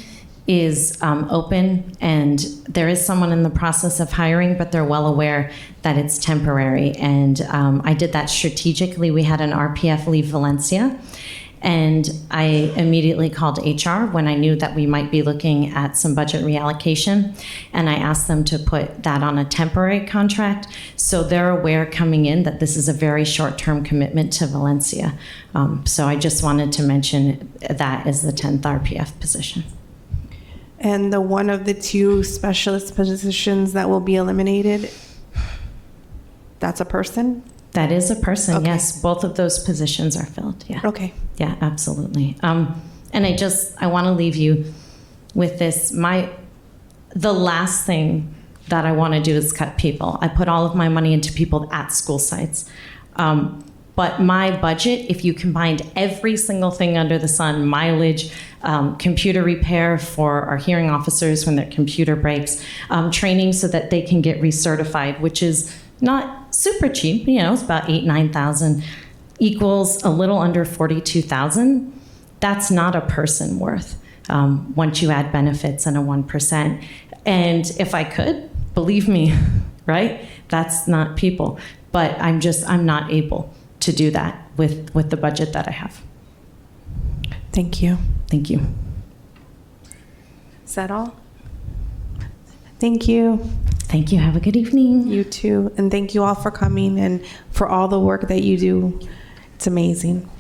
is open, and there is someone in the process of hiring, but they're well aware that it's temporary. And I did that strategically. We had an RPF leave Valencia. And I immediately called HR when I knew that we might be looking at some budget reallocation. And I asked them to put that on a temporary contract. So they're aware coming in that this is a very short-term commitment to Valencia. So I just wanted to mention that as the 10th RPF position. And the one of the two specialist positions that will be eliminated, that's a person? That is a person, Okay. yes. Both of those positions are filled, yeah. Okay. Yeah, absolutely. And I want to leave you with this. The last thing that I want to do is cut people. I put all of my money into people at school sites. But my budget, if you combined every single thing under the sun, mileage, computer repair for our hearing officers when their computer breaks, training so that they can get recertified, which is not super cheap, it's about $8,000, 9,000, equals a little under 42,000. That's not a person worth once you add benefits and a 1%. And if I could, believe me, right? That's not people. But I'm not able to do that with the budget that I have. Thank you. Thank you. Is that all? Thank you. Thank you. Have a good evening. You too. And thank you all for coming and for all the work that you do. It's amazing.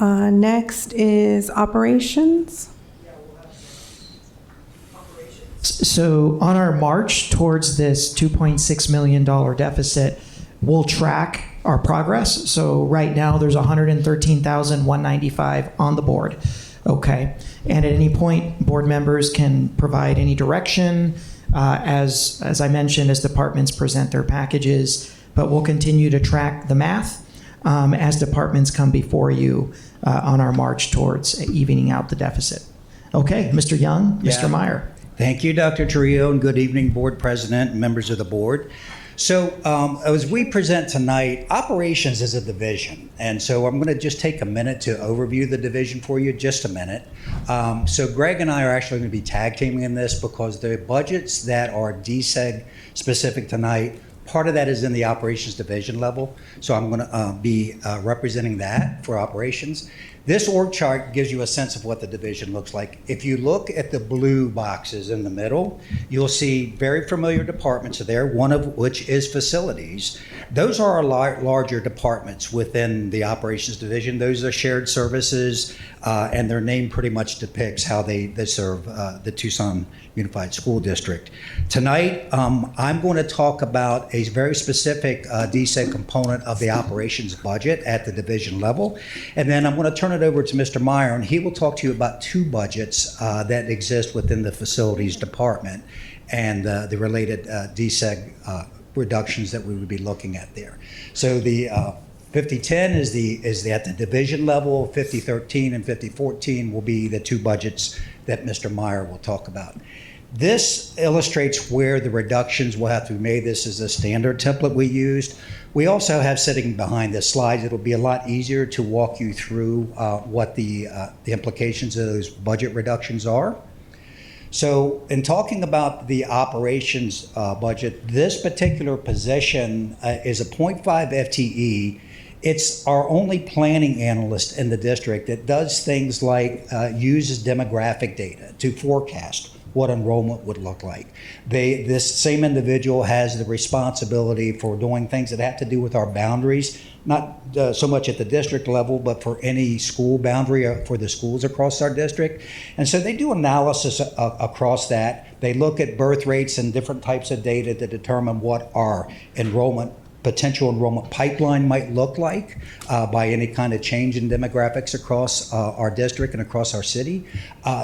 Next is operations. So on our march towards this $2.6 million deficit, we'll track our progress. So right now there's 113,195 on the board. Okay. And at any point, board members can provide any direction as I mentioned, as departments present their packages, but we'll continue to track the math as departments come before you on our march towards evening out the deficit. Okay, Mr. Young, Mr. Meyer. Thank you, Dr. Trujillo, and good evening, Board President and members of the board. So as we present tonight, operations is a division. And so I'm going to just take a minute to overview the division for you, just a minute. So Greg and I are actually going to be tag teaming in this because the budgets that are DSEG specific tonight, part of that is in the operations division level. So I'm going to be representing that for operations. This org chart gives you a sense of what the division looks like. If you look at the blue boxes in the middle, you'll see very familiar departments there, one of which is facilities. Those are our larger departments within the operations division. Those are shared services, and their name pretty much depicts how they serve the Tucson Unified School District. Tonight, I'm going to talk about a very specific DSEG component of the operations budget at the division level, and then I'm going to turn it over to Mr. Meyer, and he will talk to you about two budgets that exist within the facilities department and the related DSEG reductions that we would be looking at there. So the 5010 is at the division level. 5013 and 5014 will be the two budgets that Mr. Meyer will talk about. This illustrates where the reductions will have to be made. This is a standard template we used. We also have sitting behind the slides, it'll be a lot easier to walk you through what the implications of those budget reductions are. So in talking about the operations budget, this particular position is a 0.5 FTE. It's our only planning analyst in the district that does things like uses demographic data to forecast what enrollment would look like. This same individual has the responsibility for doing things that have to do with our boundaries, not so much at the district level, but for any school boundary for the schools across our district. And so they do analysis across that. They look at birth rates and different types of data to determine what our potential enrollment pipeline might look like by any kind of change in demographics across our district and across our city.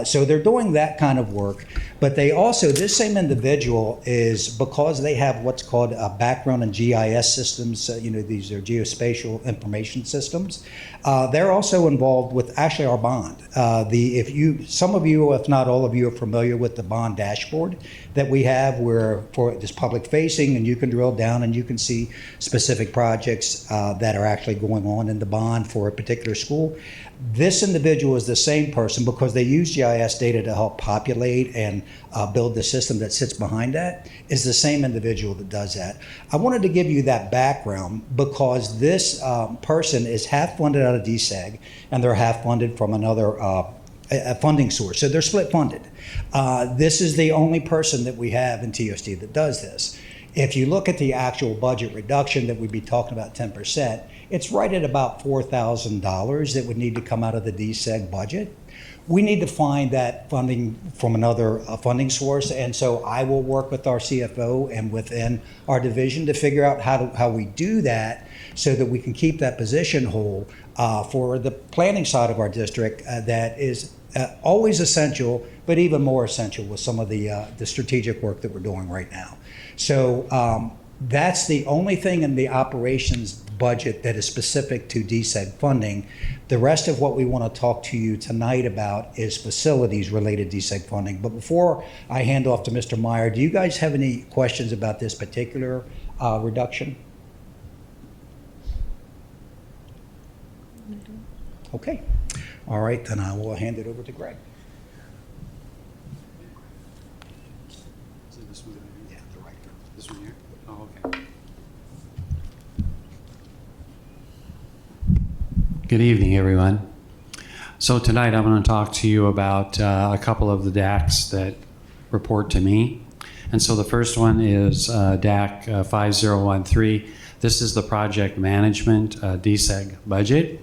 So they're doing that kind of work. But they also, this same individual is, because they have what's called a background in GIS systems, these are geospatial information systems, they're also involved with actually our bond. Some of you, if not all of you, are familiar with the bond dashboard that we have where for this public facing, and you can drill down and you can see specific projects that are actually going on in the bond for a particular school. This individual is the same person because they use GIS data to help populate and build the system that sits behind that, is the same individual that does that. I wanted to give you that background because this person is half funded out of DSEG and they're half funded from another funding source. So they're split funded. This is the only person that we have in TUSD that does this. If you look at the actual budget reduction that we'd be talking about 10%, it's right at about $4,000 that would need to come out of the DSEG budget. We need to find that funding from another funding source, and so I will work with our CFO and within our division to figure out how we do that so that we can keep that position whole for the planning side of our district that is always essential, but even more essential with some of the strategic work that we're doing right now. So that's the only thing in the operations budget that is specific to DSEG funding. The rest of what we want to talk to you tonight about is facilities related DSEG funding. But before I hand off to Mr. Meyer, do you guys have any questions about this particular reduction? Okay. All right, then I will hand it over to Greg. Yeah, the right. This one here? Oh, okay. Good evening, everyone. So tonight I'm going to talk to you about a couple of the DACs that report to me. And so the first one is DAC 5013. This is the project management DSEG budget.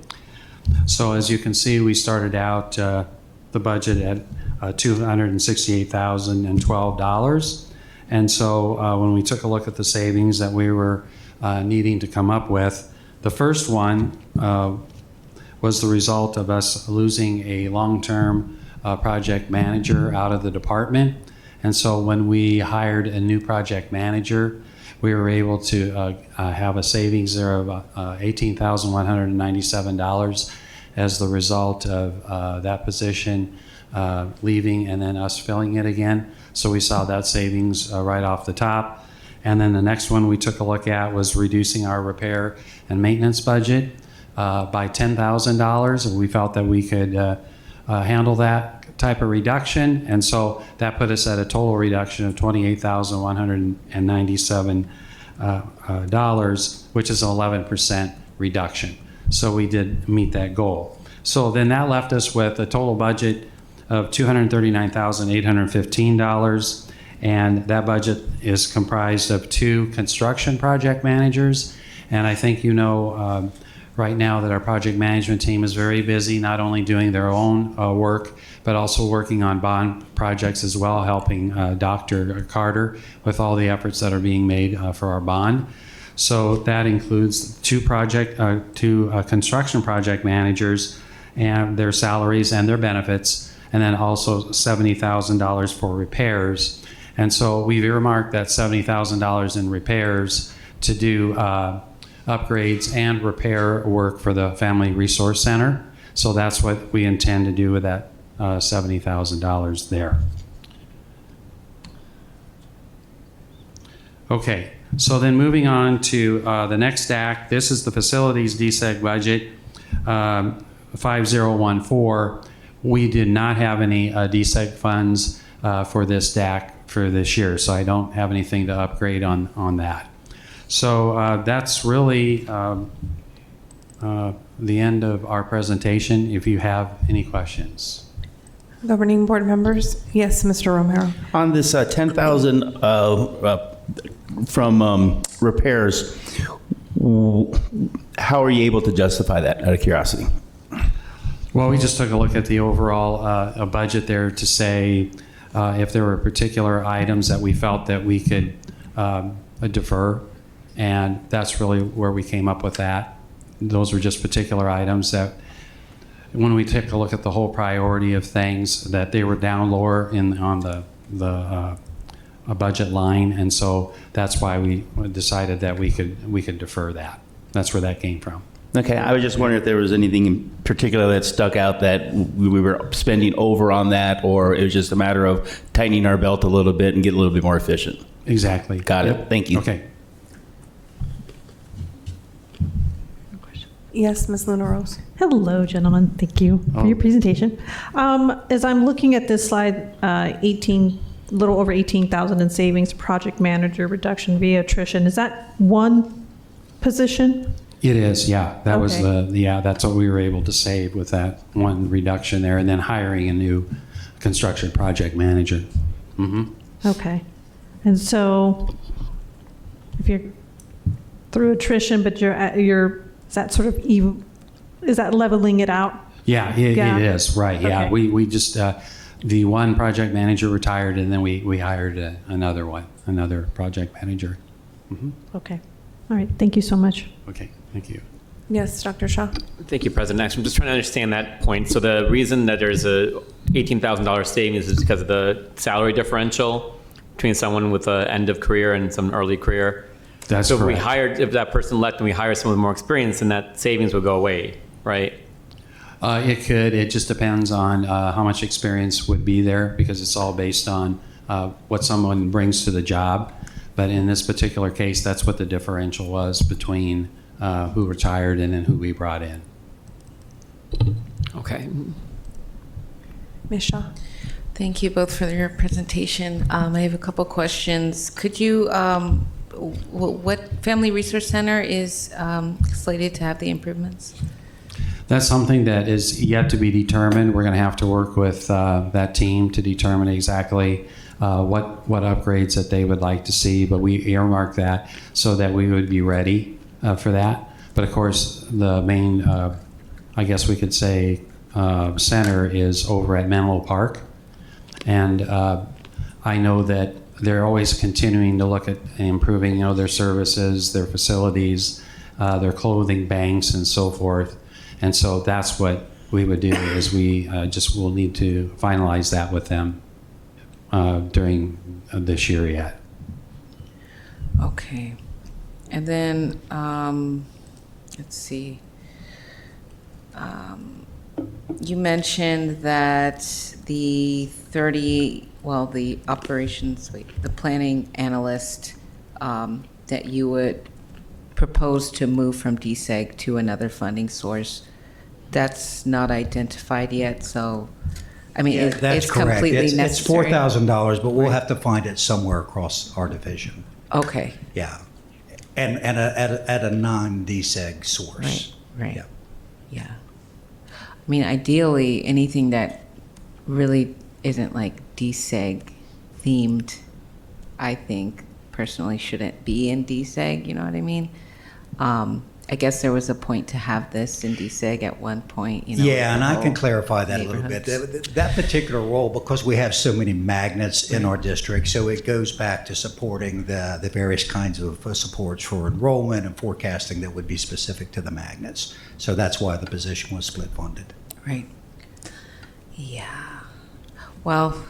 So as you can see, we started out the budget at $268,012. And so when we took a look at the savings that we were needing to come up with, the first one was the result of us losing a long-term project manager out of the department. And so when we hired a new project manager, we were able to have a savings there of $18,197 as the result of that position leaving and then us filling it again. So we saw that savings right off the top. And then the next one we took a look at was reducing our repair and maintenance budget by $10,000. And we felt that we could handle that type of reduction. And so that put us at a total reduction of $28,197, which is an 11% reduction. So we did meet that goal. So then that left us with a total budget of $239,815. And that budget is comprised of 2 construction project managers. And I think you know right now that our project management team is very busy, not only doing their own work, but also working on bond projects as well, helping Dr. Carter with all the efforts that are being made for our bond. So that includes 2 construction project managers and their salaries and their benefits, and then also $70,000 for repairs. And so we've earmarked that $70,000 in repairs to do upgrades and repair work for the Family Resource Center. So that's what we intend to do with that $70,000 there. Okay, so then moving on to the next DAC. This is the facilities DSEG budget, 5014. We did not have any DSEG funds for this DAC for this year, so I don't have anything to upgrade on that. So that's really the end of our presentation. If you have any questions. Governing board members? Yes, Mr. Romero. On this 10,000 from repairs, how are you able to justify that, out of curiosity? Well, we just took a look at the overall budget there to say if there were particular items that we felt that we could defer, and that's really where we came up with that. Those were just particular items that when we took a look at the whole priority of things, that they were down lower on the budget line, and so that's why we decided that we could defer that. That's where that came from. Okay, I was just wondering if there was anything in particular that stuck out that we were spending over on that, or it was just a matter of tightening our belt a little bit and get a little bit more efficient. Exactly. Got it. Thank you. Okay. Yes, Ms. Luna Rose. Hello, gentlemen. Thank you for your presentation. As I'm looking at this slide, little over 18,000 in savings, project manager reduction via attrition. Is that one position? It is, yeah. That was Okay. that's what we were able to save with that one reduction there, and then hiring a new construction project manager. Mm-hmm. Okay. And so if you're through attrition, but you're is that sort of is that leveling it out? Yeah, it is, right. Yeah, Okay. we just, the one project manager retired, and then we hired another project manager. Okay. All right. Thank you so much. Okay, thank you. Yes, Dr. Shaw. Thank you, President X. I'm just trying to understand that point. So the reason that there's a $18,000 savings is because of the salary differential between someone with an end of career and some early career. That's so correct. If that person left and we hire someone with more experience, then that savings would go away, right? It could. It just depends on how much experience would be there, because it's all based on what someone brings to the job. But in this particular case, that's what the differential was between who retired and then who we brought in. Okay. Ms. Shaw. Thank you both for your presentation. I have a couple questions. Could you, what Family Resource Center is slated to have the improvements? That's something that is yet to be determined. We're going to have to work with that team to determine exactly what upgrades that they would like to see, but we earmark that so that we would be ready for that. But of course, the main, I guess we could say, center is over at Menlo Park. And I know that they're always continuing to look at improving, their services, their facilities, their clothing banks, and so forth. And so that's what we would do, is we just will need to finalize that with them during this year yet. Okay. And then, let's see. You mentioned that the planning analyst, that you would propose to move from DSEG to another funding source. That's not identified yet, so, I mean, That's it's correct. completely It's necessary. $4,000, but we'll have to find it somewhere across our division. Okay. Yeah. And at a non-DSEG source. Right. Yeah. I mean, ideally, anything that really isn't like DSEG themed, I think personally shouldn't be in DSEG, you know what I mean? I guess there was a point to have this in DSEG at one point, Yeah, and I can clarify that a little bit. That particular role, because we have so many magnets in our district, so it goes back to supporting the various kinds of supports for enrollment and forecasting that would be specific to the magnets. So that's why the position was split funded. Right. Yeah. Well,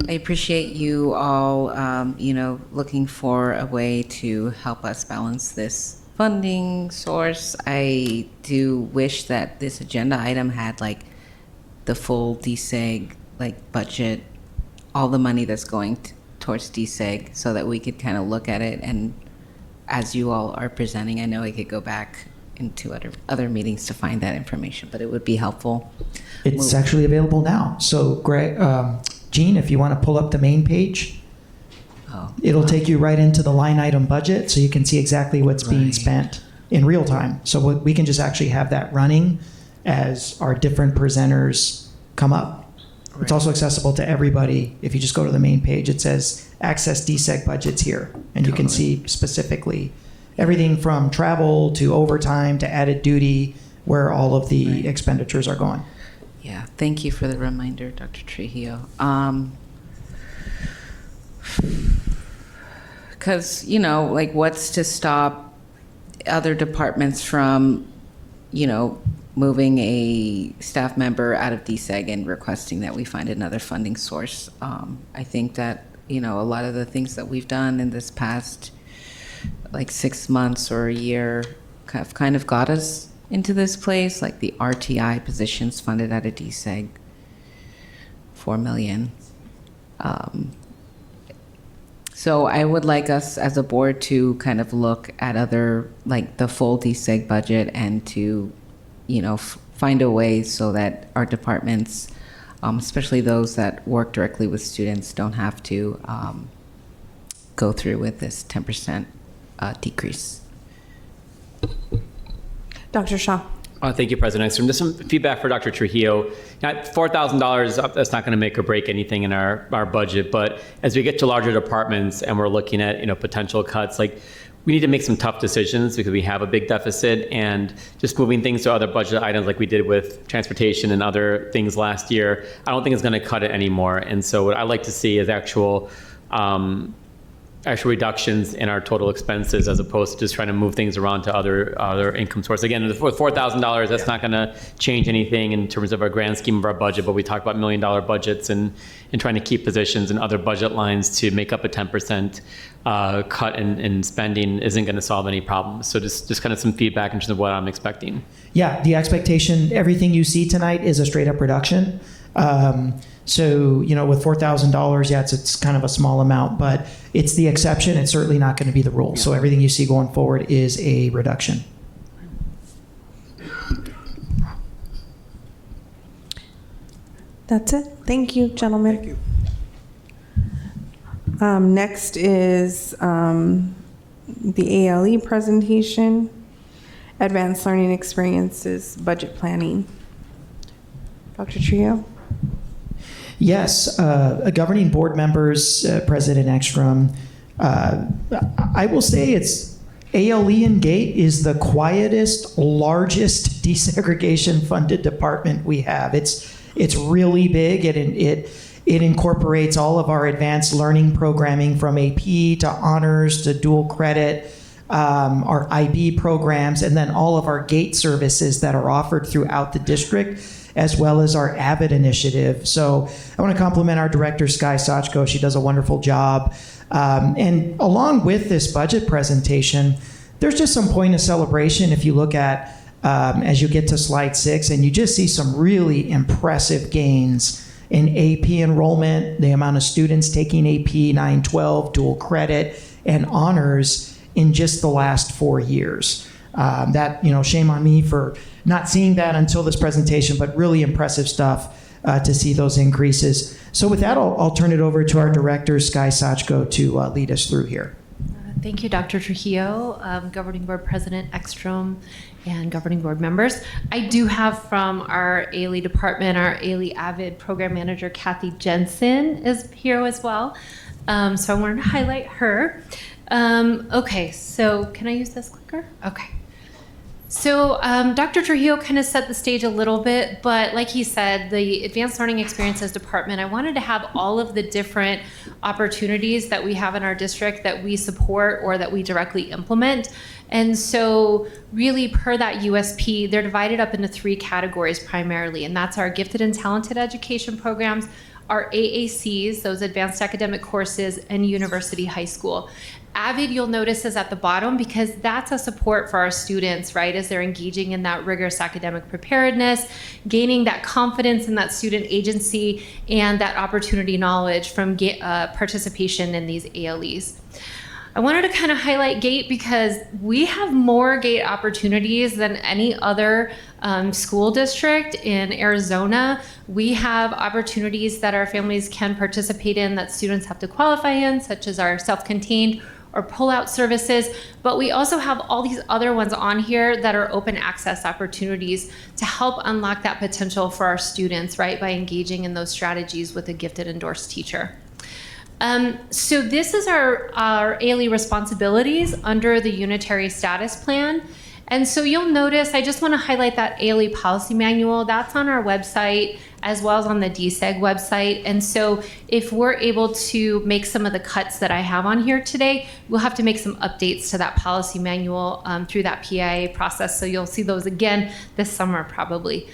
I appreciate you all, looking for a way to help us balance this funding source. I do wish that this agenda item had like the full DSEG budget, all the money that's going towards DSEG, so that we could kind of look at it. And as you all are presenting, I know I could go back into other meetings to find that information, but it would be helpful. It's actually available now. So, Greg, Jean, if you want to pull up the main page, it'll take you right into the line item budget, so you can see exactly what's being spent in real time. So we can just actually have that running as our different presenters come up. Right. It's also accessible to everybody. If you just go to the main page, it says access DSEG budgets here, and you can see specifically everything from travel to overtime to added duty, where all of the expenditures are going. Yeah, thank you for the reminder, Dr. Trujillo. Because, what's to stop other departments from, moving a staff member out of DSEG and requesting that we find another funding source? I think that, a lot of the things that we've done in this past, 6 months or a year have kind of got us into this place, like the RTI positions funded out of DSEG, $4 million. So I would like us as a board to kind of look at other, the full DSEG budget, and to, find a way so that our departments, especially those that work directly with students, don't have to go through with this 10% decrease. Dr. Shaw. Thank you, President Ekstrom. Just some feedback for Dr. Trujillo. $4,000, that's not going to make or break anything in our budget, but as we get to larger departments and we're looking at potential cuts, we need to make some tough decisions because we have a big deficit, and just moving things to other budget items like we did with transportation and other things last year, I don't think it's going to cut it anymore. And so what I like to see is actual reductions in our total expenses as opposed to just trying to move things around to other income sources. Again, with $4,000, that's not going to change anything in terms of our grand scheme of our budget, but we talk about $1 million budgets and trying to keep positions and other budget lines to make up a 10% cut in spending isn't going to solve any problems. So just kind of some feedback in terms of what I'm expecting. Yeah, the expectation, everything you see tonight is a straight up reduction. So, with $4,000, yeah, it's kind of a small amount, but it's the exception. It's certainly not going to be the rule. So everything you see going forward is a reduction. That's it. Thank you, gentlemen. Thank you. Next is the ALE presentation, Advanced Learning Experiences Budget Planning. Dr. Trio? Yes, governing board members, President Ekstrom, I will say it's ALE and GATE is the quietest, largest desegregation funded department we have. It's really big. It incorporates all of our advanced learning programming from AP to honors to dual credit, our IB programs, and then all of our GATE services that are offered throughout the district, as well as our AVID initiative. So I want to compliment our director, Sky Sachko. She does a wonderful job. And along with this budget presentation, there's just some point of celebration if you look at, as you get to slide 6, and you just see some really impressive gains in AP enrollment, the amount of students taking AP 912, dual credit, and honors in just the last 4 years. Shame on me for not seeing that until this presentation, but really impressive stuff to see those increases. So with that, I'll turn it over to our director, Sky Sachko, to lead us through here. Thank you, Dr. Trujillo, Governing Board President Ekstrom, and governing board members. I do have from our ALE department, our ALE AVID program manager, Kathy Jensen, is here as well. So I wanted to highlight her. Okay, so can I use this clicker? Okay. So Dr. Trujillo kind of set the stage a little bit, but like he said, the Advanced Learning Experiences Department, I wanted to have all of the different opportunities that we have in our district that we support or that we directly implement. And so really per that USP, they're divided up into 3 categories primarily, and that's our gifted and talented education programs, our AACs, those advanced academic courses, and university high school. AVID, you'll notice, is at the bottom because that's a support for our students, right, as they're engaging in that rigorous academic preparedness, gaining that confidence in that student agency, and that opportunity knowledge from participation in these ALEs. I wanted to kind of highlight GATE because we have more GATE opportunities than any other school district in Arizona. We have opportunities that our families can participate in that students have to qualify in, such as our self-contained or pull-out services, but we also have all these other ones on here that are open access opportunities to help unlock that potential for our students, right, by engaging in those strategies with a gifted endorsed teacher. So this is our ALE responsibilities under the Unitary Status Plan. And so you'll notice, I just want to highlight that ALE policy manual. That's on our website as well as on the DSEG website. And so if we're able to make some of the cuts that I have on here today, we'll have to make some updates to that policy manual through that PIA process. So you'll see those again this summer probably.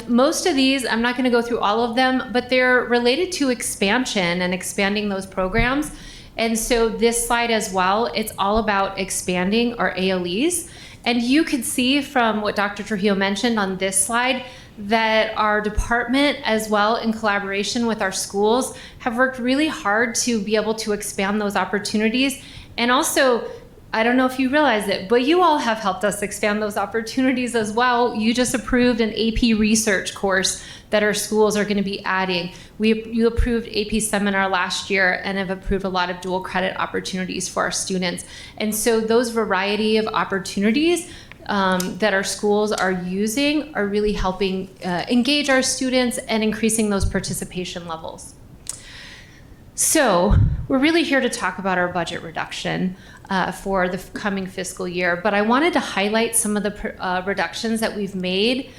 Most of these, I'm not going to go through all of them, but they're related to expansion and expanding those programs. And so this slide as well, it's all about expanding our ALEs. And you could see from what Dr. Trujillo mentioned on this slide that our department, as well in collaboration with our schools, have worked really hard to be able to expand those opportunities. And also, I don't know if you realize it, but you all have helped us expand those opportunities as well. You just approved an AP research course that our schools are going to be adding. You approved AP seminar last year and have approved a lot of dual credit opportunities for our students. And so those variety of opportunities that our schools are using are really helping engage our students and increasing those participation levels. So we're really here to talk about our budget reduction for the coming fiscal year, but I wanted to highlight some of the reductions that we've made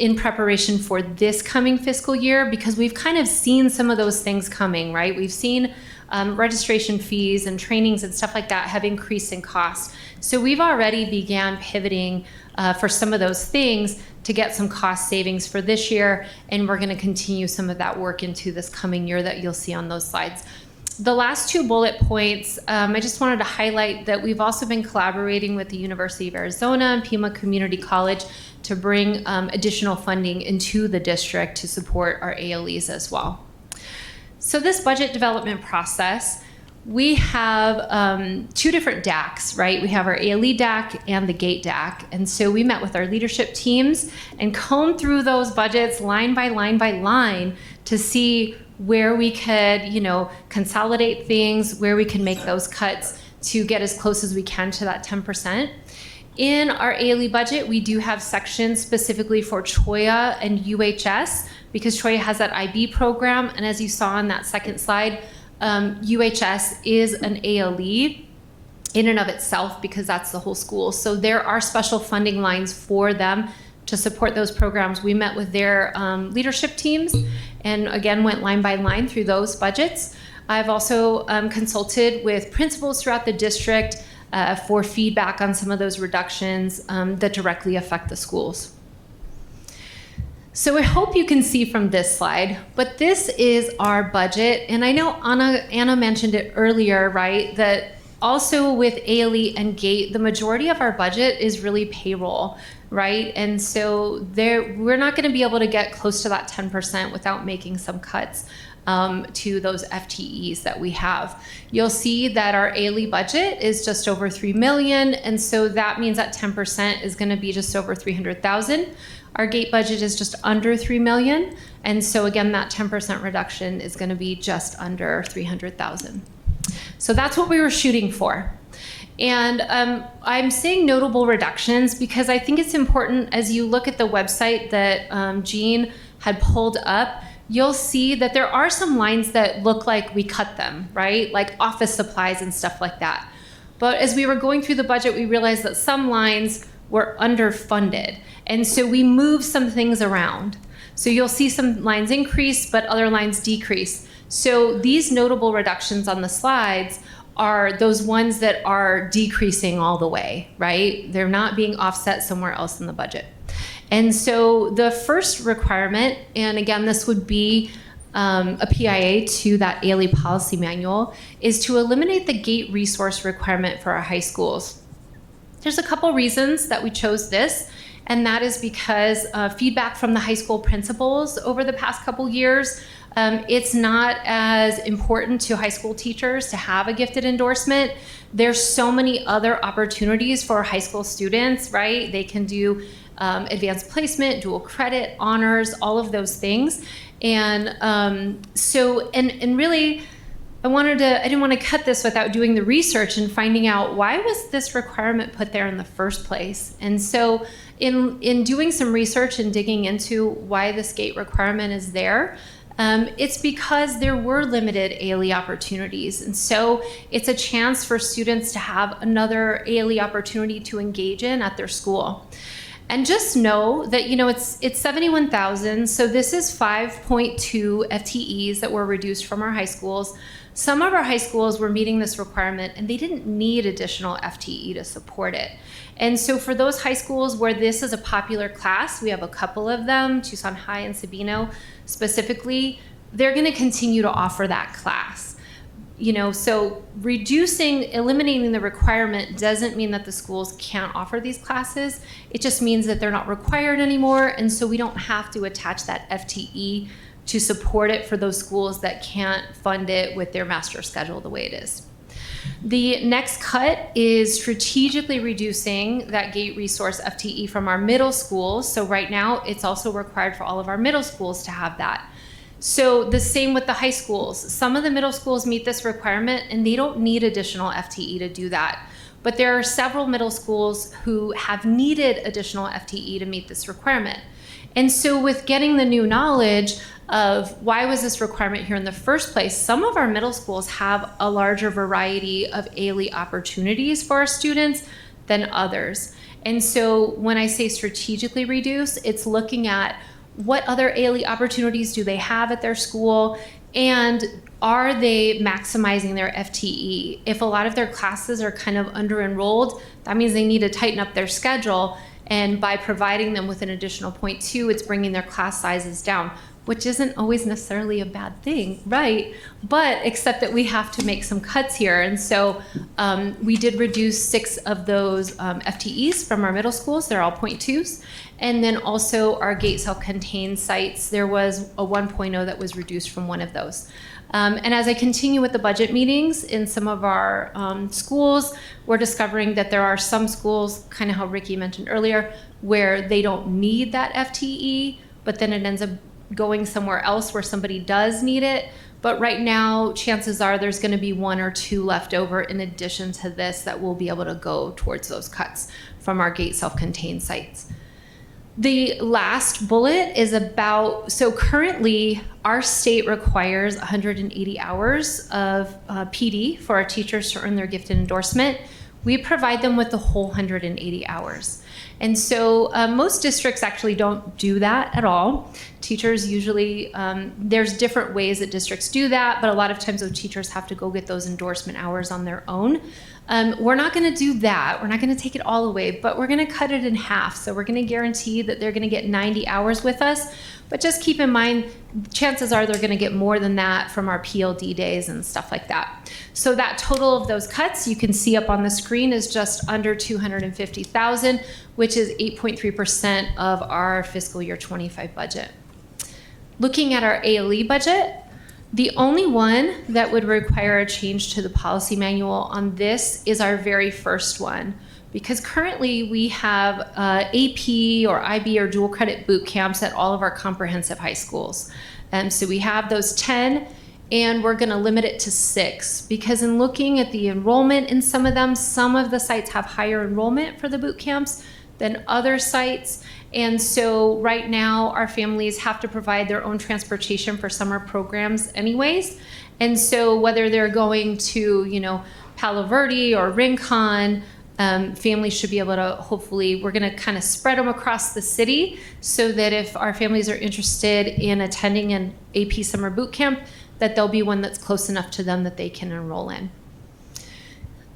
in preparation for this coming fiscal year, because we've kind of seen some of those things coming, right? We've seen registration fees and trainings and stuff like that have increased in cost. So we've already began pivoting for some of those things to get some cost savings for this year, and we're going to continue some of that work into this coming year that you'll see on those slides. The last two bullet points, I just wanted to highlight that we've also been collaborating with the University of Arizona and Pima Community College to bring additional funding into the district to support our ALEs as well. So this budget development process, we have two different DACs, right? We have our ALE DAC and the GATE DAC. And so we met with our leadership teams and combed through those budgets line by line by line to see where we could, consolidate things, where we can make those cuts to get as close as we can to that 10%. In our ALE budget, we do have sections specifically for Choya and UHS, because Choya has that IB program. And as you saw on that second slide, UHS is an ALE in and of itself, because that's the whole school. So there are special funding lines for them to support those programs. We met with their leadership teams and again went line by line through those budgets. I've also consulted with principals throughout the district for feedback on some of those reductions that directly affect the schools. So I hope you can see from this slide, but this is our budget. And I know Anna mentioned it earlier, right? That also with ALE and GATE, the majority of our budget is really payroll, right? And so we're not going to be able to get close to that 10% without making some cuts to those FTEs that we have. You'll see that our ALE budget is just over $3 million, and so that means that 10% is going to be just over $300,000. Our GATE budget is just under $3 million, and so again, that 10% reduction is going to be just under $300,000. So that's what we were shooting for. And I'm saying notable reductions because I think it's important as you look at the website that Jean had pulled up, you'll see that there are some lines that look like we cut them, right? Like office supplies and stuff like that. But as we were going through the budget, we realized that some lines were underfunded. And so we moved some things around. So you'll see some lines increase, but other lines decrease. So these notable reductions on the slides are those ones that are decreasing all the way, right? They're not being offset somewhere else in the budget. And so the first requirement, and again, this would be a PIA to that ALE policy manual, is to eliminate the GATE resource requirement for our high schools. There's a couple reasons that we chose this, and that is because feedback from the high school principals over the past couple years, it's not as important to high school teachers to have a gifted endorsement. There's so many other opportunities for high school students, right? They can do advanced placement, dual credit, honors, all of those things. And really, I didn't want to cut this without doing the research and finding out why was this requirement put there in the first place. And so in doing some research and digging into why this GATE requirement is there, it's because there were limited ALE opportunities. And so it's a chance for students to have another ALE opportunity to engage in at their school. And just know that, it's 71,000. So this is 5.2 FTEs that were reduced from our high schools. Some of our high schools were meeting this requirement and they didn't need additional FTE to support it. And so for those high schools where this is a popular class, we have a couple of them, Tucson High and Sabino specifically, they're going to continue to offer that class. So eliminating the requirement doesn't mean that the schools can't offer these classes. It just means that they're not required anymore. And so we don't have to attach that FTE to support it for those schools that can't fund it with their master schedule the way it is. The next cut is strategically reducing that GATE resource FTE from our middle schools. So right now, it's also required for all of our middle schools to have that. So the same with the high schools. Some of the middle schools meet this requirement and they don't need additional FTE to do that. But there are several middle schools who have needed additional FTE to meet this requirement. And so with getting the new knowledge, of why was this requirement here in the first place. Some of our middle schools have a larger variety of ALE opportunities for our students than others. And so when I say strategically reduce, it's looking at what other ALE opportunities do they have at their school, and are they maximizing their FTE? If a lot of their classes are kind of under-enrolled, that means they need to tighten up their schedule, and by providing them with an additional 0.2, it's bringing their class sizes down, which isn't always necessarily a bad thing, right? But except that we have to make some cuts here. And so we did reduce 6 of those FTEs from our middle schools. They're all 0.2s. And then also our gate self-contained sites, there was a 1.0 that was reduced from one of those. And as I continue with the budget meetings in some of our schools, we're discovering that there are some schools, kind of how Ricky mentioned earlier, where they don't need that FTE, but then it ends up going somewhere else where somebody does need it. But right now, chances are there's going to be 1 or 2 left over in addition to this that will be able to go towards those cuts from our gate self-contained sites. The last bullet is about, so currently our state requires 180 hours of PD for our teachers to earn their gifted endorsement. We provide them with the whole 180 hours. And so most districts actually don't do that at all. Teachers usually, there's different ways that districts do that, but a lot of times those teachers have to go get those endorsement hours on their own. We're not going to do that. We're not going to take it all away, but we're going to cut it in half. So we're going to guarantee that they're going to get 90 hours with us. But just keep in mind, chances are they're going to get more than that from our PLD days and stuff like that. So that total of those cuts you can see up on the screen is just under $250,000, which is 8.3% of our fiscal year 25 budget. Looking at our ALE budget, the only one that would require a change to the policy manual on this is our very first one, because currently we have AP or IB or dual credit boot camps at all of our comprehensive high schools. So we have those 10, and we're going to limit it to 6, because in looking at the enrollment in some of them, some of the sites have higher enrollment for the boot camps than other sites. And so right now our families have to provide their own transportation for summer programs anyways. And so whether they're going to, you know, Palo Verde or Rincon, families should be able to, hopefully, we're going to kind of spread them across the city so that if our families are interested in attending an AP summer boot camp, that there'll be one that's close enough to them that they can enroll in.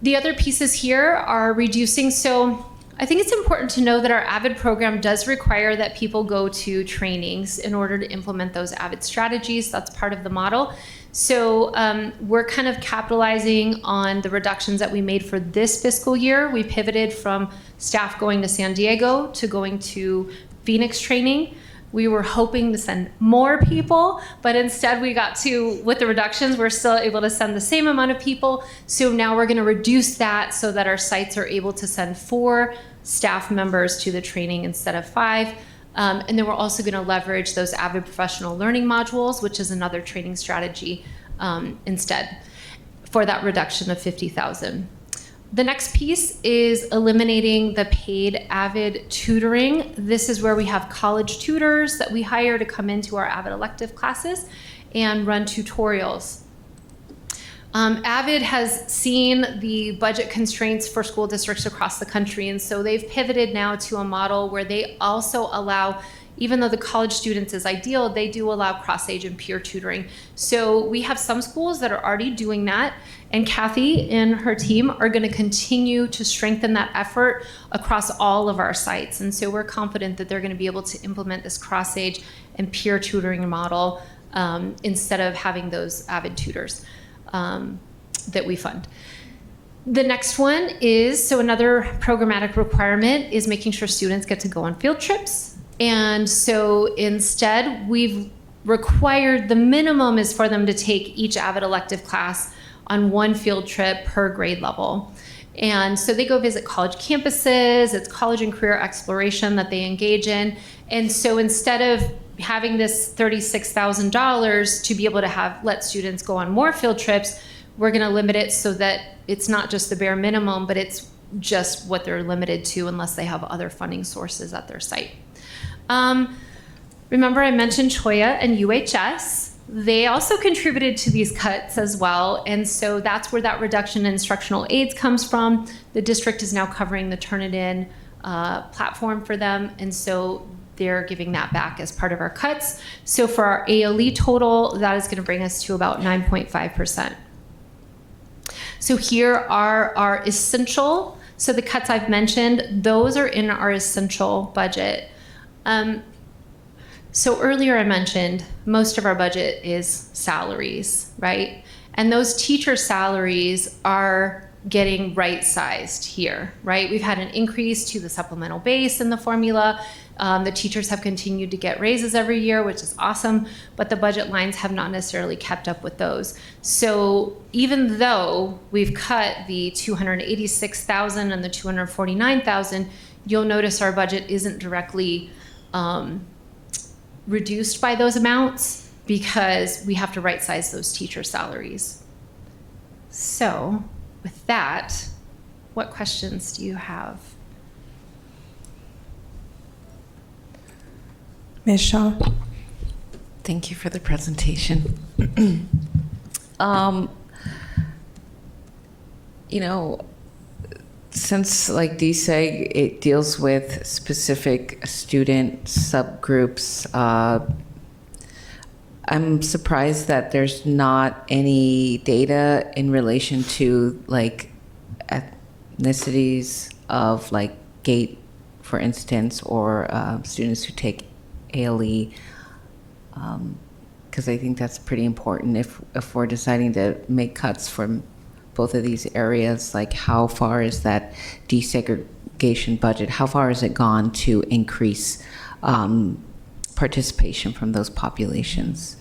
The other pieces here are reducing. So I think it's important to know that our AVID program does require that people go to trainings in order to implement those AVID strategies. That's part of the model. So we're kind of capitalizing on the reductions that we made for this fiscal year. We pivoted from staff going to San Diego to going to Phoenix training. We were hoping to send more people, but instead we got to, with the reductions, we're still able to send the same amount of people. So now we're going to reduce that so that our sites are able to send 4 staff members to the training instead of 5. And then we're also going to leverage those AVID professional learning modules, which is another training strategy instead for that reduction of $50,000. The next piece is eliminating the paid AVID tutoring. This is where we have college tutors that we hire to come into our AVID elective classes and run tutorials. AVID has seen the budget constraints for school districts across the country, and so they've pivoted now to a model where they also allow, even though the college students is ideal, they do allow cross-age and peer tutoring. So we have some schools that are already doing that, and Kathy and her team are going to continue to strengthen that effort across all of our sites. And so we're confident that they're going to be able to implement this cross-age and peer tutoring model instead of having those AVID tutors that we fund. The next one is, so another programmatic requirement is making sure students get to go on field trips. And so instead, we've required, the minimum is for them to take each AVID elective class on 1 field trip per grade level. And so they go visit college campuses, it's college and career exploration that they engage in. And so instead of having this $36,000 to be able to let students go on more field trips, we're going to limit it so that it's not just the bare minimum, but it's just what they're limited to unless they have other funding sources at their site. Remember, I mentioned Choya and UHS. They also contributed to these cuts as well. And so that's where that reduction in instructional aids comes from. The district is now covering the Turnitin platform for them. And so they're giving that back as part of our cuts. So for our ALE total, that is going to bring us to about 9.5%. So here are our essential. So the cuts I've mentioned, those are in our essential budget. So earlier I mentioned most of our budget is salaries, right? And those teacher salaries are getting right-sized here, right? We've had an increase to the supplemental base in the formula. The teachers have continued to get raises every year, which is awesome, but the budget lines have not necessarily kept up with those. So even though we've cut the $286,000 and the $249,000, you'll notice our budget isn't directly reduced by those amounts because we have to right-size those teacher salaries. So with that, what questions do you have? Ms. Shaw. Thank you for the presentation. You know, since like DSEG, it deals with specific student subgroups, I'm surprised that there's not any data in relation to like ethnicities of like GATE, for instance, or students who take ALE, because I think that's pretty important if we're deciding to make cuts from both of these areas. Like, how far is that desegregation budget? How far has it gone to increase participation from those populations?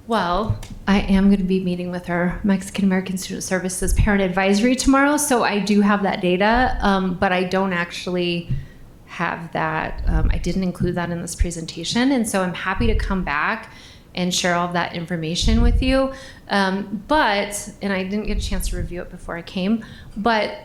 Well, I am going to be meeting with our Mexican American Student Services Parent Advisory tomorrow, so I do have that data, but I don't actually have that. I didn't include that in this presentation, and so I'm happy to come back and share all of that information with you. And I didn't get a chance to review it before I came, but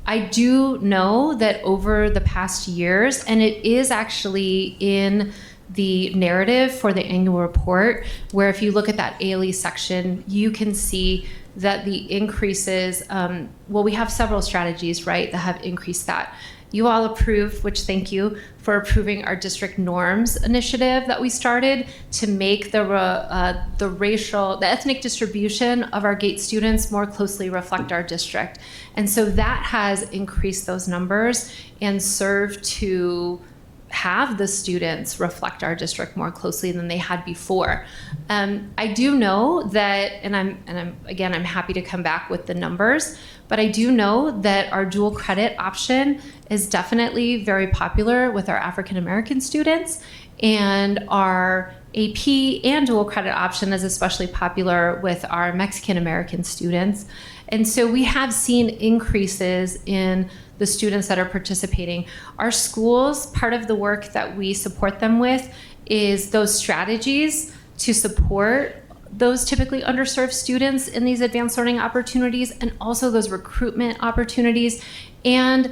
I do know that over the past years, and it is actually in the narrative for the annual report, where if you look at that ALE section, you can see that the increases, well, we have several strategies, right, that have increased that. You all approved, which thank you for approving our district norms initiative that we started to make the ethnic distribution of our GATE students more closely reflect our district. And so that has increased those numbers and served to have the students reflect our district more closely than they had before. I do know that, and I'm happy to come back with the numbers, but I do know that our dual credit option is definitely very popular with our African American students, and our AP and dual credit option is especially popular with our Mexican American students. And so we have seen increases in the students that are participating. Our schools, part of the work that we support them with is those strategies to support those typically underserved students in these advanced learning opportunities, and also those recruitment opportunities, and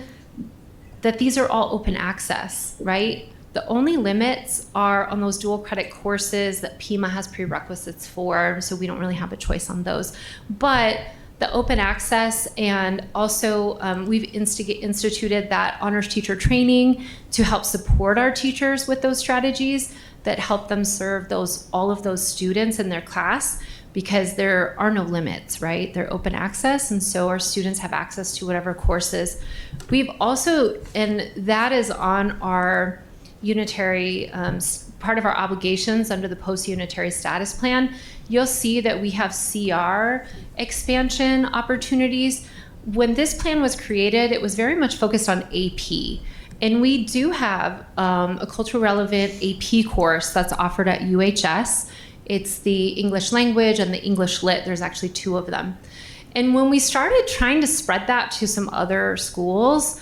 that these are all open access, right? The only limits are on those dual credit courses that PIMA has prerequisites for, so we don't really have a choice on those. But the open access, and also we've instituted that honors teacher training to help support our teachers with those strategies that help them serve all of those students in their class, because there are no limits, right? They're open access, and so our students have access to whatever courses. We've also, and that is on our unitary, part of our obligations under the post-unitary status plan, you'll see that we have CR expansion opportunities. When this plan was created, it was very much focused on AP. And we do have a culturally relevant AP course that's offered at UHS. It's the English language and the English lit. There's actually two of them. And when we started trying to spread that to some other schools,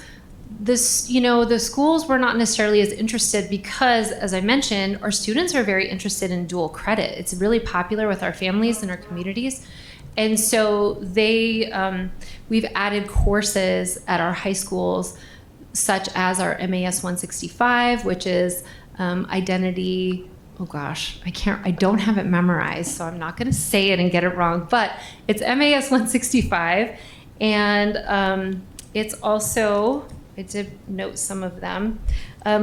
the schools were not necessarily as interested because, as I mentioned, our students are very interested in dual credit. It's really popular with our families and our communities. And so we've added courses at our high schools, such as our MAS 165, which is identity. Oh gosh, I don't have it memorized, so I'm not going to say it and get it wrong, but it's MAS 165. And it's also, I did note some of them.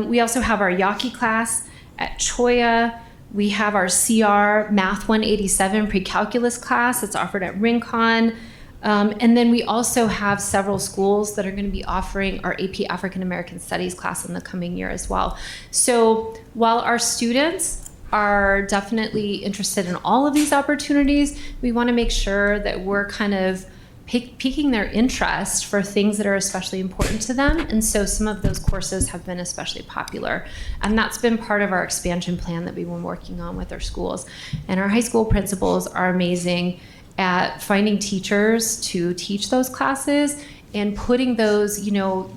We also have our Yaki class at Choya. We have our CR Math 187 pre-calculus class that's offered at Rincon. And then we also have several schools that are going to be offering our AP African American Studies class in the coming year as well. So while our students are definitely interested in all of these opportunities, we want to make sure that we're kind of piquing their interest for things that are especially important to them. And so some of those courses have been especially popular. And that's been part of our expansion plan that we've been working on with our schools. And our high school principals are amazing at finding teachers to teach those classes and putting those,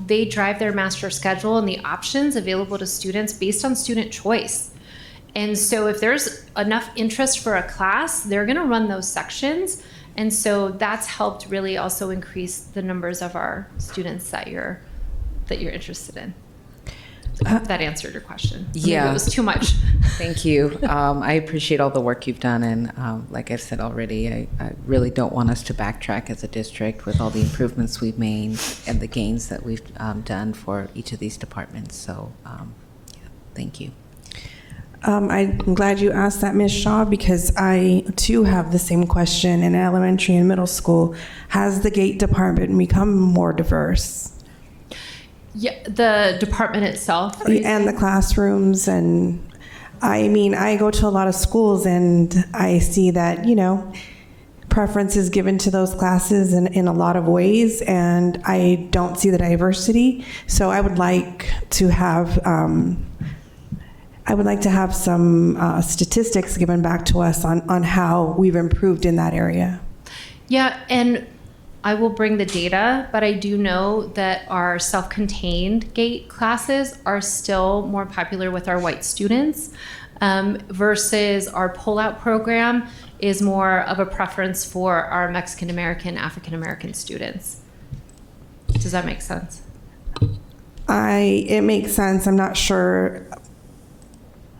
they drive their master schedule and the options available to students based on student choice. And so if there's enough interest for a class, they're going to run those sections. And so that's helped really also increase the numbers of our students that you're interested in. So I hope that answered your question. Yeah. Maybe it was too much. Thank you. I appreciate all the work you've done. And like I've said already, I really don't want us to backtrack as a district with all the improvements we've made and the gains that we've done for each of these departments. So yeah, thank you. I'm glad you asked that, Ms. Shaw, because I too have the same question in elementary and middle school. Has the GATE department become more diverse? Yeah, the department itself. And the classrooms. And I mean, I go to a lot of schools and I see that, preference is given to those classes in a lot of ways, and I don't see the diversity. So I would like to have some statistics given back to us on how we've improved in that area. Yeah, and I will bring the data, but I do know that our self-contained GATE classes are still more popular with our white students versus our pull-out program is more of a preference for our Mexican American, African American students. Does that make sense? It makes sense. I'm not sure.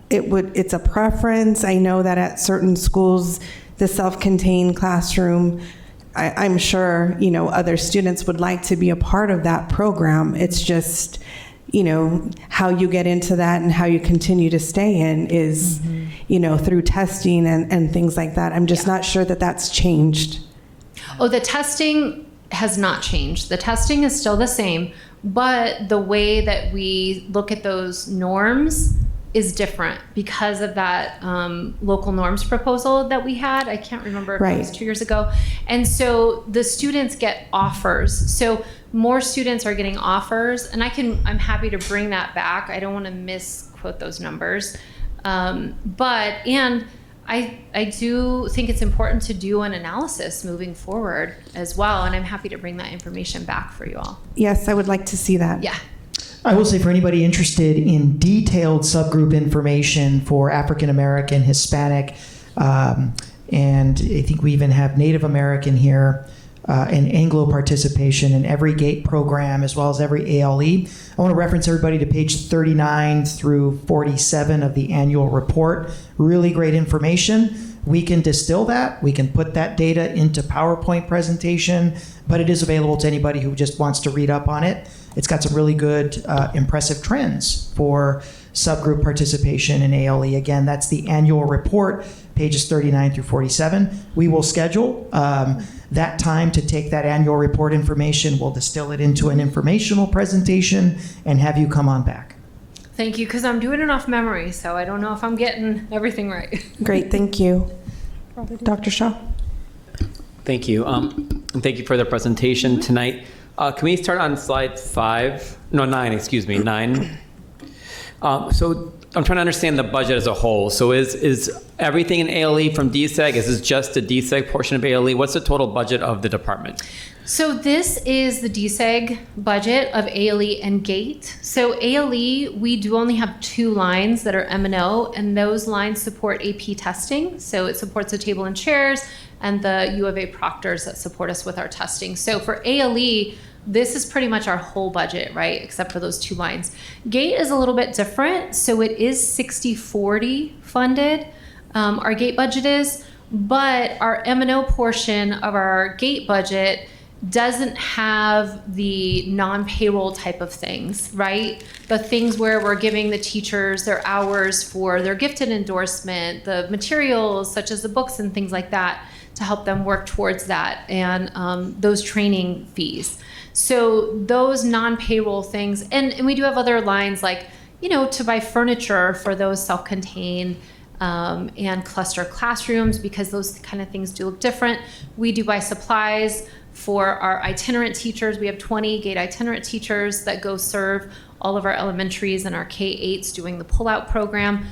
It's a preference. I know that at certain schools, the self-contained classroom, I'm sure, other students would like to be a part of that program. It's just, how you get into that and how you continue to stay in is, through testing and things like that. I'm just not sure that that's changed. Oh, the testing has not changed. The testing is still the same, but the way that we look at those norms is different because of that local norms proposal that we had. I can't remember if it was 2 years ago. And so the students get offers. So more students are getting offers, and I'm happy to bring that back. I don't want to misquote those numbers. And I do think it's important to do an analysis moving forward as well, and I'm happy to bring that information back for you all. Yes, I would like to see that. Yeah. I will say for anybody interested in detailed subgroup information for African American, Hispanic, and I think we even have Native American here, and Anglo participation in every GATE program as well as every ALE. I want to reference everybody to page 39 through 47 of the annual report. Really great information. We can distill that. We can put that data into PowerPoint presentation, but it is available to anybody who just wants to read up on it. It's got some really good, impressive trends for subgroup participation in ALE. Again, that's the annual report, pages 39 through 47. We will schedule that time to take that annual report information. We'll distill it into an informational presentation and have you come on back. Thank you, because I'm doing it off memory, so I don't know if I'm getting everything right. Great, thank you. Dr. Shaw? Thank you. And thank you for the presentation tonight. Can we start on slide 9, excuse me, 9. So I'm trying to understand the budget as a whole. So is everything in ALE from DSEG? Is this just the DSEG portion of ALE? What's the total budget of the department? So this is the DSEG budget of ALE and GATE. So ALE, we do only have 2 lines that are M&O, and those lines support AP testing. So it supports the table and chairs and the U of A proctors that support us with our testing. So for ALE, This is pretty much our whole budget, right? Except for those 2 lines. GATE is a little bit different. So it is 60-40 funded, our GATE budget is, but our M&O portion of our GATE budget doesn't have the non-payroll type of things, right? The things where we're giving the teachers their hours for their gifted endorsement, the materials such as the books and things like that to help them work towards that, and those training fees. So those non-payroll things, and we do have other lines like, to buy furniture for those self-contained and cluster classrooms, because those kind of things do look different. We do buy supplies for our itinerant teachers. We have 20 GATE itinerant teachers that go serve all of our elementaries and our K-8s doing the pullout program.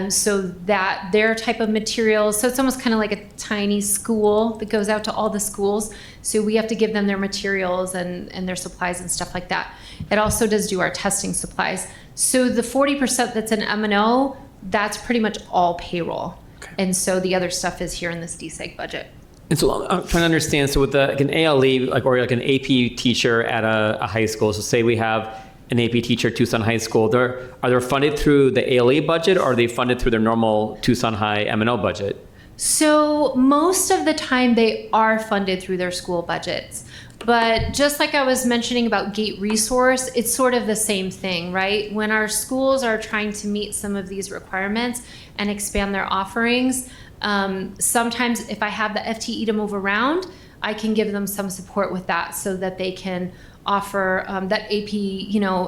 So that their type of materials, so it's almost kind of like a tiny school that goes out to all the schools. So we have to give them their materials and their supplies and stuff like that. It also does do our testing supplies. So the 40% that's in M&O, that's pretty much all payroll. Okay. And so the other stuff is here in this DSEG budget. And so I'm trying to understand, so with like an ALE, or like an AP teacher at a high school, so say we have an AP teacher at Tucson High School, are they funded through the ALE budget, or are they funded through their normal Tucson High M&O budget? So most of the time they are funded through their school budgets. But just like I was mentioning about GATE Resource, it's sort of the same thing, right? When our schools are trying to meet some of these requirements and expand their offerings, sometimes if I have the FTE to move around, I can give them some support with that so that they can offer that AP,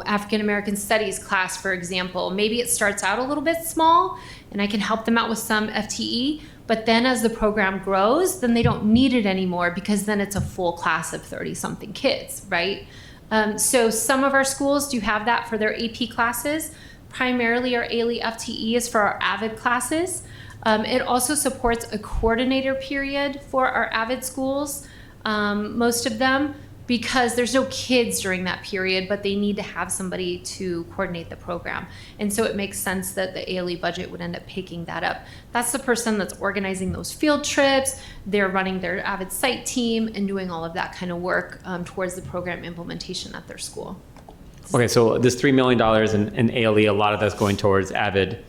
African American Studies class, for example. Maybe it starts out a little bit small and I can help them out with some FTE, but then as the program grows, then they don't need it anymore, because then it's a full class of 30-something kids, right? So some of our schools do have that for their AP classes. Primarily our ALE FTE is for our AVID classes. It also supports a coordinator period for our AVID schools, most of them, because there's no kids during that period, but they need to have somebody to coordinate the program. And so it makes sense that the ALE budget would end up picking that up. That's the person that's organizing those field trips, they're running their AVID site team, and doing all of that kind of work towards the program implementation at their school. Okay, so this $3 million in ALE, a lot of that's going towards AVID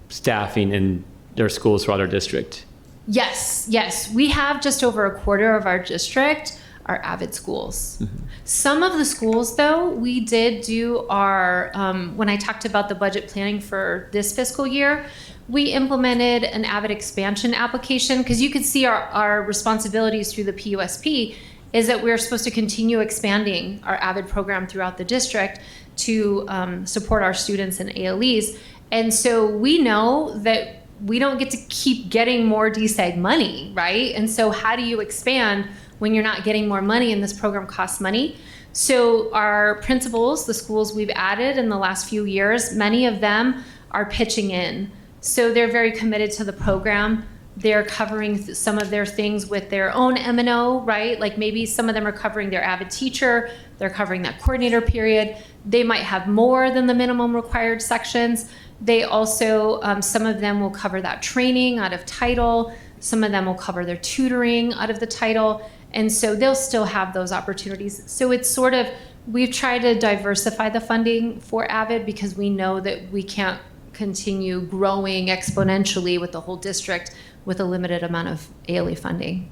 staffing in their schools throughout our district. Yes. We have just over a quarter of our district are AVID schools. Mm-hmm. Some of the schools, though, we did do our, when I talked about the budget planning for this fiscal year, we implemented an AVID expansion application, because you could see our responsibilities through the PUSP is that we're supposed to continue expanding our AVID program throughout the district to support our students in ALEs. And so we know that we don't get to keep getting more DSEG money, right? And so how do you expand when you're not getting more money and this program costs money? So our principals, the schools we've added in the last few years, many of them are pitching in. So they're very committed to the program. They're covering some of their things with their own M&O, right? Like maybe some of them are covering their AVID teacher, they're covering that coordinator period. They might have more than the minimum required sections. They also, some of them will cover that training out of title. Some of them will cover their tutoring out of the title. And so they'll still have those opportunities. So it's sort of, we've tried to diversify the funding for AVID, because we know that we can't continue growing exponentially with the whole district with a limited amount of ALE funding.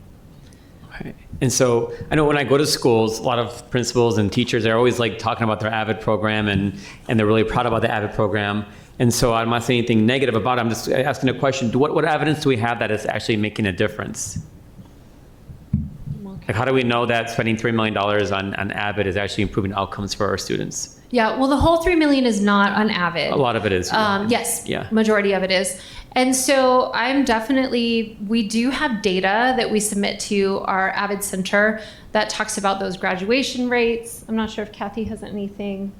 Okay. And so I know when I go to schools, a lot of principals and teachers are always like talking about their AVID program, and they're really proud about the AVID program. And so I'm not saying anything negative about it. I'm just asking a question. What evidence do we have that it's actually making a difference? Like, how do we know that spending $3 million on AVID is actually improving outcomes for our students? Yeah, well, the whole $3 million is not on AVID. A lot of it is. Yes, yeah. Majority of it is. And so we do have data that we submit to our AVID Center that talks about those graduation rates. I'm not sure if Kathy has anything.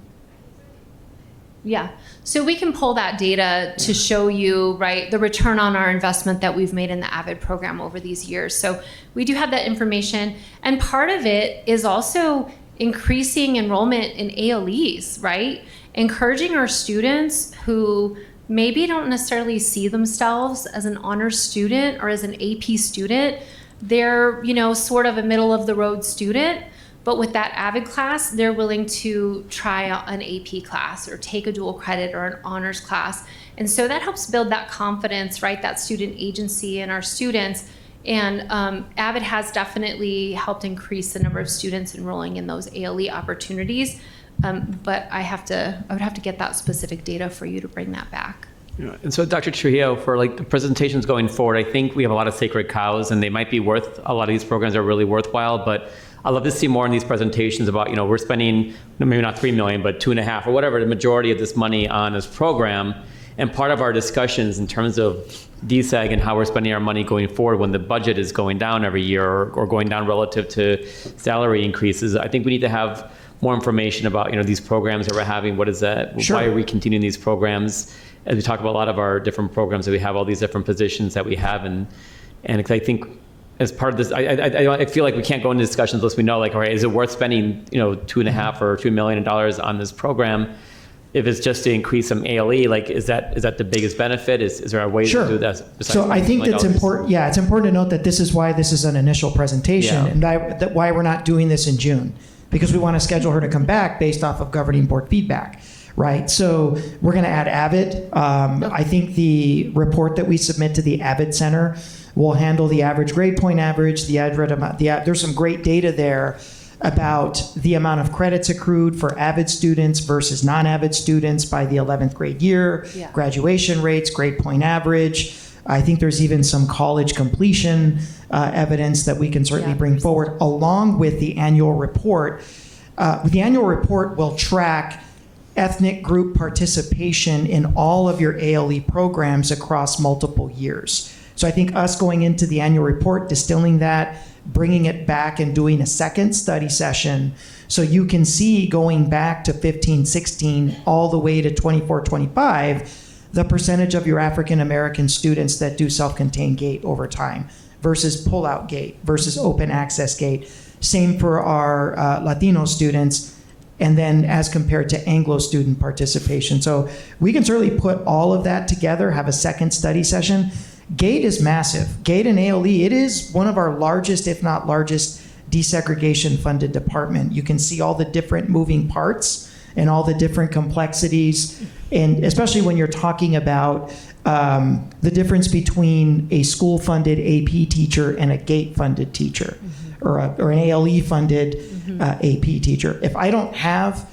Yeah, so we can pull that data to show you, right, the return on our investment that we've made in the AVID program over these years. So we do have that information. And part of it is also increasing enrollment in ALEs, right? Encouraging our students who maybe don't necessarily see themselves as an honors student or as an AP student. They're, sort of a middle of the road student, But with that AVID class, they're willing to try out an AP class or take a dual credit or an honors class. And so that helps build that confidence, right? That student agency in our students. And AVID has definitely helped increase the number of students enrolling in those ALE opportunities. But I would have to get that specific data for you to bring that back. Yeah. And so, Dr. Trujillo, for like the presentations going forward, I think we have a lot of sacred cows, and they might be worth, a lot of these programs are really worthwhile, but I'd love to see more in these presentations about, we're spending maybe not 3 million, but 2.5 or whatever, the majority of this money on this program. And part of our discussions in terms of DSEG and how we're spending our money going forward when the budget is going down every year or going down relative to salary increases, I think we need to have more information about, these programs that we're having. What is that? Sure. Why are we continuing these programs? As we talk about a lot of our different programs that we have, all these different positions that we have. And I think as part of this, I feel like we can't go into discussions unless we know, like, all right, is it worth spending, $2.5 or $3 million on this program? If it's just to increase some ALE, like, is that the biggest benefit? Is there a way Sure. to do that? So I think that's important. Yeah, it's important to note that this is why this is an initial presentation, and that why we're not doing this in June, because we want to schedule her to come back based off of governing board feedback, right? So we're going to add AVID. I think the report that we submit to the AVID Center will handle the average grade point average, the average amount. There's some great data there about the amount of credits accrued for AVID students versus non-AVID students by the 11th grade year, graduation rates, grade point average. I think there's even some college completion evidence that we can certainly bring forward, along with the annual report. The annual report will track ethnic group participation in all of your ALE programs across multiple years. So I think us going into the annual report, distilling that, bringing it back and doing a second study session so you can see going back to 15, 16, all the way to 24, 25, the percentage of your African American students that do self-contained gate over time versus pull-out gate versus open access gate. Same for our Latino students, and then as compared to Anglo student participation. So we can certainly put all of that together, have a second study session. GATE is massive. GATE and ALE, it is one of our largest, if not largest, desegregation funded department. You can see all the different moving parts and all the different complexities, and especially when you're talking about the difference between a school-funded AP teacher and a GATE-funded teacher, or an ALE-funded AP teacher. If I don't have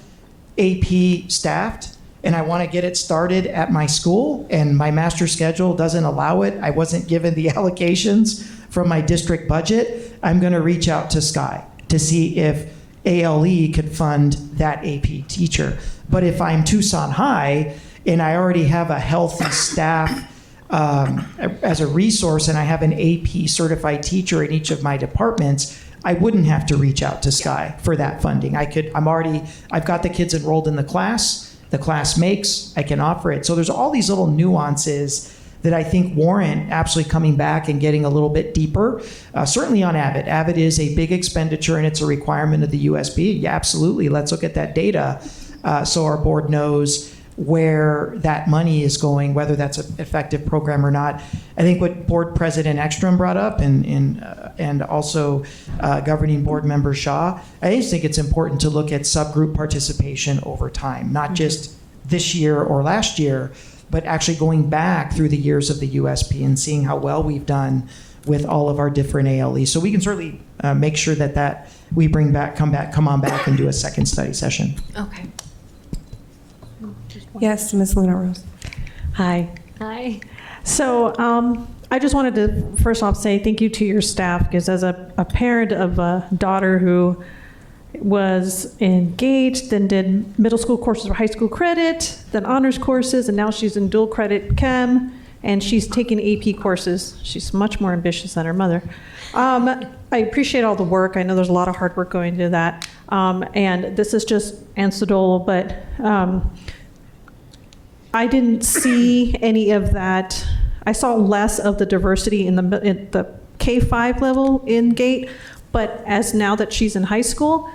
AP staffed, and I want to get it started at my school, and my master schedule doesn't allow it, I wasn't given the allocations from my district budget, I'm going to reach out to Sky to see if ALE could fund that AP teacher. But if I'm Tucson High and I already have a healthy staff as a resource, and I have an AP certified teacher in each of my departments, I wouldn't have to reach out to Sky for that funding. I've got the kids enrolled in the class makes, I can offer it. So there's all these little nuances that I think warrant absolutely coming back and getting a little bit deeper. Certainly on AVID. AVID is a big expenditure and it's a requirement of the USB. Yeah, absolutely. Let's look at that data so our board knows where that money is going, whether that's an effective program or not. I think what Board President Ekstrom brought up and also Governing Board Member Shaw, I just think it's important to look at subgroup participation over time, not just this year or last year, but actually going back through the years of the USP and seeing how well we've done with all of our different ALEs. So we can certainly make sure that we come on back and do a second study session. Okay. Yes, Ms. Luna Rose. Hi. Hi. So I just wanted to first off say thank you to your staff, because as a parent of a daughter who was engaged, then did middle school courses for high school credit, then honors courses, and now she's in dual credit chem, and she's taking AP courses. She's much more ambitious than her mother. I appreciate all the work. I know there's a lot of hard work going into that. And this is just anecdotal, but I didn't see any of that. I saw less of the diversity in the K-5 level in GATE, but as now that she's in high school,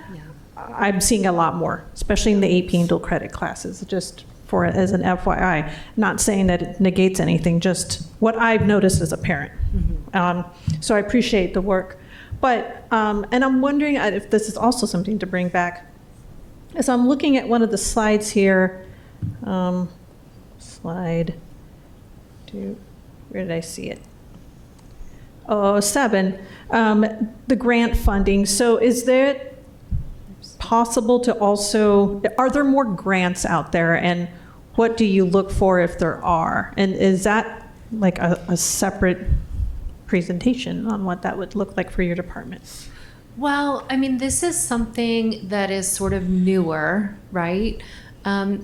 I'm seeing a lot more, especially in the AP and dual credit classes, just as an FYI. Not saying that it negates anything, just what I've noticed as a parent. So I appreciate the work. But, and I'm wondering if this is also something to bring back. As I'm looking at one of the slides here, slide 2, where did I see it? Oh, 7, the grant funding. So is there possible to also, are there more grants out there, and what do you look for if there are? And is that like a separate presentation on what that would look like for your department? Well, I mean, this is something that is sort of newer, right?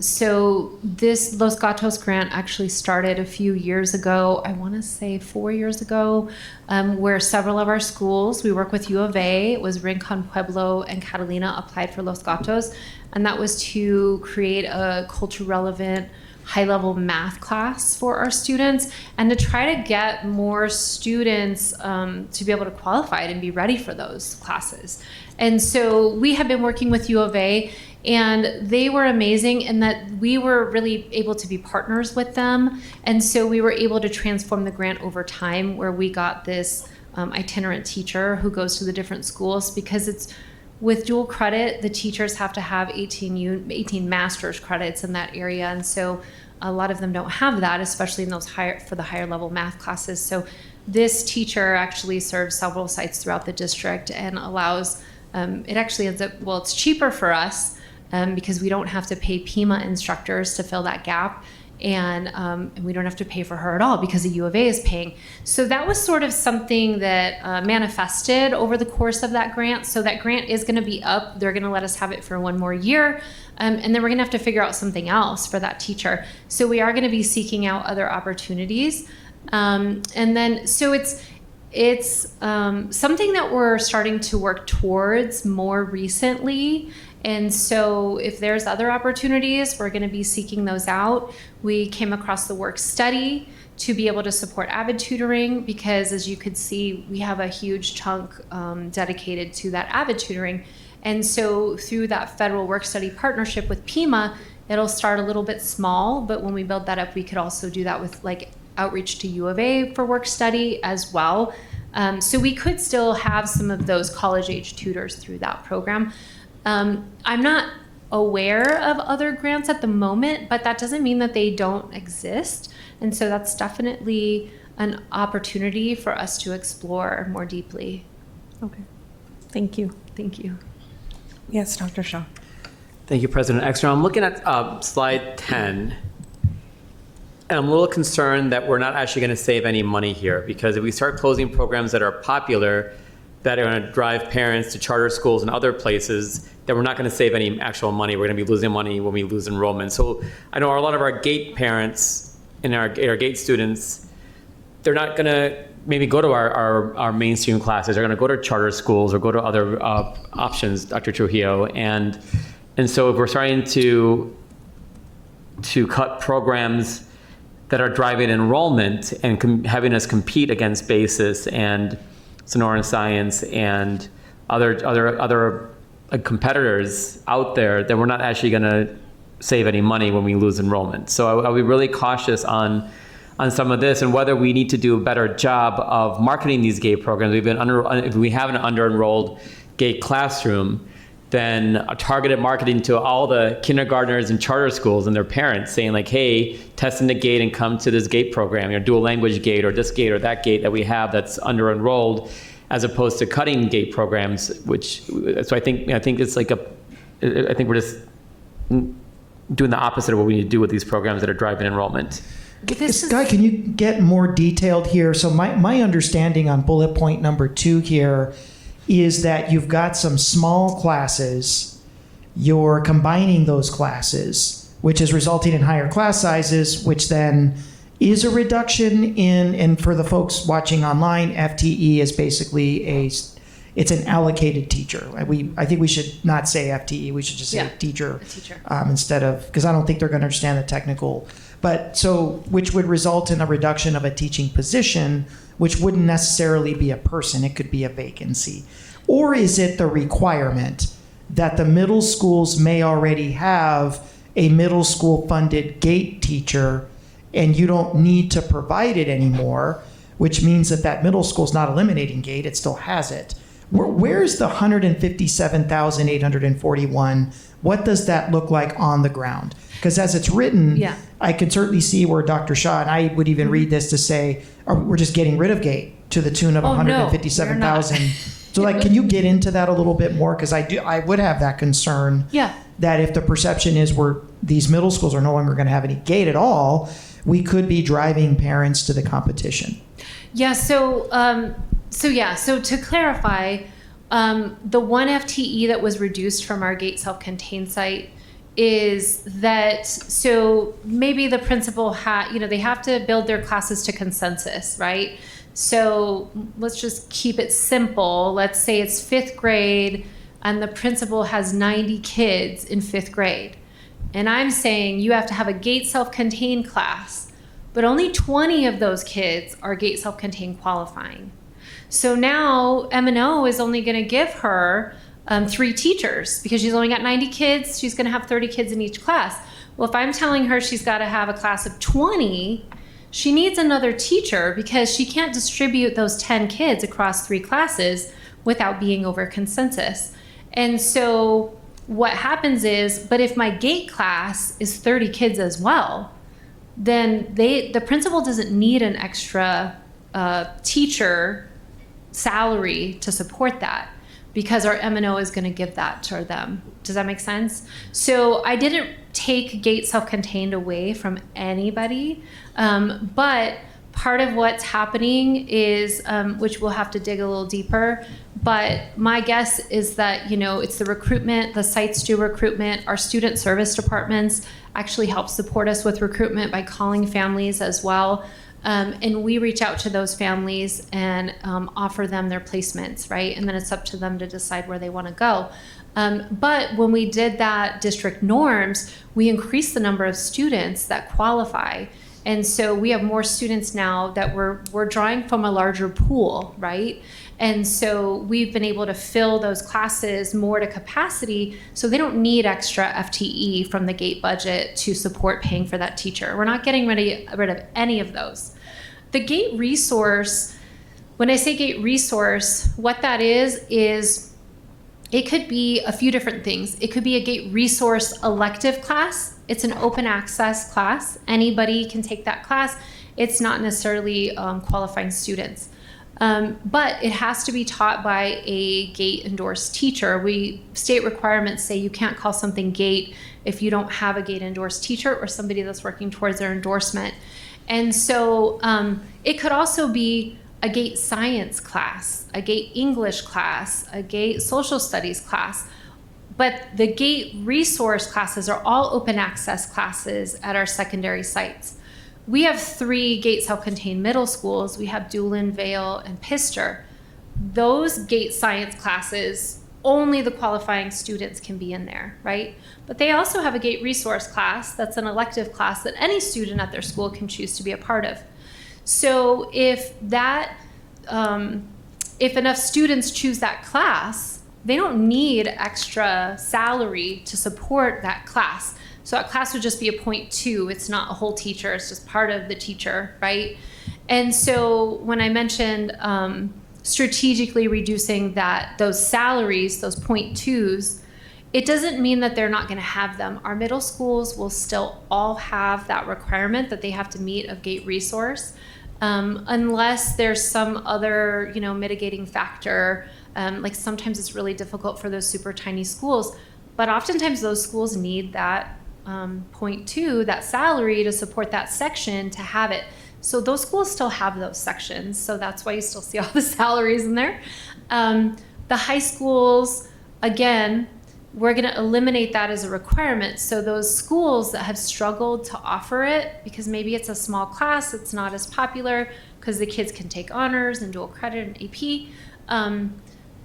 So this Los Gatos grant actually started a few years ago, I want to say 4 years ago, where several of our schools, we work with U of A, it was Rincon Pueblo and Catalina applied for Los Gatos, and that was to create a culture relevant high-level math class for our students and to try to get more students to be able to qualify and be ready for those classes. And so we have been working with U of A, and they were amazing in that we were really able to be partners with them. And so we were able to transform the grant over time, where we got this itinerant teacher who goes to the different schools, because it's with dual credit, the teachers have to have 18 master's credits in that area. And so a lot of them don't have that, especially in those for the higher level math classes. So this teacher actually serves several sites throughout the district and allows, it actually ends up, well, it's cheaper for us because we don't have to pay PIMA instructors to fill that gap. And we don't have to pay for her at all because the U of A is paying. So that was sort of something that manifested over the course of that grant. So that grant is going to be up. They're going to let us have it for one more year. And then we're going to have to figure out something else for that teacher. So we are going to be seeking out other opportunities. And then, so it's something that we're starting to work towards more recently. And so if there's other opportunities, we're going to be seeking those out. We came across the work study to be able to support Avid tutoring, because as you could see, we have a huge chunk dedicated to that Avid tutoring. And so through that federal work study partnership with PIMA, it'll start a little bit small, but when we build that up, we could also do that with like outreach to U of A for work study as well. So we could still have some of those college age tutors through that program. I'm not aware of other grants at the moment, but that doesn't mean that they don't exist. And so that's definitely an opportunity for us to explore more deeply. Okay. Thank you. Thank you. Yes, Dr. Shaw. Thank you, President Ekstrom. I'm looking at slide 10, and I'm a little concerned that we're not actually going to save any money here, because if we start closing programs that are popular, that are going to drive parents to charter schools and other places, that we're not going to save any actual money. We're going to be losing money when we lose enrollment. So I know a lot of our GATE parents and our GATE students, they're not going to maybe go to our mainstream classes. They're going to go to charter schools or go to other options, Dr. Trujillo. And so if we're starting to cut programs that are driving enrollment and having us compete against BASIS and Sonoran Science and other competitors out there, then we're not actually going to save any money when we lose enrollment. So I'll be really cautious on some of this, and whether we need to do a better job of marketing these GATE programs. If we have an under-enrolled GATE classroom, then a targeted marketing to all the kindergartners and charter schools and their parents, saying like, hey, test in the GATE and come to this GATE program, or dual language GATE, or this GATE or that GATE that we have that's under-enrolled, as opposed to cutting GATE programs, so I think it's like I think we're just doing the opposite of what we need to do with these programs that are driving enrollment. Guy, can you get more detailed here? So my understanding on bullet point number 2 here is that you've got some small classes, you're combining those classes, which is resulting in higher class sizes, which then is a reduction in, and for the folks watching online, FTE is basically it's an allocated teacher. I think we should not say FTE, we should just say teacher. Instead of, because I don't think they're going to understand the technical. But so, which would result in a reduction of a teaching position, which wouldn't necessarily be a person, it could be a vacancy. Or is it the requirement that the middle schools may already have a middle school funded GATE teacher and you don't need to provide it anymore, which means that middle school is not eliminating GATE, it still has it. Where's the 157,841? What does that look like on the ground? Because as it's written, Yeah. I could certainly see where Dr. Shaw, and I would even read this to say, we're just getting rid of GATE to the tune of Oh, no, 157,000. So like, can you get into that a little bit more? Because I would have that concern. Yeah. That if the perception is these middle schools are no longer going to have any GATE at all, we could be driving parents to the competition. Yeah. So to clarify, the one FTE that was reduced from our GATE self-contained site is that, so maybe the principal they have to build their classes to consensus, right? So let's just keep it simple. Let's say it's 5th grade and the principal has 90 kids in 5th grade. And I'm saying you have to have a GATE self-contained class, but only 20 of those kids are GATE self-contained qualifying. So now M&O is only going to give her 3 teachers because she's only got 90 kids. She's going to have 30 kids in each class. Well, if I'm telling her she's got to have a class of 20, she needs another teacher because she can't distribute those 10 kids across 3 classes without being over consensus. And so what happens is, but if my GATE class is 30 kids as well, then the principal doesn't need an extra teacher salary to support that because our M&O is going to give that to them. Does that make sense? So I didn't take GATE self-contained away from anybody, but part of what's happening is, which we'll have to dig a little deeper, but my guess is that, it's the recruitment, the sites do recruitment, our student service departments actually help support us with recruitment by calling families as well. And we reach out to those families and offer them their placements, right? And then it's up to them to decide where they want to go. But when we did that district norms, we increased the number of students that qualify. And so we have more students now that we're drawing from a larger pool, right? And so we've been able to fill those classes more to capacity, so they don't need extra FTE from the GATE budget to support paying for that teacher. We're not getting rid of any of those. The GATE resource, when I say GATE resource, what that is it could be a few different things. It could be a GATE resource elective class. It's an open access class. Anybody can take that class. It's not necessarily qualifying students. But it has to be taught by a GATE endorsed teacher. State requirements say you can't call something GATE if you don't have a GATE endorsed teacher or somebody that's working towards their endorsement. And so it could also be a GATE science class, a GATE English class, a GATE social studies class. But the GATE resource classes are all open access classes at our secondary sites. We have 3 GATE self-contained middle schools. We have Doolin, Vale, and Pister. Those GATE science classes, only the qualifying students can be in there, right? But they also have a GATE resource class that's an elective class that any student at their school can choose to be a part of. So if enough students choose that class, they don't need extra salary to support that class. So that class would just be a 0.2. It's not a whole teacher. It's just part of the teacher, right? And so when I mentioned strategically reducing those salaries, those 0.2s, it doesn't mean that they're not going to have them. Our middle schools will still all have that requirement that they have to meet of GATE resource, unless there's some other, mitigating factor. Like sometimes it's really difficult for those super tiny schools, but oftentimes those schools need that 0.2, that salary to support that section to have it. So those schools still have those sections. So that's why you still see all the salaries in there. The high schools, again, we're going to eliminate that as a requirement. So those schools that have struggled to offer it, because maybe it's a small class, it's not as popular, because the kids can take honors and dual credit and AP,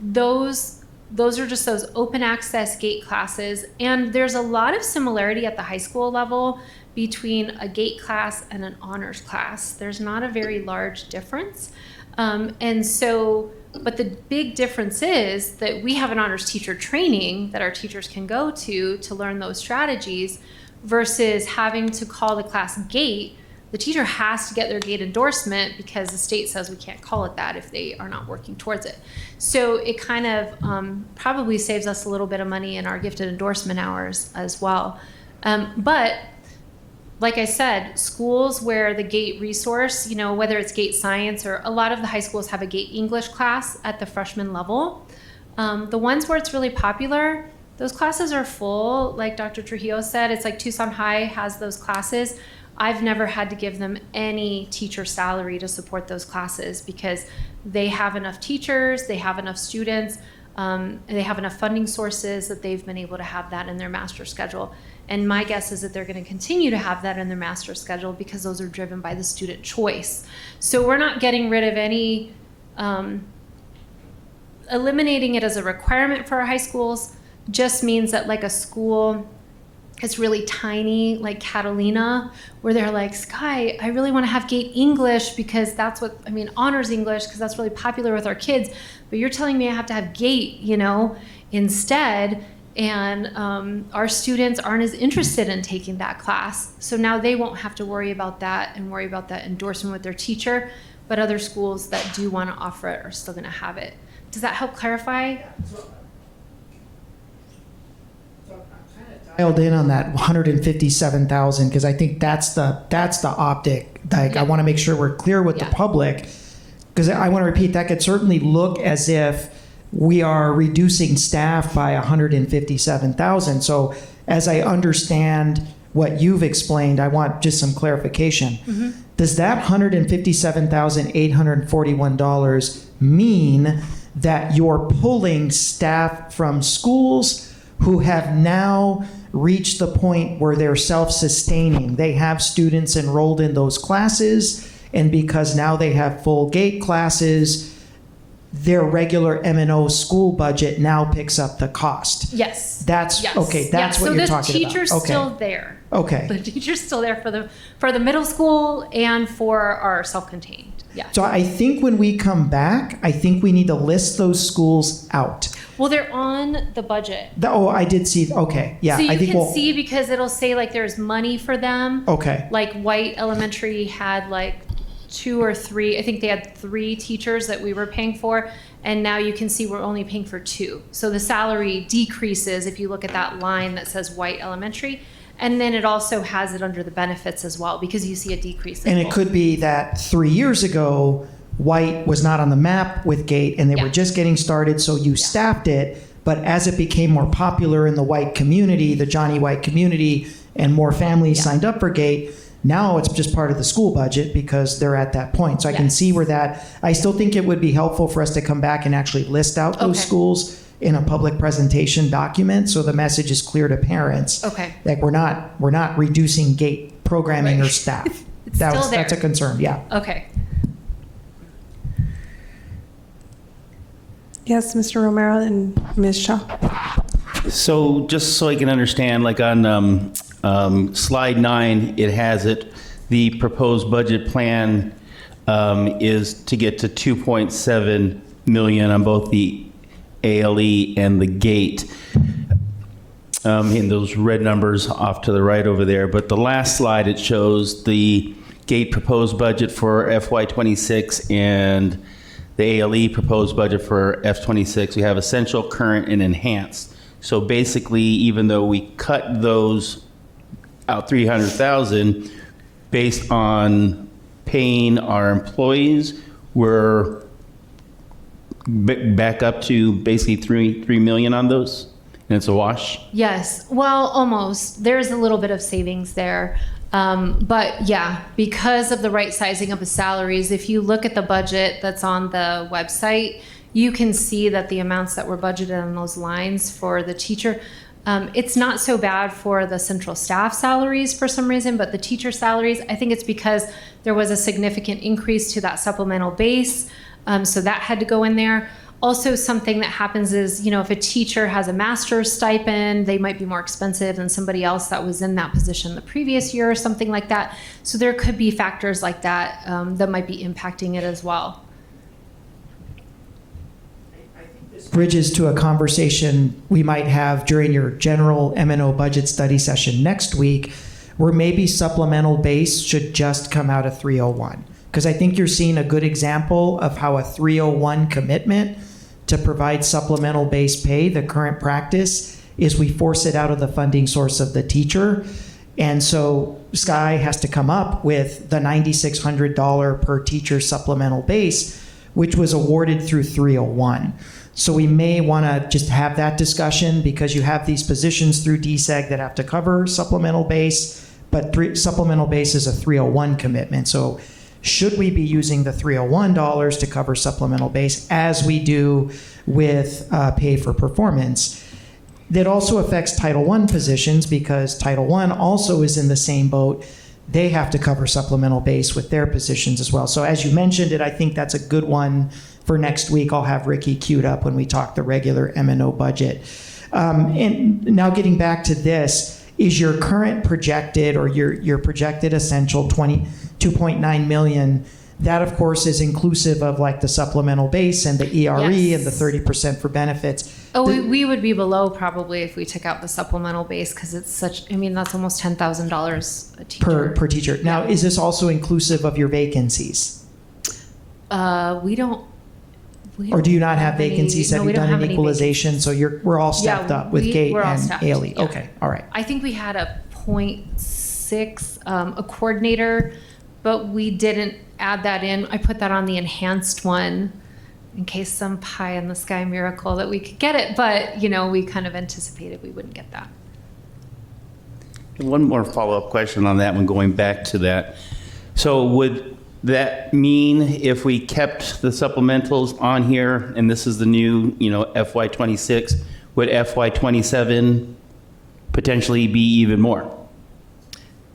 those are just those open access GATE classes. And there's a lot of similarity at the high school level between a GATE class and an honors class. There's not a very large difference. But the big difference is that we have an honors teacher training that our teachers can go to learn those strategies versus having to call the class GATE the teacher has to get their GATE endorsement because the state says we can't call it that if they are not working towards it. So it kind of probably saves us a little bit of money in our gifted endorsement hours as well. But like I said, schools where the GATE resource, you know, whether it's GATE Science or a lot of the high schools have a GATE English class at the freshman level. The ones where it's really popular, those classes are full. Like Dr. Trujillo said, it's like Tucson High has those classes. I've never had to give them any teacher salary to support those classes because they have enough teachers, they have enough students, and they have enough funding sources that they've been able to have that in their master schedule. And my guess is that they're going to continue to have that in their master schedule because those are driven by the student choice. So we're not getting rid of any, eliminating it as a requirement for our high schools just means that like a school is really tiny, like Catalina, where they're like, Sky, I really want to have GATE English because that's what, I mean, honors English because that's really popular with our kids. But you're telling me I have to have GATE, you know, instead. And our students aren't as interested in taking that class. So now they won't have to worry about that and worry about that endorsement with their teacher. But other schools that do want to offer it are still going to have it. Does that help clarify? Dialed in on that 157,000 because I think that's the optic. Like, I want to make sure we're clear with the public, because I want to repeat, that could certainly look as if we are reducing staff by 157,000. So as I understand what you've explained, I want just some clarification. Mm-hmm. Does that $157,841 mean that you're pulling staff from schools who have now reached the point where they're self-sustaining? They have students enrolled in those classes, and because now they have full GATE classes, their regular M&O school budget now picks up the cost. Yes. That's yes. okay. That's what you're talking about. So the teacher's still there. Okay. The teacher's still there for the middle school and for our self-contained. Yeah. So I think when we come back, I think we need to list those schools out. Well, they're on the budget. Oh, I did see. Okay. Yeah. So you I think can see because it'll say like there's money for them. Okay. Like White Elementary had like 2 or 3, I think they had 3 teachers that we were paying for, and now you can see we're only paying for 2. So the salary decreases if you look at that line that says White Elementary, and then it also has it under the benefits as well because you see a decrease. And it could be that 3 years ago, White was not on the map with GATE and they were just getting started, so you staffed it, but as it became more popular in the White community, the Johnny White community, and more families signed up for GATE, now it's just part of the school budget because they're at that point. So I can see where that, I still think it would be helpful for us to come back and actually list out those schools in a public presentation document so the message is clear to parents. Okay. Like we're not reducing GATE programming or staff. That's a concern, yeah. Okay. Yes, Mr. Romero and Ms. Shaw. So just so I can understand, like on slide 9, it has it, the proposed budget plan is to get to 2.7 million on both the ALE and the GATE. In those red numbers off to the right over there. But the last slide, it shows the GATE proposed budget for FY26 and the ALE proposed budget for F26. We have essential, current, and enhanced. So basically, even though we cut those out 300,000 based on paying our employees, we're back up to basically 3 million on those, and it's a wash. Yes, well, almost. There's a little bit of savings there. But yeah, because of the right sizing of the salaries, if you look at the budget that's on the website, you can see that the amounts that were budgeted on those lines for the teacher, it's not so bad for the central staff salaries for some reason, but the teacher salaries, I think it's because there was a significant increase to that supplemental base. So that had to go in there. Also, something that happens is, you know, if a teacher has a master's stipend, they might be more expensive than somebody else that was in that position the previous year or something like that. So there could be factors like that that might be impacting it as well. Bridges to a conversation we might have during your general M&O budget study session next week, where maybe supplemental base should just come out of 301. Because I think you're seeing a good example of how a 301 commitment to provide supplemental base pay, the current practice is we force it out of the funding source of the teacher. And so Sky has to come up with the $9,600 per teacher supplemental base, which was awarded through 301. So we may want to just have that discussion because you have these positions through DSEG that have to cover supplemental base, but supplemental base is a 301 commitment. So should we be using the 301 dollars to cover supplemental base as we do with pay for performance? That also affects Title I positions because Title I also is in the same boat. They have to cover supplemental base with their positions as well. So as you mentioned it, I think that's a good one for next week. I'll have Ricky queued up when we talk the regular M&O budget. And now getting back to this, is your current projected or your projected essential 2.9 million, that of course is inclusive of like the supplemental base and the ERE and the 30% for benefits. Oh, we would be below probably if we took out the supplemental base because it's such, I mean, that's almost $10,000 a teacher. Per teacher. Now, is this also inclusive of your vacancies? We don't. Or do you not have vacancies? No, Have we you don't done have an any equalization? So we're all stepped up with Gate we're all and staffed, Ailey. yeah. Okay, all right. I think we had a 0.6, a coordinator, but we didn't add that in. I put that on the enhanced one in case some pie in the sky miracle that we could get it, but we kind of anticipated we wouldn't get that. One more follow-up question on that one, going back to that. So would that mean if we kept the supplementals on here, and this is the new, FY26, would FY27 potentially be even more?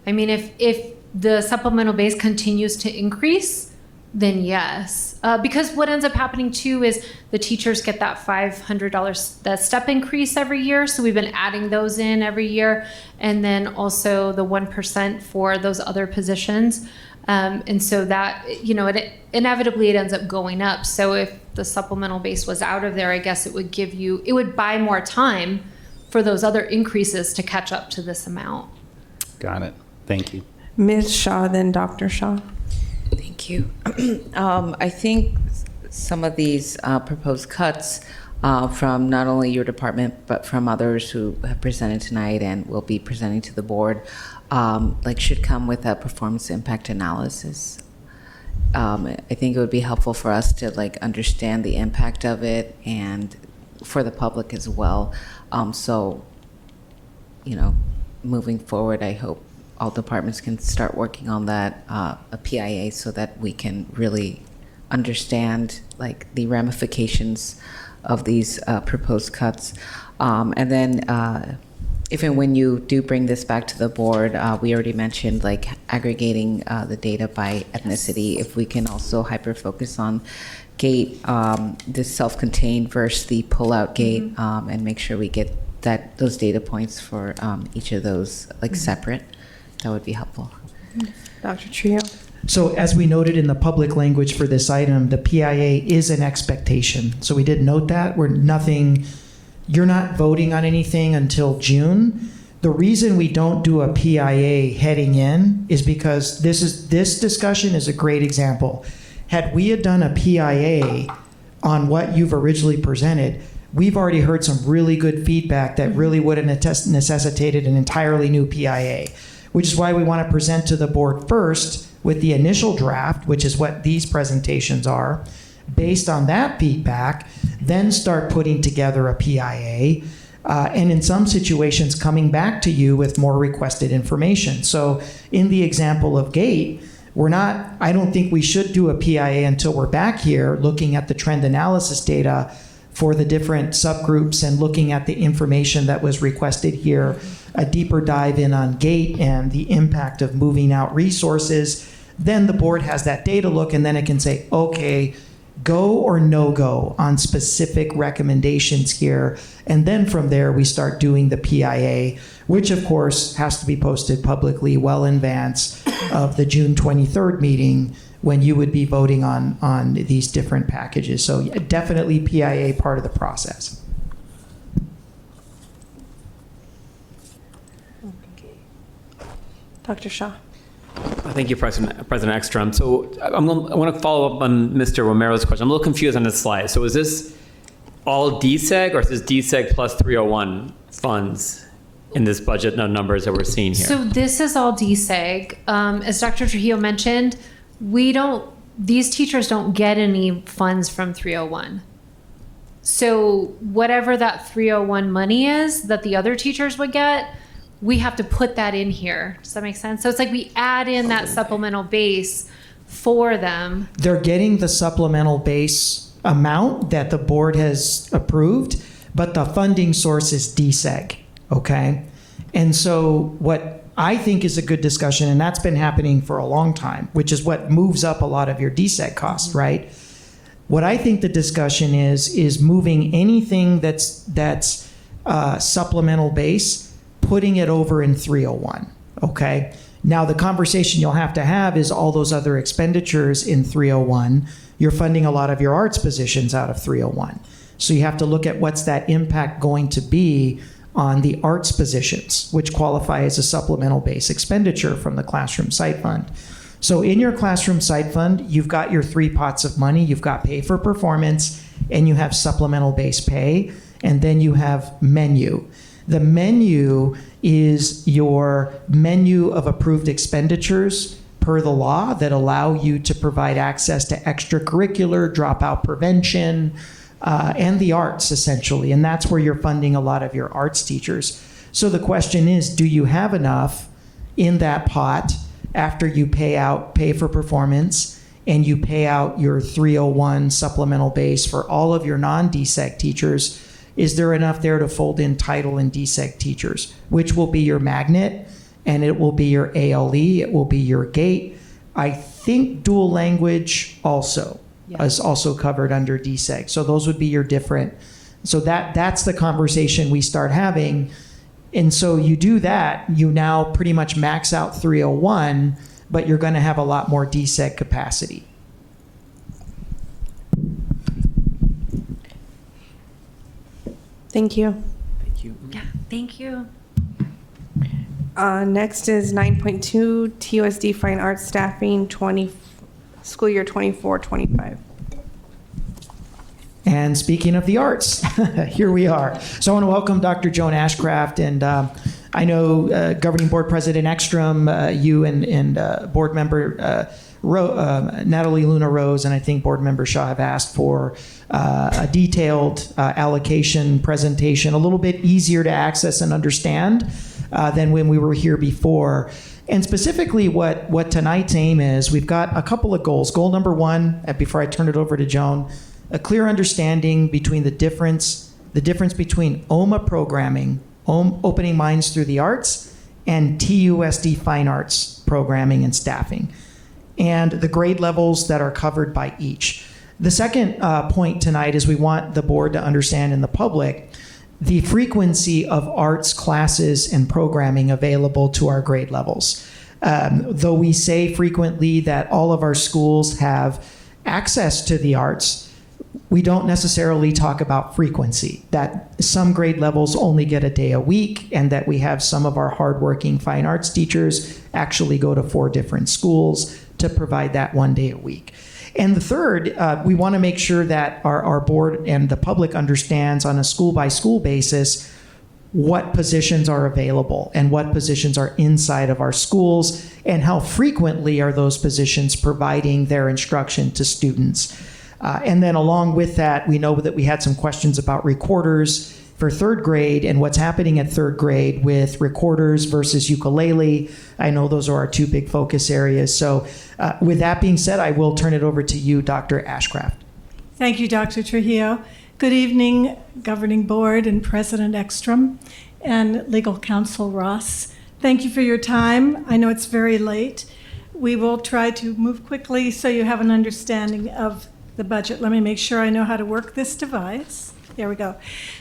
I mean, if the supplemental base continues to increase, then yes. Because what ends up happening too is the teachers get that $500, that step increase every year. So we've been adding those in every year. And then also the 1% for those other positions. And so that, inevitably it ends up going up. So if the supplemental base was out of there, I guess it would buy more time for those other increases to catch up to this amount. Got it. Thank you. Ms. Shaw, then Dr. Shaw. Thank you. I think some of these proposed cuts from not only your department, but from others who have presented tonight and will be presenting to the board, should come with a performance impact analysis. I think it would be helpful for us to understand the impact of it and for the public as well. Moving forward, I hope all departments can start working on that, a PIA, so that we can really understand the ramifications of these proposed cuts. And then if and when you do bring this back to the board, we already mentioned aggregating the data by ethnicity. If we can also hyper-focus on gate, the self-contained versus the pull-out gate, and make sure we get those data points for each of those separate. That would be helpful. Dr. Trio. So as we noted in the public language for this item, the PIA is an expectation. So we did note that. You're not voting on anything until June. The reason we don't do a PIA heading in is because this discussion is a great example. Had we had done a PIA on what you've originally presented, we've already heard some really good feedback that really would have necessitated an entirely new PIA, which is why we want to present to the board first with the initial draft, which is what these presentations are. Based on that feedback, then start putting together a PIA, and in some situations coming back to you with more requested information. So in the example of GATE, I don't think we should do a PIA until we're back here looking at the trend analysis data for the different subgroups and looking at the information that was requested here, a deeper dive in on GATE and the impact of moving out resources. Then the board has that data look, and then it can say, okay, go or no go on specific recommendations here. And then from there, we start doing the PIA, which of course has to be posted publicly well in advance of the June 23rd meeting when you would be voting on these different packages. So definitely PIA part of the process. Dr. Shaw. Thank you, President Ekstrom. So I want to follow up on Mr. Romero's question. I'm a little confused on this slide. So is this all DSEG, or is this DSEG plus 301 funds in this budget numbers that we're seeing here? So this is all DSEG. As Dr. Trujillo mentioned, these teachers don't get any funds from 301. So whatever that 301 money is that the other teachers would get, we have to put that in here. Does that make sense? So it's like we add in that supplemental base for them. They're getting the supplemental base amount that the board has approved, but the funding source is DSEG, okay? And so what I think is a good discussion, and that's been happening for a long time, which is what moves up a lot of your DSEG costs, right? What I think the discussion is moving anything that's supplemental base, putting it over in 301, okay? Now, the conversation you'll have to have is all those other expenditures in 301. You're funding a lot of your arts positions out of 301. So you have to look at what's that impact going to be on the arts positions, which qualify as a supplemental base expenditure from the Classroom Site Fund. So in your Classroom Site Fund, you've got your three pots of money. You've got pay for performance, and you have supplemental base pay, and then you have menu. The menu is your menu of approved expenditures per the law that allow you to provide access to extracurricular, dropout prevention, and the arts, essentially. And that's where you're funding a lot of your arts teachers. So the question is, do you have enough in that pot after you pay for performance and you pay out your 301 supplemental base for all of your non-DSEG teachers? Is there enough there to fold in title and DSEG teachers, which will be your magnet, and it will be your ALE, it will be your GATE. I think dual language also is also covered under DSEG. So those would be your different. So that's the conversation we start having. And so you do that, you now pretty much max out 301, but you're going to have a lot more DSEG capacity. Thank you. Thank you. Yeah, thank you. Next is 9.2 TUSD Fine Arts Staffing school year 24-25. And speaking of the arts, here we are. So I want to welcome Dr. Joan Ashcraft, and I know Governing Board President Ekstrom, you and Board Member Natalie Luna Rose, and I think Board Member Shaw have asked for a detailed allocation presentation, a little bit easier to access and understand than when we were here before. And specifically what tonight's aim is, we've got a couple of goals. Goal number one, before I turn it over to Joan, a clear understanding between the difference between OMA programming, Opening Minds Through the Arts, and TUSD Fine Arts programming and staffing, and the grade levels that are covered by each. The second point tonight is we want the board to understand, and the public, the frequency of arts classes and programming available to our grade levels. Though we say frequently that all of our schools have access to the arts, we don't necessarily talk about frequency, that some grade levels only get a day a week, and that we have some of our hardworking fine arts teachers actually go to 4 different schools to provide that 1 day a week. And the third, we want to make sure that our board and the public understands on a school-by-school basis what positions are available and what positions are inside of our schools, and how frequently are those positions providing their instruction to students. And then along with that, we know that we had some questions about recorders for 3rd grade and what's happening at 3rd grade with recorders versus ukulele. I know those are our 2 big focus areas. So with that being said, I will turn it over to you, Dr. Ashcraft. Thank you, Dr. Trujillo. Good evening, Governing Board and President Ekstrom and Legal Counsel Ross. Thank you for your time. I know it's very late. We will try to move quickly so you have an understanding of the budget. Let me make sure I know how to work this device. There we go.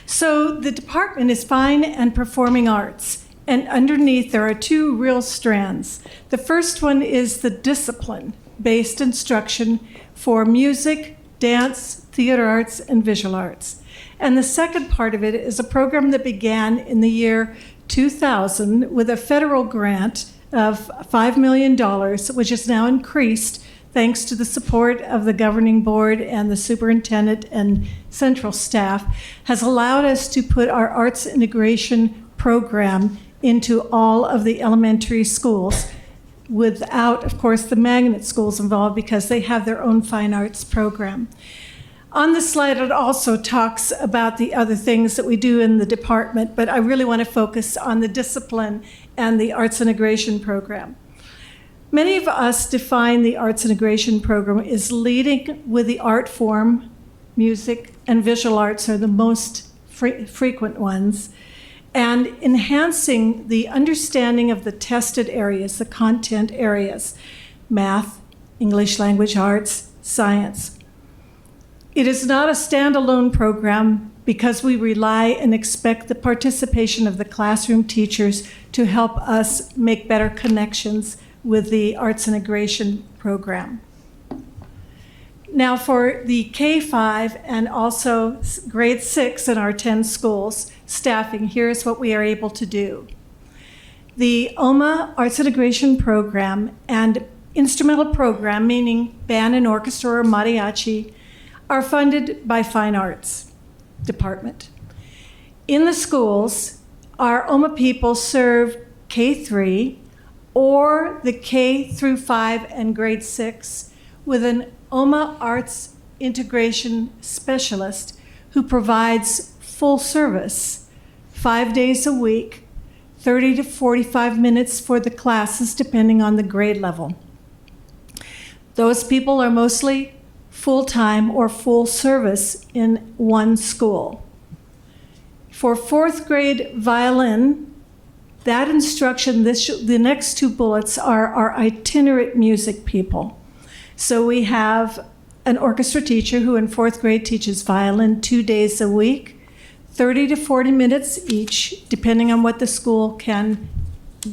So the department is Fine and Performing Arts, and underneath there are 2 real strands. The first one is the discipline-based instruction for music, dance, theater arts, and visual arts. And the second part of it is a program that began in the year 2000 with a federal grant of $5 million, which is now increased thanks to the support of the governing board and the superintendent and central staff, has allowed us to put our arts integration program into all of the elementary schools without, of course, the magnet schools involved because they have their own fine arts program. On the slide, it also talks about the other things that we do in the department, but I really want to focus on the discipline and the arts integration program. Many of us define the arts integration program as leading with the art form. Music and visual arts are the most frequent ones, and enhancing the understanding of the tested areas, the content areas, math, English language arts, science. It is not a standalone program because we rely and expect the participation of the classroom teachers to help us make better connections with the arts integration program. Now for the K-5 and also grade 6 in our 10 schools, staffing, here's what we are able to do. The OMA Arts Integration Program and instrumental program, meaning band and orchestra or mariachi, are funded by Fine Arts Department. In the schools, our OMA people serve K-3 or the K through 5 and grade 6 with an OMA Arts Integration Specialist who provides full service 5 days a week, 30 to 45 minutes for the classes depending on the grade level. Those people are mostly full-time or full service in one school. For 4th grade violin, that instruction, the next 2 bullets are our itinerant music people. So we have an orchestra teacher who in 4th grade teaches violin 2 days a week, 30 to 40 minutes each, depending on what the school can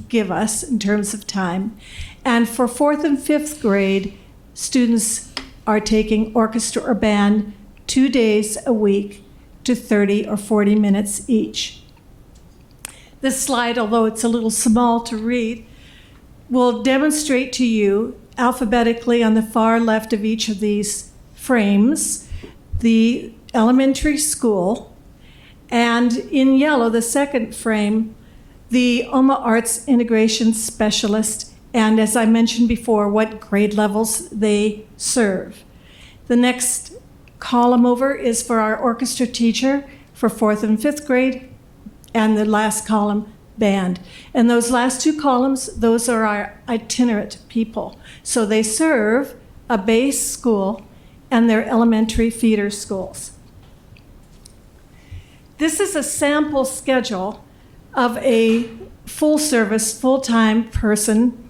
give us in terms of time. And for 4th and 5th grade, students are taking orchestra or band 2 days a week to 30 or 40 minutes each. This slide, although it's a little small to read, will demonstrate to you alphabetically on the far left of each of these frames the elementary school, and in yellow, the second frame, the OMA Arts Integration Specialist, and as I mentioned before, what grade levels they serve. The next column over is for our orchestra teacher for 4th and 5th grade, and the last column, band. And those last 2 columns, those are our itinerant people. So they serve a base school and their elementary feeder schools. This is a sample schedule of a full service, full-time person.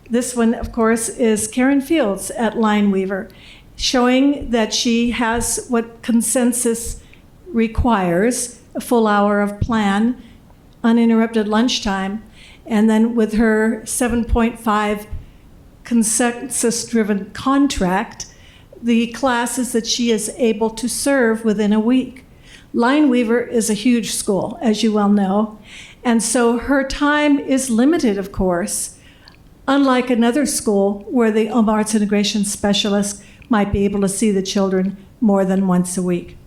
This one, of course, is Karen Fields at Lineweaver, showing that she has what consensus requires, a full hour of plan, uninterrupted lunchtime, and then with her 7.5 consensus-driven contract, the classes that she is able to serve within a week. Lineweaver is a huge school, as you well know, and so her time is limited, of course, unlike another school where the OMA Arts Integration Specialist might be able to see the children more than once a week.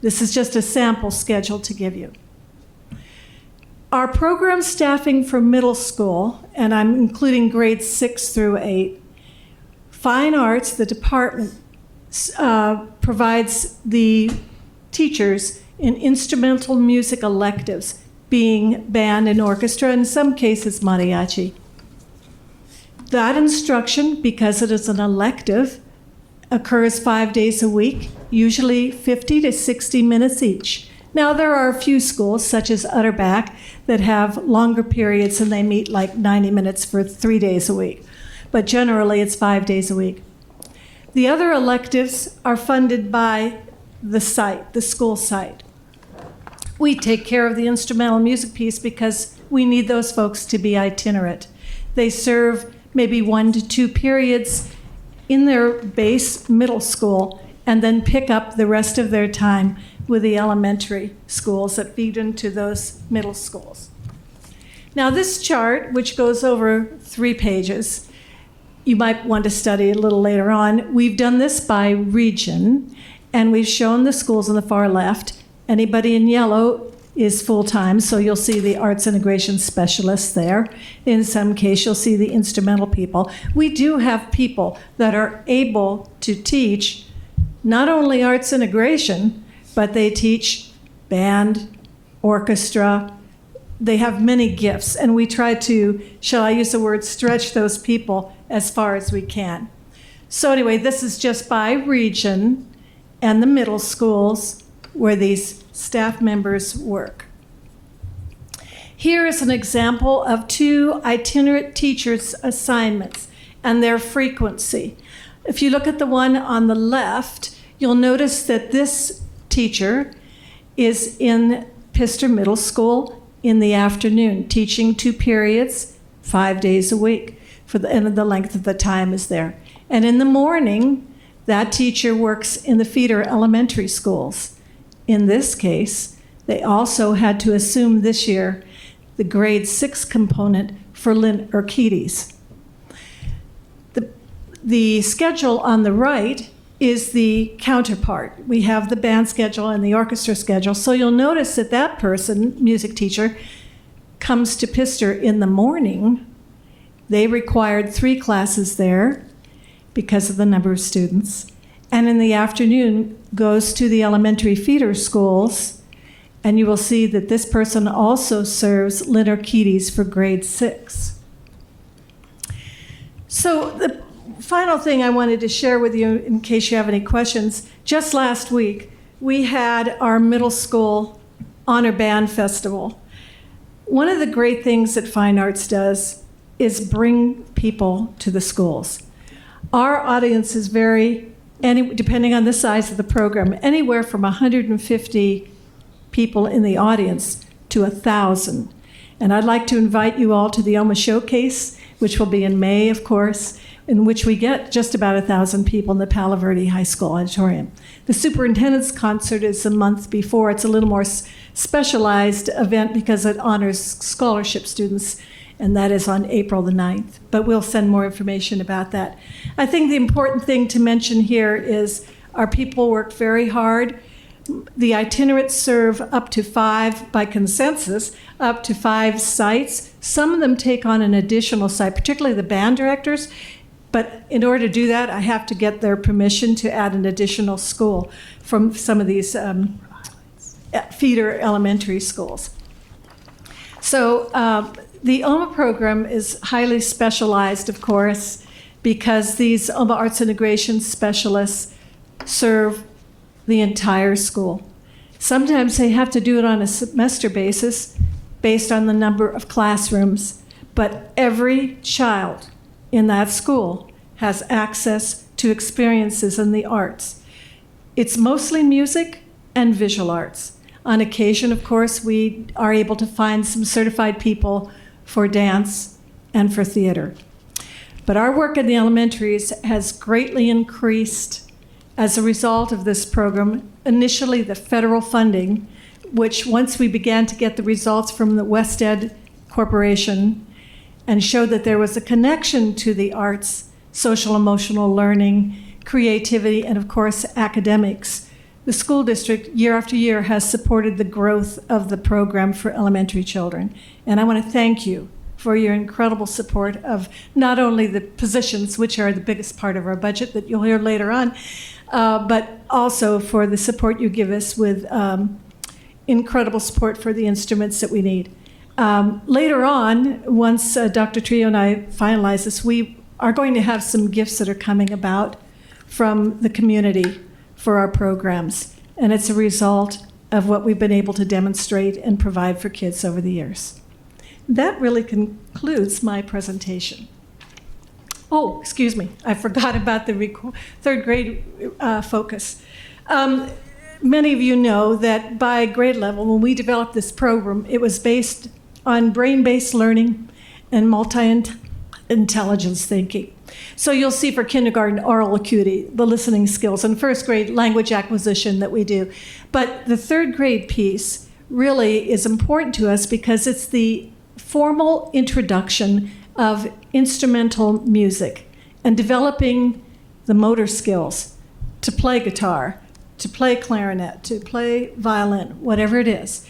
This is just a sample schedule to give you. Our program staffing for middle school, and I'm including grades 6 through 8, Fine Arts, the department, provides the teachers in instrumental music electives, being band and orchestra, in some cases mariachi. That instruction, because it is an elective, occurs 5 days a week, usually 50 to 60 minutes each. Now, there are a few schools, such as Utterback, that have longer periods and they meet like 90 minutes for 3 days a week. But generally, it's 5 days a week. The other electives are funded by the site, the school site. We take care of the instrumental music piece because we need those folks to be itinerant. They serve maybe 1 to 2 periods in their base middle school and then pick up the rest of their time with the elementary schools that feed into those middle schools. Now this chart, which goes over 3 pages, you might want to study a little later on. We've done this by region, and we've shown the schools on the far left. Anybody in yellow is full-time, so you'll see the arts integration specialists there. In some case, you'll see the instrumental people. We do have people that are able to teach not only arts integration, but they teach band, orchestra. They have many gifts, and we try to, shall I use the word, stretch those people as far as we can. So anyway, this is just by region and the middle schools where these staff members work. Here is an example of 2 itinerant teachers' assignments and their frequency. If you look at the one on the left, you'll notice that this teacher is in Pister Middle School in the afternoon, teaching 2 periods, 5 days a week, and the length of the time is there. And in the morning, that teacher works in the feeder elementary schools. In this case, they also had to assume this year the grade 6 component for Lynn Urquides. The schedule on the right is the counterpart. We have the band schedule and the orchestra schedule. So you'll notice that that person, music teacher, comes to Pister in the morning. They required 3 classes there because of the number of students. And in the afternoon goes to the elementary feeder schools. And you will see that this person also serves Lynn Urquides for grade 6. So the final thing I wanted to share with you, in case you have any questions, just last week, we had our middle school honor band festival. One of the great things that Fine Arts does is bring people to the schools. Our audience is depending on the size of the program, anywhere from 150 people in the audience to 1,000. And I'd like to invite you all to the OMA Showcase, which will be in May, of course, in which we get just about 1,000 people in the Palo Verde High School auditorium. The superintendent's concert is a month before. It's a little more specialized event because it honors scholarship students, and that is on April the 9th. But we'll send more information about that. I think the important thing to mention here is our people work very hard. The itinerants serve up to 5, by consensus, up to 5 sites. Some of them take on an additional site, particularly the band directors. But in order to do that, I have to get their permission to add an additional school from some of these feeder elementary schools. So the OMA program is highly specialized, of course, because these OMA Arts Integration specialists serve the entire school. Sometimes they have to do it on a semester basis based on the number of classrooms, but every child in that school has access to experiences in the arts. It's mostly music and visual arts. On occasion, of course, we are able to find some certified people for dance and for theater. But our work in the elementaries has greatly increased as a result of this program. Initially, the federal funding, which once we began to get the results from the West Ed Corporation and showed that there was a connection to the arts, social emotional learning, creativity, and of course, academics, the school district year after year has supported the growth of the program for elementary children. And I want to thank you for your incredible support of not only the positions, which are the biggest part of our budget that you'll hear later on, but also for the support you give us with incredible support for the instruments that we need. Later on, once Dr. Trio and I finalize this, we are going to have some gifts that are coming about from the community for our programs. And it's a result of what we've been able to demonstrate and provide for kids over the years. That really concludes my presentation. Oh, excuse me, I forgot about the third grade focus. Many of you know that by grade level, when we developed this program, it was based on brain-based learning and multi-intelligence thinking. So you'll see for kindergarten, oral acuity, the listening skills, and first grade language acquisition that we do. But the third grade piece really is important to us because it's the formal introduction of instrumental music and developing the motor skills to play guitar, to play clarinet, to play violin, whatever it is.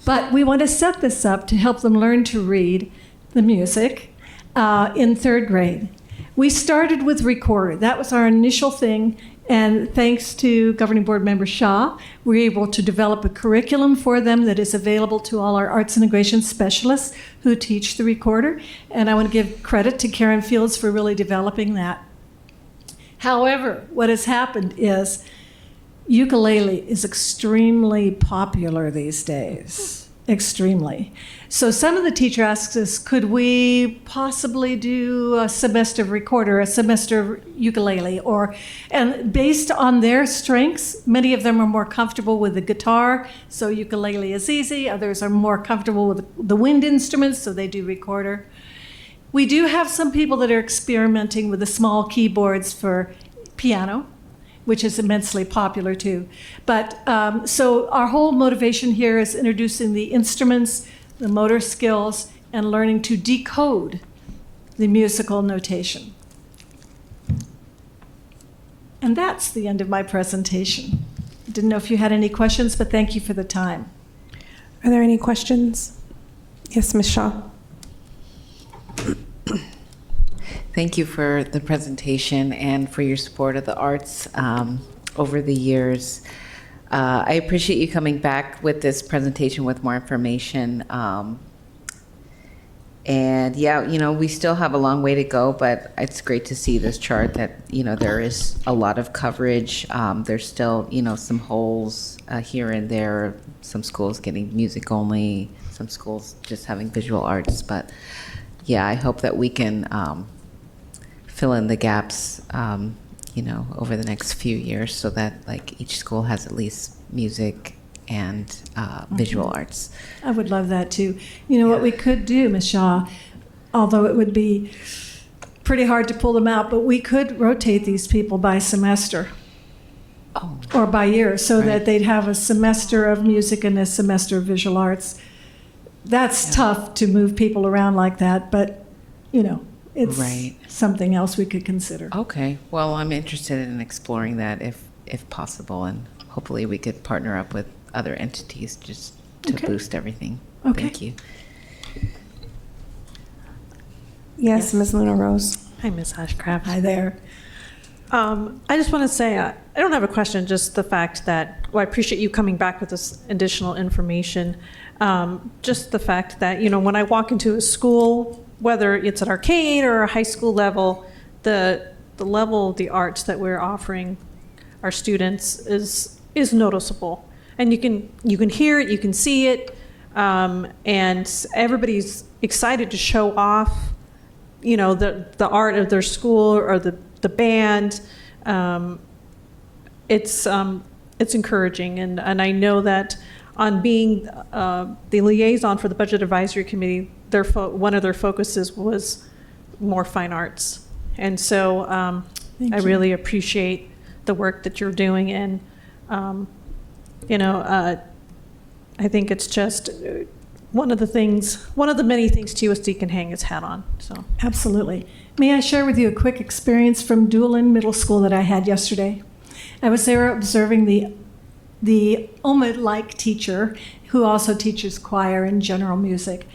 But we want to set this up to help them learn to read the music in third grade. We started with recorder. That was our initial thing. And thanks to Governing Board Member Shaw, we were able to develop a curriculum for them that is available to all our arts integration specialists who teach the recorder. And I want to give credit to Karen Fields for really developing that. However, what has happened is ukulele is extremely popular these days. Extremely. So some of the teacher asks us, could we possibly do a semester of recorder, a semester of ukulele, and based on their strengths, many of them are more comfortable with the guitar, so ukulele is easy. Others are more comfortable with the wind instruments, so they do recorder. We do have some people that are experimenting with the small keyboards for piano, which is immensely popular too. But so our whole motivation here is introducing the instruments, the motor skills, and learning to decode the musical notation. And that's the end of my presentation. I didn't know if you had any questions, but thank you for the time. Are there any questions? Yes, Ms. Shaw. Thank you for the presentation and for your support of the arts over the years. I appreciate you coming back with this presentation with more information. And yeah, we still have a long way to go, but it's great to see this chart that, there is a lot of coverage. There's still, some holes here and there, some schools getting music only, some schools just having visual arts. But yeah, I hope that we can fill in the gaps, over the next few years so that each school has at least music and visual arts. I would love that too. What we could do, Ms. Shaw, although it would be pretty hard to pull them out, but we could rotate these people by semester or by year so that they'd have a semester of music and a semester of visual arts. That's tough to move people around like that, but it's something else we could consider. Okay. Well, I'm interested in exploring that if possible, and hopefully we could partner up with other entities just to boost everything. Okay. Thank you. Yes, Ms. Luna Rose. Hi, Ms. Ashcraft. Hi there. I just want to say, I don't have a question, just the fact that, I appreciate you coming back with this additional information. Just the fact that, when I walk into a school, whether it's an arcade or a high school level, the level of the arts that we're offering our students is noticeable. And you can hear it, you can see it, and everybody's excited to show off, the art of their school or the band. It's encouraging, and I know that on being the liaison for the Budget Advisory Committee, one of their focuses was more fine arts. And so I really appreciate the work that you're doing, and I think it's just one of the many things TUSD can hang its hat on. So absolutely. May I share with you a quick experience from Doolin Middle School that I had yesterday? I was there observing the OMA-like teacher who also teaches choir and general music.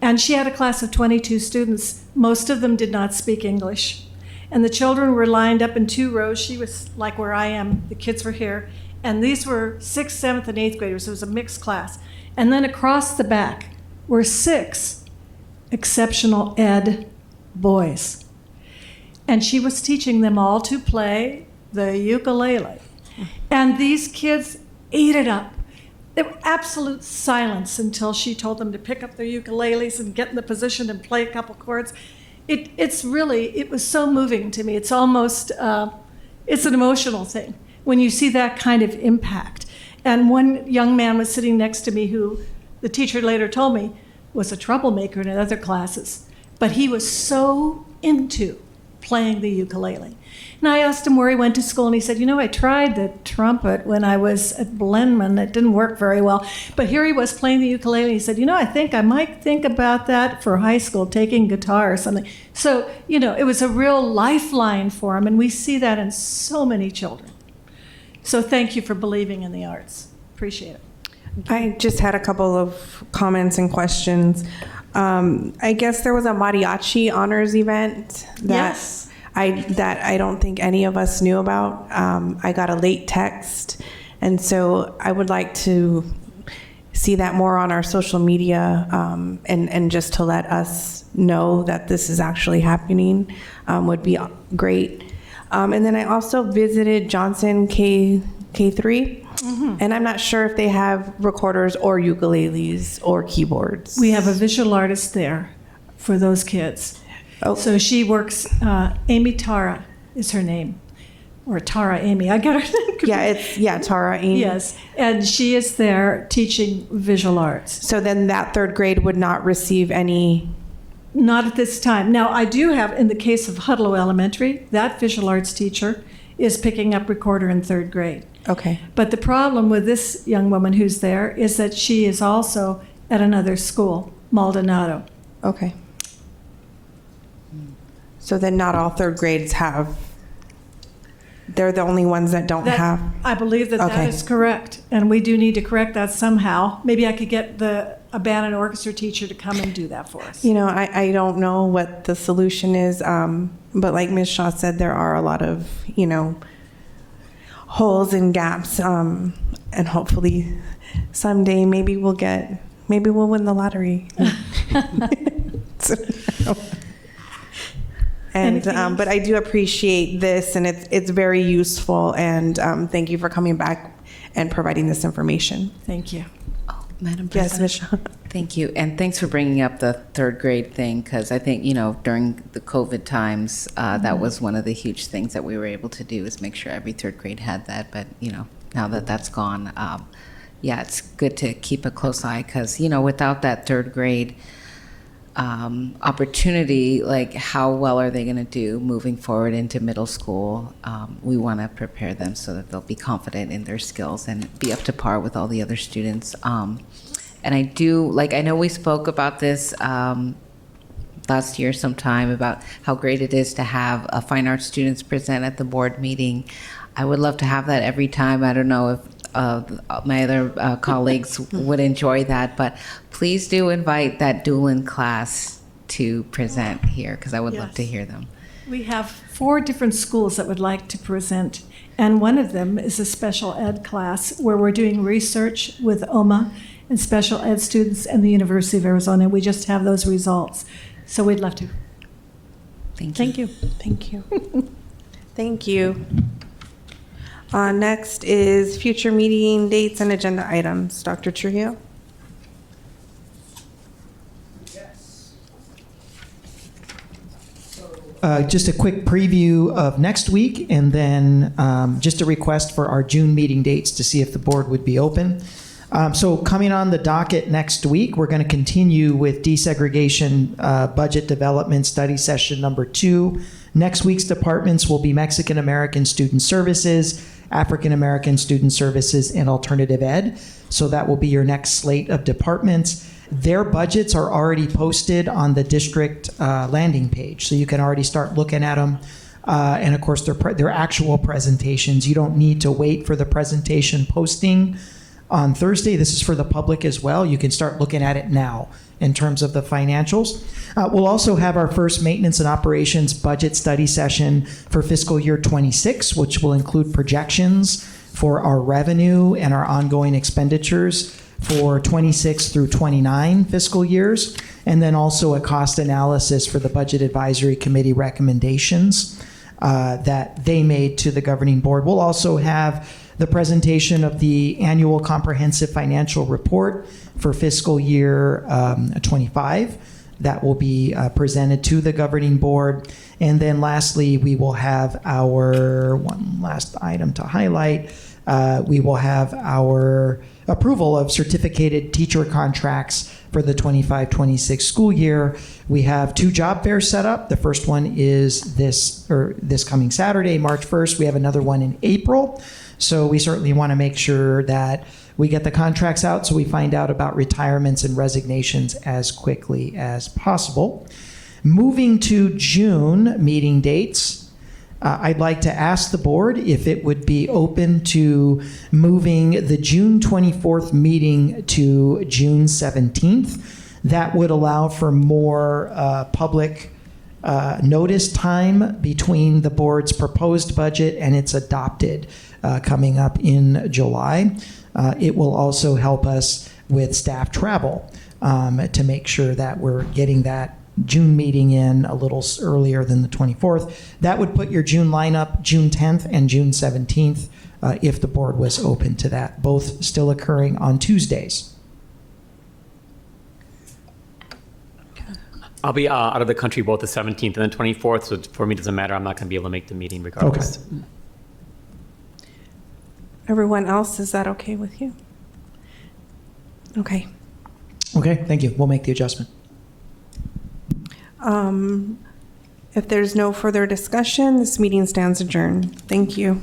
And she had a class of 22 students. Most of them did not speak English. And the children were lined up in 2 rows. She was like where I am. The kids were here. And these were 6th, 7th, and 8th graders. It was a mixed class. And then across the back were 6 exceptional ed boys. And she was teaching them all to play the ukulele. And these kids ate it up. There was absolute silence until she told them to pick up their ukuleles and get in the position and play a couple chords. It was so moving to me. It's almost, it's an emotional thing when you see that kind of impact. And one young man was sitting next to me who the teacher later told me was a troublemaker in other classes. But he was so into playing the ukulele. And I asked him where he went to school, and he said, I tried the trumpet when I was at Blenman. It didn't work very well. But here he was playing the ukulele. He said, I think I might think about that for high school, taking guitar or something. So, it was a real lifeline for him, and we see that in so many children. So thank you for believing in the arts. Appreciate it. I just had a couple of comments and questions. I guess there was a mariachi honors event that I don't think any of us knew about. I got a late text, and so I would like to see that more on our social media, and just to let us know that this is actually happening would be great. And then I also visited Johnson K3. And I'm not sure if they have recorders or ukuleles or keyboards. We have a visual artist there for those kids. Oh. So she works, Amy Tara is her name. Or Tara Amy. I got her name. Tara Amy. Yes. And she is there teaching visual arts. So then that third grade would not receive any? Not at this time. Now, I do have, in the case of Hudlow Elementary, that visual arts teacher is picking up recorder in third grade. Okay. But the problem with this young woman who's there is that she is also at another school, Maldonado. Okay. So then not all third grades have, they're the only ones that don't have? I believe that is correct. And we do need to correct that somehow. Maybe I could get a band and orchestra teacher to come and do that for us. I don't know what the solution is, but like Ms. Shaw said, there are a lot of, holes and gaps, and hopefully someday maybe we'll win the lottery. But I do appreciate this, and it's very useful, and thank you for coming back and providing this information. Thank you. Madam President. Yes, Ms. Shaw. Thank you. And thanks for bringing up the third grade thing, because I think, during the COVID times, that was one of the huge things that we were able to do, is make sure every third grade had that. But, now that that's gone, it's good to keep a close eye, because, without that third grade opportunity, like how well are they going to do moving forward into middle school? We want to prepare them so that they'll be confident in their skills and be up to par with all the other students. And I do, I know we spoke about this last year sometime, about how great it is to have fine arts students present at the board meeting. I would love to have that every time. I don't know if my other colleagues would enjoy that, but please do invite that Doolin class to present here, because I would love to hear them. We have 4 different schools that would like to present, and one of them is a special ed class where we're doing research with OMA and special ed students and the University of Arizona. We just have those results, so we'd love to. Thank you. Thank you. Thank you. Next is future meeting dates and agenda items. Dr. Trujillo? Just a quick preview of next week, and then just a request for our June meeting dates to see if the board would be open. So coming on the docket next week, we're going to continue with desegregation budget development study session number 2. Next week's departments will be Mexican American Student Services, African American Student Services, and Alternative Ed. So that will be your next slate of departments. Their budgets are already posted on the district landing page, so you can already start looking at them. And of course, they're actual presentations. You don't need to wait for the presentation posting on Thursday. This is for the public as well. You can start looking at it now in terms of the financials. We'll also have our first maintenance and operations budget study session for fiscal year 26, which will include projections for our revenue and our ongoing expenditures for 26 through 29 fiscal years, and then also a cost analysis for the Budget Advisory Committee recommendations that they made to the governing board. We'll also have the presentation of the annual comprehensive financial report for fiscal year 25 that will be presented to the governing board. And then lastly, we will have our one last item to highlight. We will have our approval of certificated teacher contracts for the 25-26 school year. We have 2 job fairs set up. The first one is this coming Saturday, March 1st. We have another one in April. So we certainly want to make sure that we get the contracts out so we find out about retirements and resignations as quickly as possible. Moving to June meeting dates, I'd like to ask the board if it would be open to moving the June 24th meeting to June 17th. That would allow for more public notice time between the board's proposed budget and its adopted coming up in July. It will also help us with staff travel to make sure that we're getting that June meeting in a little earlier than the 24th. That would put your June lineup June 10th and June 17th if the board was open to that, both still occurring on Tuesdays. I'll be out of the country both the 17th and the 24th, so for me it doesn't matter. I'm not going to be able to make the meeting regardless. Okay. Everyone else, is that okay with you? Okay. Okay, thank you. We'll make the adjustment. If there's no further discussion, this meeting stands adjourned. Thank you.